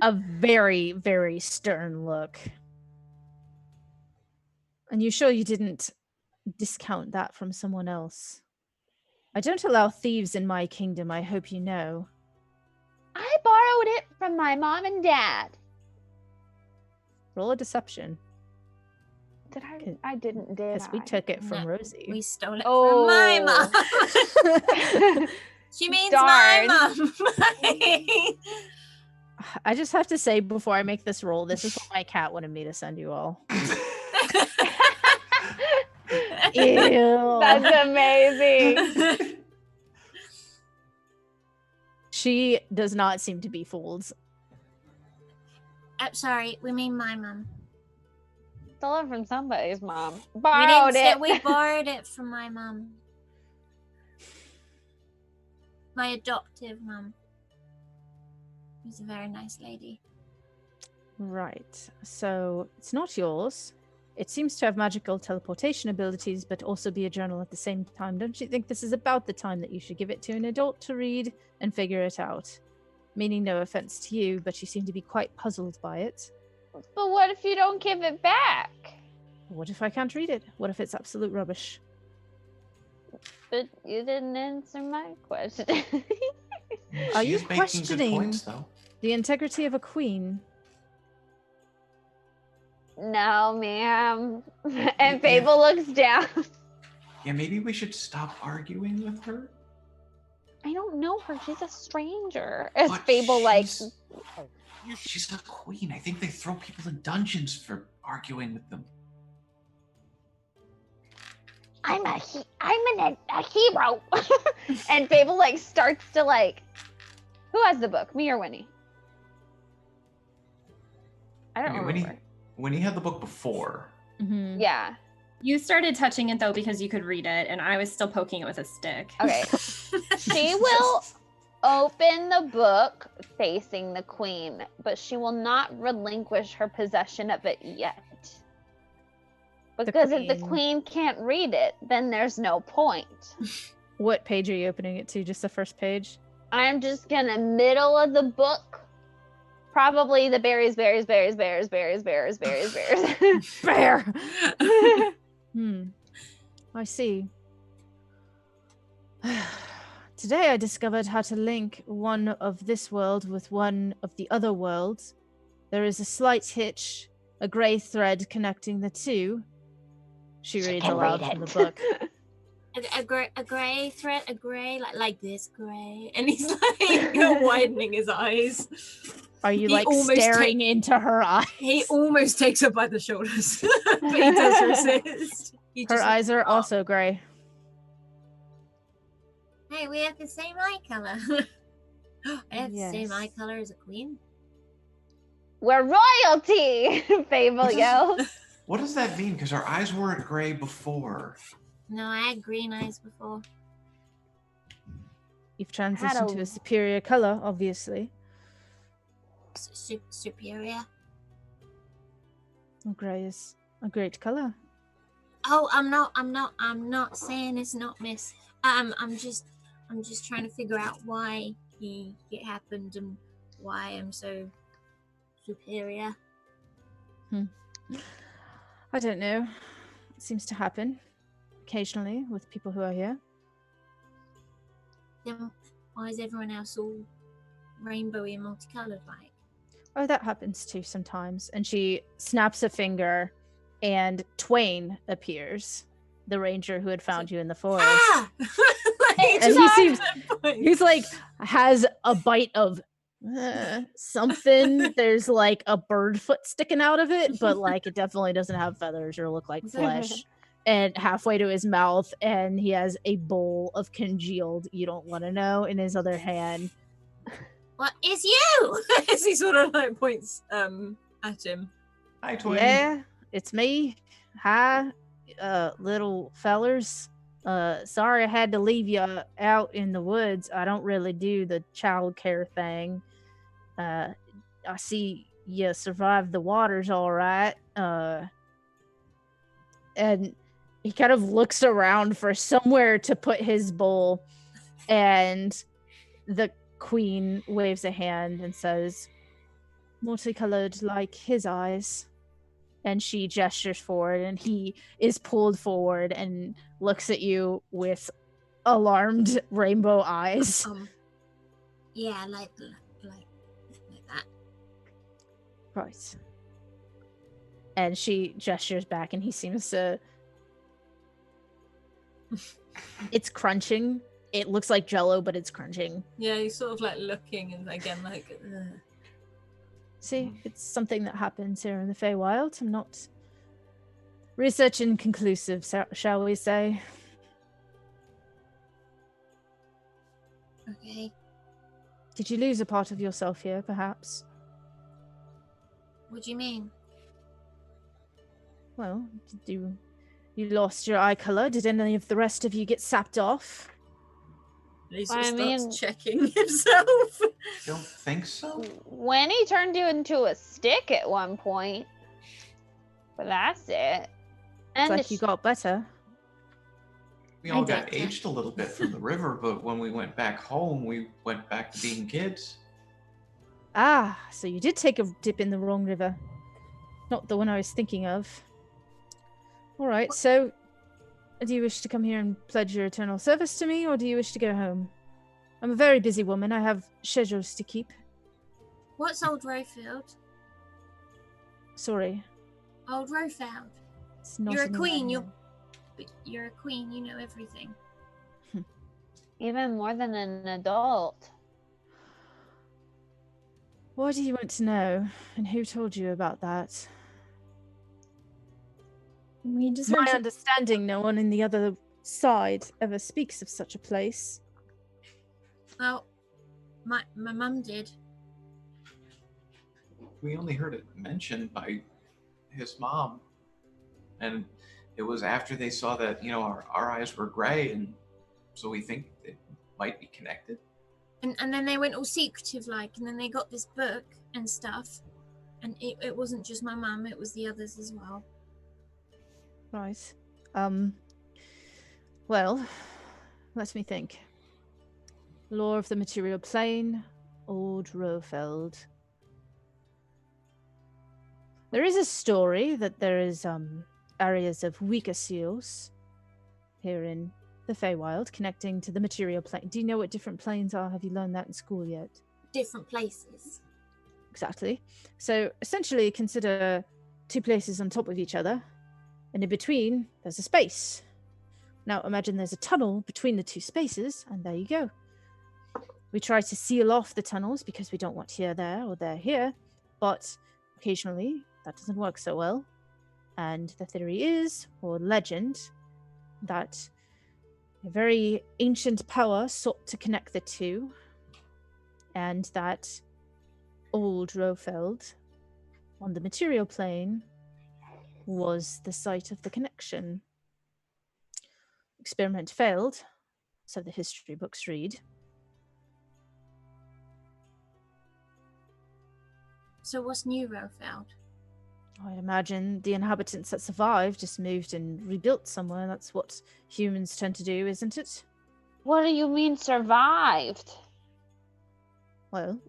A very, very stern look. And you sure you didn't discount that from someone else? I don't allow thieves in my kingdom, I hope you know. I borrowed it from my mom and dad. Roll a deception. Did I didn't, did I? Because we took it from Rosie. We stole it from my mom. She means my mom. I just have to say before I make this roll, this is what my cat wanted me to send you all. Ew. That's amazing. She does not seem to be fooled. I'm sorry, we mean my mom. Stole it from somebody's mom. Borrowed it. We borrowed it from my mom. My adoptive mom. She's a very nice lady. Right. So it's not yours. It seems to have magical teleportation abilities, but also be a journal at the same time. Don't you think this is about the time that you should give it to an adult to read and figure it out? Meaning no offense to you, but you seem to be quite puzzled by it. But what if you don't give it back? What if I can't read it? What if it's absolute rubbish? But you didn't answer my question. Are you She's making good questioning points, though. the integrity of a queen? No, ma'am. And Fable looks down. Yeah, maybe we should stop arguing with her. I don't know her. She's a stranger. As But Fable she's a queen. I think they throw people in dungeons for arguing with them. I'm a hero. And Fable starts to who has the book? Me or Winnie? I don't remember. Winnie had the book before. Mm-hmm. Yeah. You started touching it though because you could read it, and I was still poking it with a stick. Okay. She will open the book facing the queen, but she will not relinquish her possession of it yet. Because if the queen can't read it, then there's no point. What page are you opening it to? Just the first page? I'm just gonna middle of the book. Probably the berries. Bear. I see. Today I discovered how to link one of this world with one of the other worlds. There is a slight hitch, a grey thread connecting the two. She reads aloud from the book. A grey thread, like this grey, and he's widening his eyes. Are you staring into her eyes? He almost takes her by the shoulders, but he does resist. Her eyes are also grey. Hey, we have the same eye color. I have the same eye color as a queen. We're royalty! Fable yells. What does that mean? Because our eyes weren't gray before. No, I had green eyes before. You've transitioned to a superior color, obviously. Superior? Grey is a great color. Oh, I'm not saying it's not, miss. I'm just trying to figure out why it happened and why I'm so superior? I don't know. It seems to happen occasionally with people who are here. Then why is everyone else all rainbowy and multicolored like? Oh, that happens too sometimes. And she snaps a finger, and Twain appears, the ranger who had found you in the forest. Ah! And he seems, he's like, has a bite of something. There's like a bird foot sticking out of it, but like it definitely doesn't have feathers or look like flesh. And halfway to his mouth, and he has a bowl of congealed you don't want to know in his other hand. What is you? As he sort of like points at him. Hi, Twain. Yeah, it's me. Hi, little fellers. Sorry I had to leave you out in the woods. I don't really do the child care thing. I see you survived the waters all right. And he kind of looks around for somewhere to put his bowl, and the queen waves a hand and says, multicolored like his eyes. And she gestures forward, and he is pulled forward and looks at you with alarmed rainbow eyes. Yeah, like that. Right. And she gestures back, and he seems to... It's crunching. It looks like Jell-O, but it's crunching. Yeah, he's sort of like looking and again like. See, it's something that happens here in the Feywild. I'm not research inconclusive, shall we say. Okay. Did you lose a part of yourself here, perhaps? What do you mean? Well, you lost your eye color. Did any of the rest of you get sapped off? He sort of I starts mean- checking himself. Don't think so. When he turned you into a stick at one point. But that's it. It's And like you got better. We all I got did. aged a little bit from the river, but when we went back home, we went back to being kids. Ah, so you did take a dip in the wrong river. Not the one I was thinking of. All right, so do you wish to come here and pledge your eternal service to me, or do you wish to go home? I'm a very busy woman. I have schedules to keep. What's Old Roefeld? Sorry. Old Roefeld. It's not You're a in the queen, manual. You're a queen, you know everything. even more than an adult. What do you want to know, and who told you about that? We just My heard understanding, no one in the other side ever speaks of such a place. Well, my mum did. We only heard it mentioned by his mom. And it was after they saw that, our eyes were gray, and so we think it might be connected. And then they went all secretive like, and then they got this book and stuff. And it wasn't just my mum, it was the others as well. Right. Well, let me think. Law of the Material Plane, Old Roefeld. There is a story that there is areas of weaker seals here in the Feywild connecting to the material plane. Do you know what different planes are? Have you learned that in school yet? Different places. Exactly. So essentially consider two places on top of each other, and in between there's a space. Now imagine there's a tunnel between the two spaces, and there you go. We try to seal off the tunnels because we don't want here there or there here, but occasionally that doesn't work so well. And the theory is, or legend, that a very ancient power sought to connect the two, and that Old Roefeld on the material plane was the site of the connection. Experiment failed, so the history books read. So what's new, Roefeld? I imagine the inhabitants that survived just moved and rebuilt somewhere. That's what humans tend to do, isn't it? What do you mean survived? Well,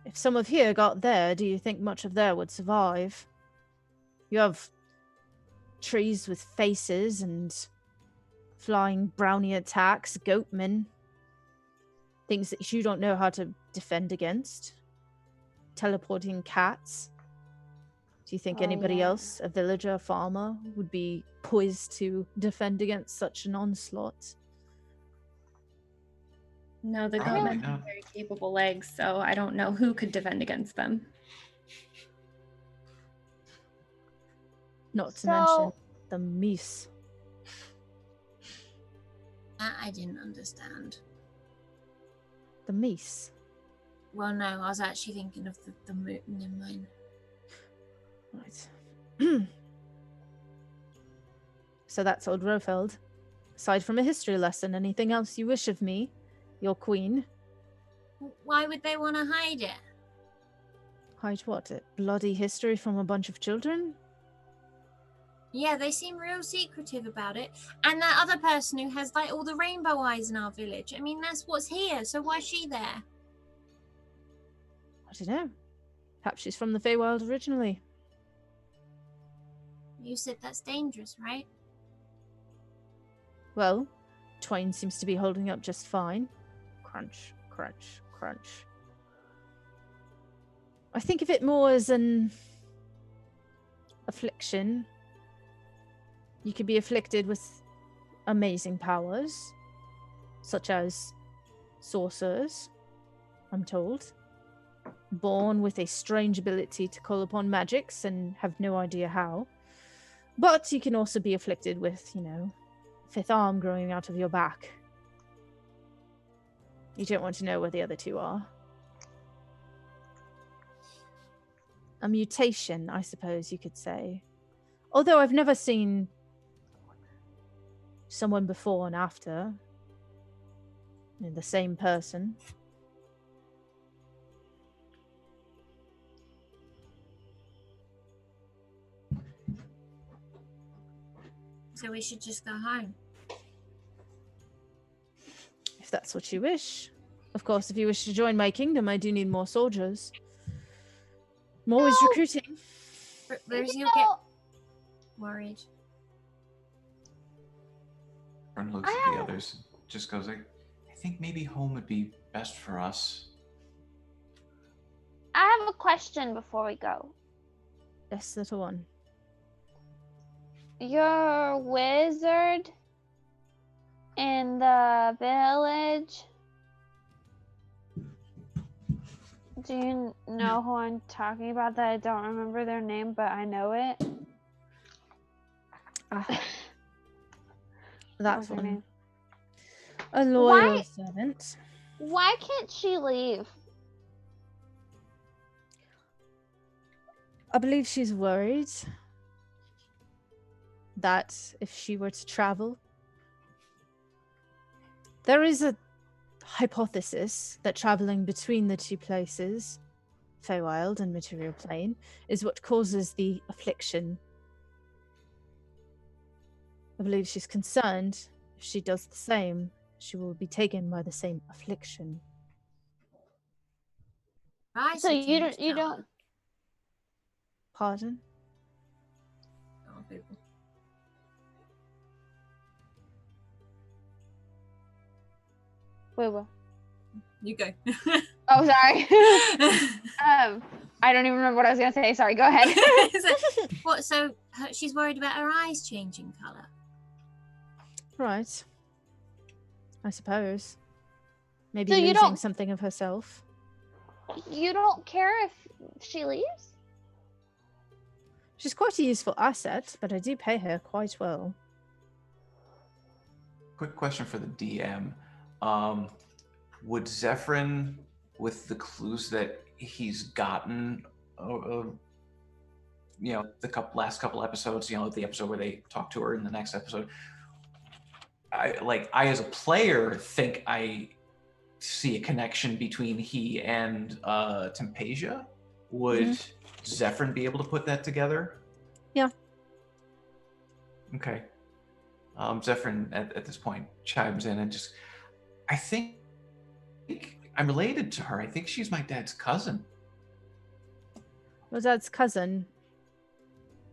if some of here got there, do you think much of there would survive? You have trees with faces and flying brownie attacks, goatmen, things that you don't know how to defend against, teleporting cats. Do you think anybody else, a villager, a farmer, would be poised to defend against such an onslaught? No, the Probably goatmen not. have very capable legs, so I don't know who could defend against them. Not to mention the meese. That I didn't understand. The meese. Well, no, I was actually thinking of the never mind. Right. So that's old Roefeld. Aside from a history lesson, anything else you wish of me, your queen? Why would they want to hide it? Hide what? A bloody history from a bunch of children? Yeah, they seem real secretive about it. And that other person who has like all the rainbow eyes in our village. I mean, that's what's here. So why is she there? I don't know. Perhaps she's from the Feywild originally. You said that's dangerous, right? Well, Twain seems to be holding up just fine. Crunch, crunch, crunch. I think of it more as an affliction. You could be afflicted with amazing powers, such as sorcerers, I'm told. Born with a strange ability to call upon magics and have no idea how. But you can also be afflicted with, fifth arm growing out of your back. You don't want to know where the other two are. A mutation, I suppose you could say. Although I've never seen someone before and after. The same person. So we should just go home. If that's what you wish. Of course, if you wish to join my kingdom, I do need more soldiers. I'm always recruiting. Rosie will get worried. Ren looks at the others and just goes like, I think maybe home would be best for us. I have a question before we go. Yes, little one. Your wizard in the village. Do you know who I'm talking about? That I don't remember their name, but I know it. That's her one. name? A loyal servant. Why can't she leave? I believe she's worried that if she were to travel, there is a hypothesis that traveling between the two places, Feywild and Material Plane, is what causes the affliction. I believe she's concerned if she does the same, she will be taken by the same affliction. Right. So you don't. Pardon? Oh, people. Wait, what? You go. Oh, sorry. I don't even remember what I was gonna say. Sorry, go ahead. What? So she's worried about her eyes changing color. Right. I suppose. Maybe So you losing don't- something of herself. You don't care if she leaves? She's quite a useful asset, but I do pay her quite well. Quick question for the DM. Would Zephyrin, with the clues that he's gotten, the last couple episodes, the episode where they talk to her in the next episode, I as a player think I see a connection between he and Tempasia. Would Zephyrin be able to put that together? Yeah. Okay. Zephyrin at this point chimes in and just, I think I'm related to her. I think she's my dad's cousin. Rosat's cousin.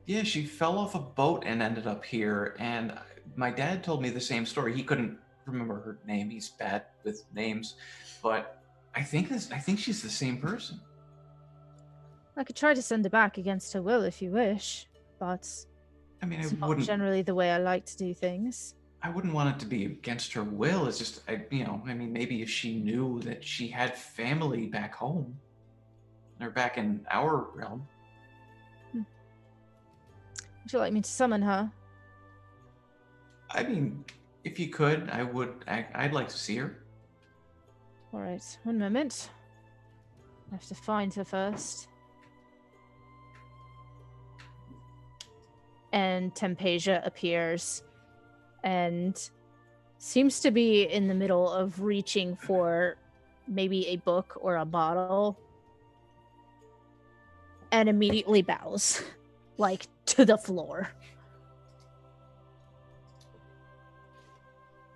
Yeah, she fell off a boat and ended up here, and my dad told me the same story. He couldn't remember her name. He's bad with names, but I think she's the same person. I could try to send her back against her will if you wish, but I mean, it's not generally the way I like to do things. I wouldn't want it to be against her will. It's just, I mean, maybe if she knew that she had family back home, or back in our realm. Would you like me to summon her? I mean, if you could, I'd like to see her. All right, one moment. I have to find her first. And Tempasia appears and seems to be in the middle of reaching for maybe a book or a bottle and immediately bows, like, to the floor.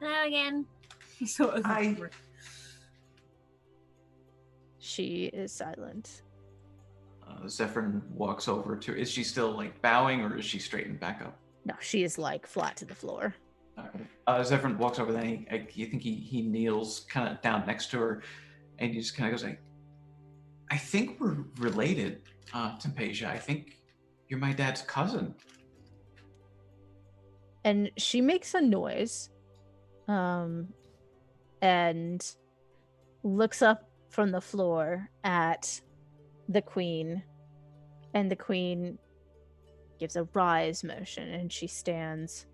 Hello again. Sort of. She is silent. Zephyrin walks over to. Is she still like bowing, or is she straightened back up? No, she is like flat to the floor. Zephyrin walks over. Then you think he kneels kind of down next to her, and he just kind of goes like, "I think we're related, Tempasia. I think you're my dad's cousin." And she makes a noise, and looks up from the floor at the queen, and the queen gives a rise motion and she stands.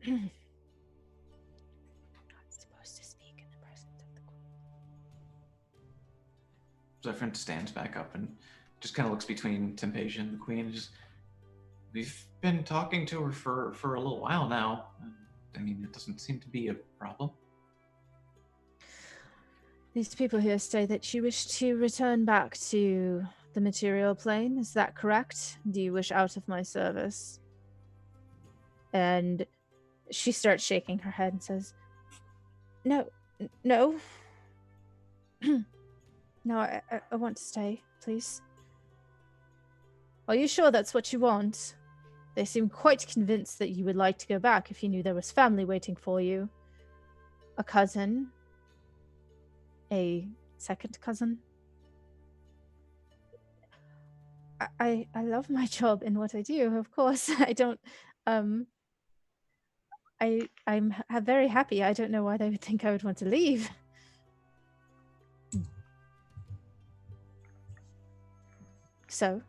Not supposed to speak in the presence of the queen. Zephyrin stands back up and just kind of looks between Tempasia and the queen. And just, we've been talking to her for a little while now. I mean, it doesn't seem to be a problem. These people here say that you wish to return back to the material plane. Is that correct? Do you wish out of my service? And she starts shaking her head and says, No. No, I want to stay, please. Are you sure that's what you want? They seem quite convinced that you would like to go back if you knew there was family waiting for you. A cousin. A second cousin. I love my job and what I do, of course. I don't I'm very happy. I don't know why they would think I would want to leave. So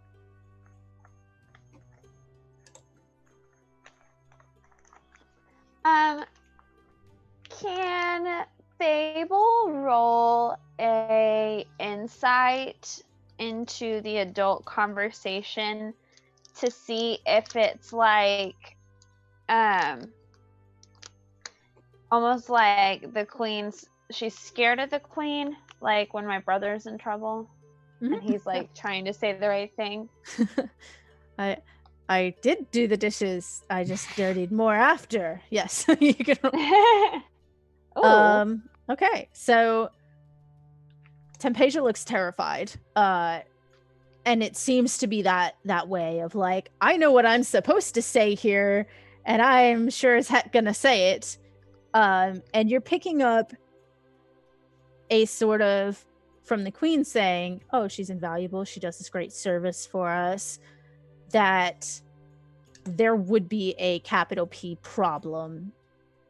can Fable roll a insight into the adult conversation to see if it's like almost like the queen's, she's scared of the queen, like when my brother's in trouble and he's like trying to say the right thing. I did do the dishes. I just dirtied more after. Yes. You can okay, so Tempasia looks terrified. And it seems to be that way of like, I know what I'm supposed to say here, and I'm sure as heck gonna say it. And you're picking up a sort of from the queen saying, oh, she's invaluable, she does this great service for us, that there would be a capital P problem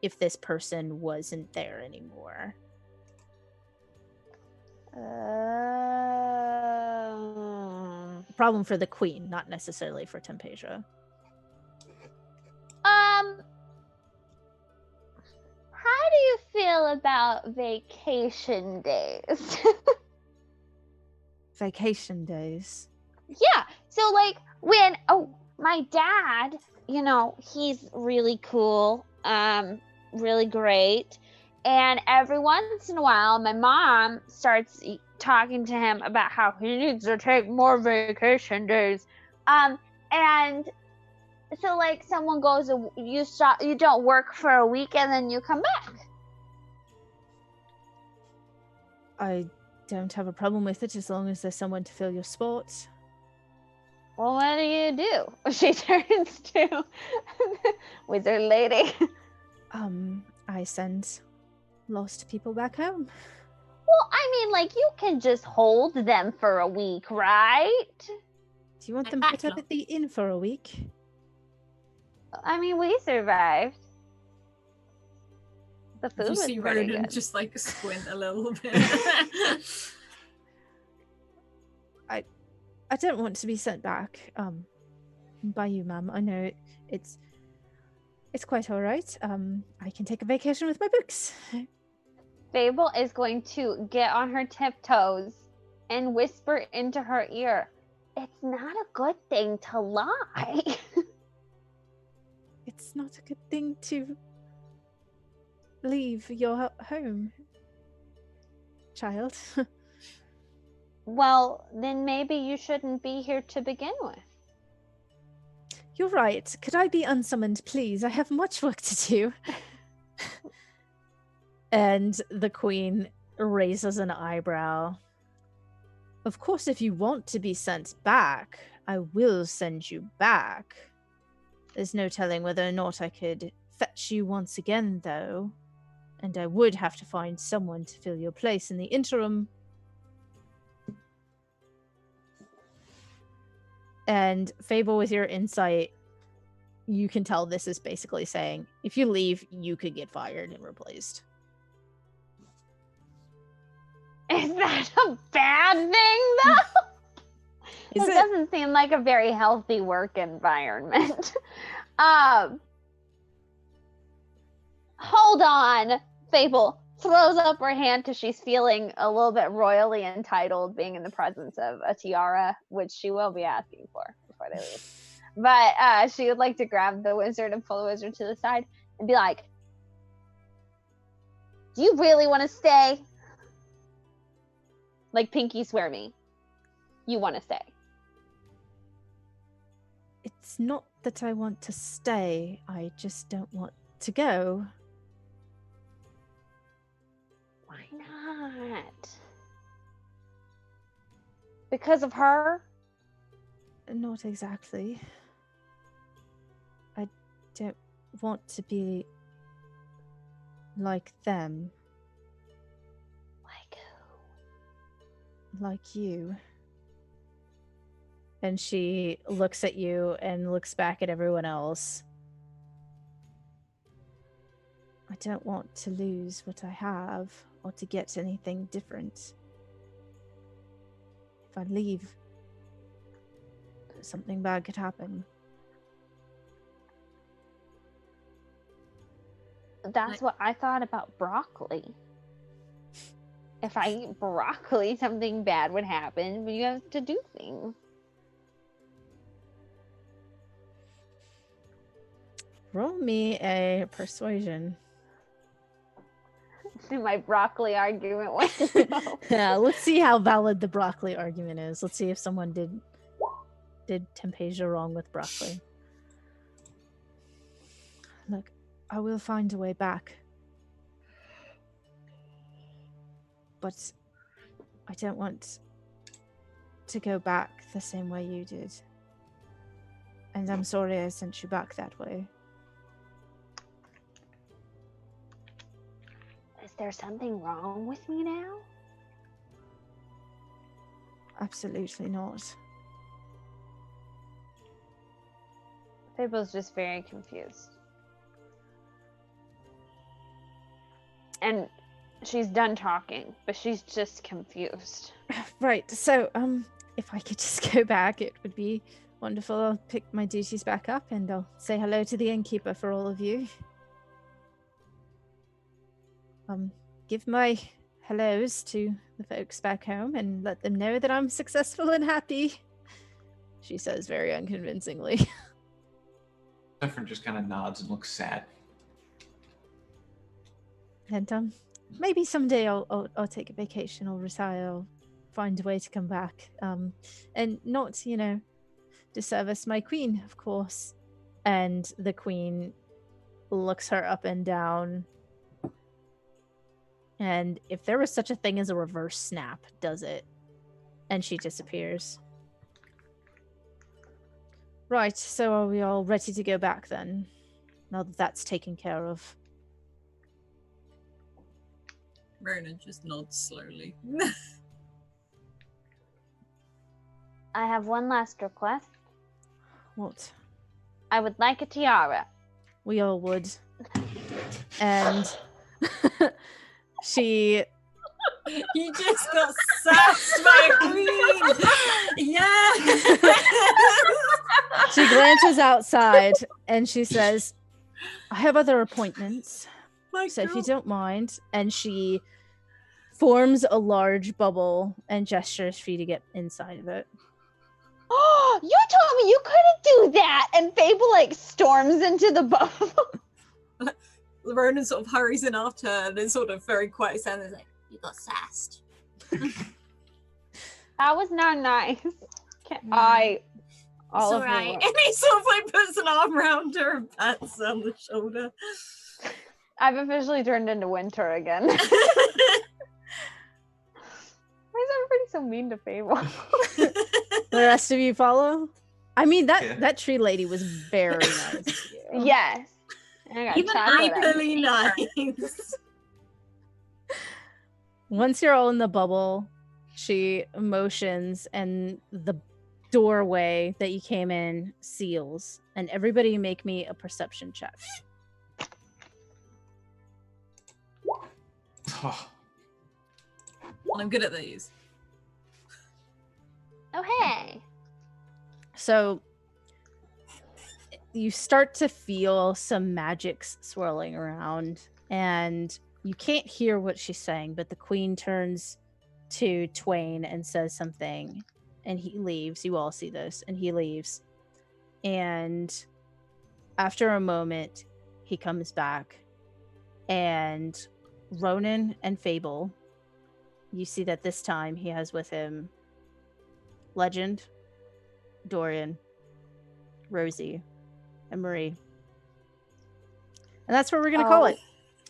if this person wasn't there anymore. Problem for the queen, not necessarily for Tempasia. How do you feel about vacation days? Vacation days? Yeah, so like when, my dad, he's really cool, really great, and every once in a while my mom starts talking to him about how he needs to take more vacation days, and so like someone goes, you don't work for a week and then you come back. I don't have a problem with it as long as there's someone to fill your spots. Well, what do? She turns to wizard lady. I send lost people back home. Well, I mean, like, you can just hold them for a week, right? Do you want Like them put up backlog. at the inn for a week? I mean, we survived. The food You was see pretty Ronan good. just like squint a little bit. I don't want to be sent back by you, ma'am. I know it's quite all right. I can take a vacation with my books. Fable is going to get on her tiptoes and whisper into her ear, "It's not a good thing to lie." It's not a good thing to leave your home, child. Well, then maybe you shouldn't be here to begin with. You're right. Could I be unsummoned, please? I have much work to do. And the queen raises an eyebrow. Of course, if you want to be sent back, I will send you back. There's no telling whether or not I could fetch you once again, though. And I would have to find someone to fill your place in the interim. And Fable, with your insight, you can tell this is basically saying, if you leave, you could get fired and replaced. Is that a bad thing, though? Is It it? doesn't seem like a very healthy work environment. Hold on. Fable throws up her hand because she's feeling a little bit royally entitled being in the presence of a tiara, which she will be asking for before they leave. But she would like to grab the wizard and pull the wizard to the side and be like, "Do you really want to stay? Like, pinky swear me. You want to stay." It's not that I want to stay. I just don't want to go. Why not? Because of her? Not exactly. I don't want to be like them, Like who? like you. And she looks at you and looks back at everyone else. I don't want to lose what I have or to get anything different. If I leave, something bad could happen. That's what I thought about broccoli. If I eat broccoli, something bad would happen, but you have to do things. Roll me a persuasion. My broccoli argument went low. Yeah, let's see how valid the broccoli argument is. Let's see if someone did Tempesia wrong with broccoli. Look, I will find a way back. But I don't want to go back the same way you did. And I'm sorry I sent you back that way. Is there something wrong with me now? Absolutely not. Fable's just very confused. And she's done talking, but she's just confused. Right, so if I could just go back, it would be wonderful. I'll pick my duties back up and I'll say hello to the innkeeper for all of you. Give my hellos to the folks back home and let them know that I'm successful and happy, she says very unconvincingly. Zephyr just kind of nods and looks sad. And maybe someday I'll take a vacation or retire. I'll find a way to come back. And not, disservice my queen, of course. And the queen looks her up and down And if there was such a thing as a reverse snap, does it? And she disappears. Right, so are we all ready to go back then? Now that that's taken care of. Ronan just nods slowly. I have one last request. What? I would like a tiara. We all would. And she... You just got sassed by a queen! Yeah! She glances outside and she says, I have other appointments. So if you don't mind. And she forms a large bubble and gestures for you to get inside of it. Oh, you told me you couldn't do that! And Fable, like, storms into the bubble. Ronan sort of hurries in after her and then sort of very quiet sound is like, you got sassed. That was not nice. It's alright. And he sort of like puts an arm around her and pats her on the shoulder. I've officially turned into winter again. Why is everybody so mean to Fable? The rest of you follow? I mean, that tree lady was very nice to you. Yes. And I got Even chocolate on equally nice. Once you're all in the bubble, she motions and the doorway that you came in seals. And everybody make me a perception check. Oh, I'm good at these. Oh, hey. So you start to feel some magics swirling around, and you can't hear what she's saying, but the queen turns to Twain and says something, and he leaves. You all see this, and he leaves. And after a moment, he comes back, and Ronan and Fable, you see that this time he has with him Legend, Dorian, Rosie, and Marie. And that's what we're going to call it.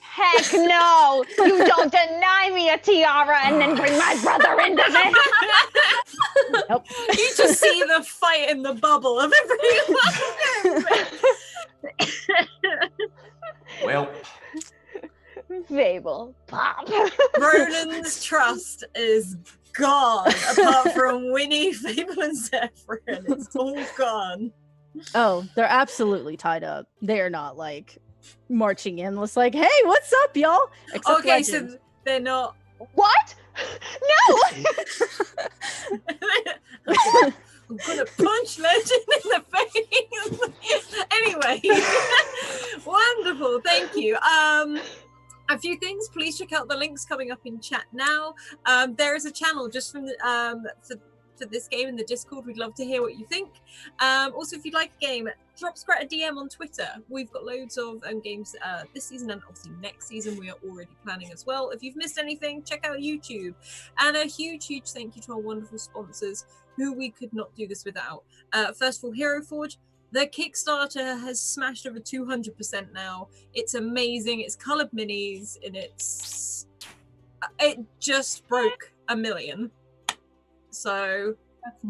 Heck no! You don't deny me a tiara and then bring my brother into this! Nope. You just see the fight in the bubble of everyone. well, Fable, pop. Ronan's trust is gone, apart from Winnie, Fable, and Zephyrin. It's all gone. Oh, they're absolutely tied up. They are not like marching in. It's like, hey, what's up, y'all? Except Okay, Legend. so they're not. What? No! I'm gonna punch Legend in the face. Anyway, wonderful. Thank you. A few things. Please check out the links coming up in chat now. There is a channel just from the, for this game in the Discord. We'd love to hear what you think. Also, if you'd like a game, drop Scrat a DM on Twitter. We've got loads of games this season, and obviously next season we are already planning as well. If you've missed anything, check out YouTube. And a huge thank you to our wonderful sponsors who we could not do this without. First of all, Hero Forge. The Kickstarter has smashed over 200% now. It's amazing. It's colored minis, and it just broke 1 million. So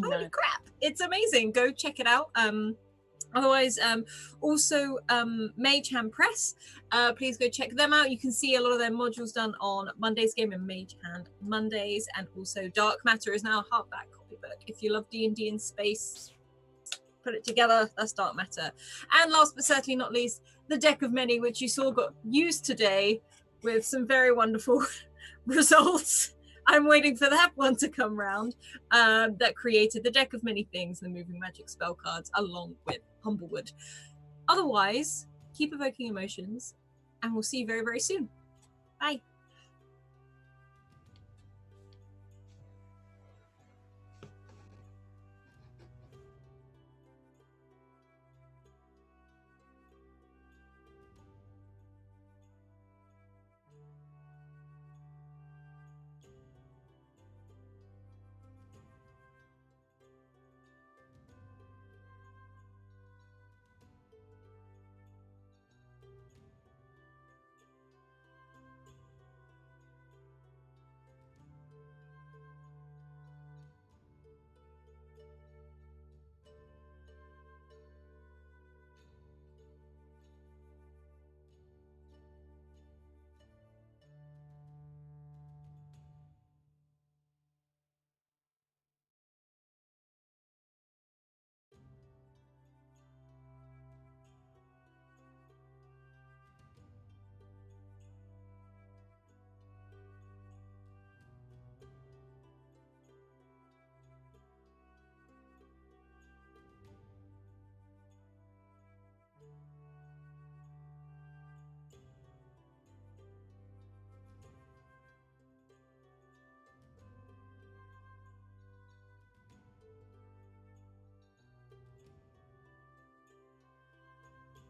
holy crap, it's amazing. Go check it out. Otherwise, also Mage Hand Press, please go check them out. You can see a lot of their modules done on Monday's game and Mage Hand Mondays, and also Dark Matter is now a hardback copybook. If you love D&D in space, put it together, that's Dark Matter. And last but certainly not least, the Deck of Many, which you saw got used today with some very wonderful results. I'm waiting for that one to come round. That created the Deck of Many Things, the moving magic spell cards, along with Humblewood. Otherwise, keep evoking emotions, and we'll see you very, very soon. Bye.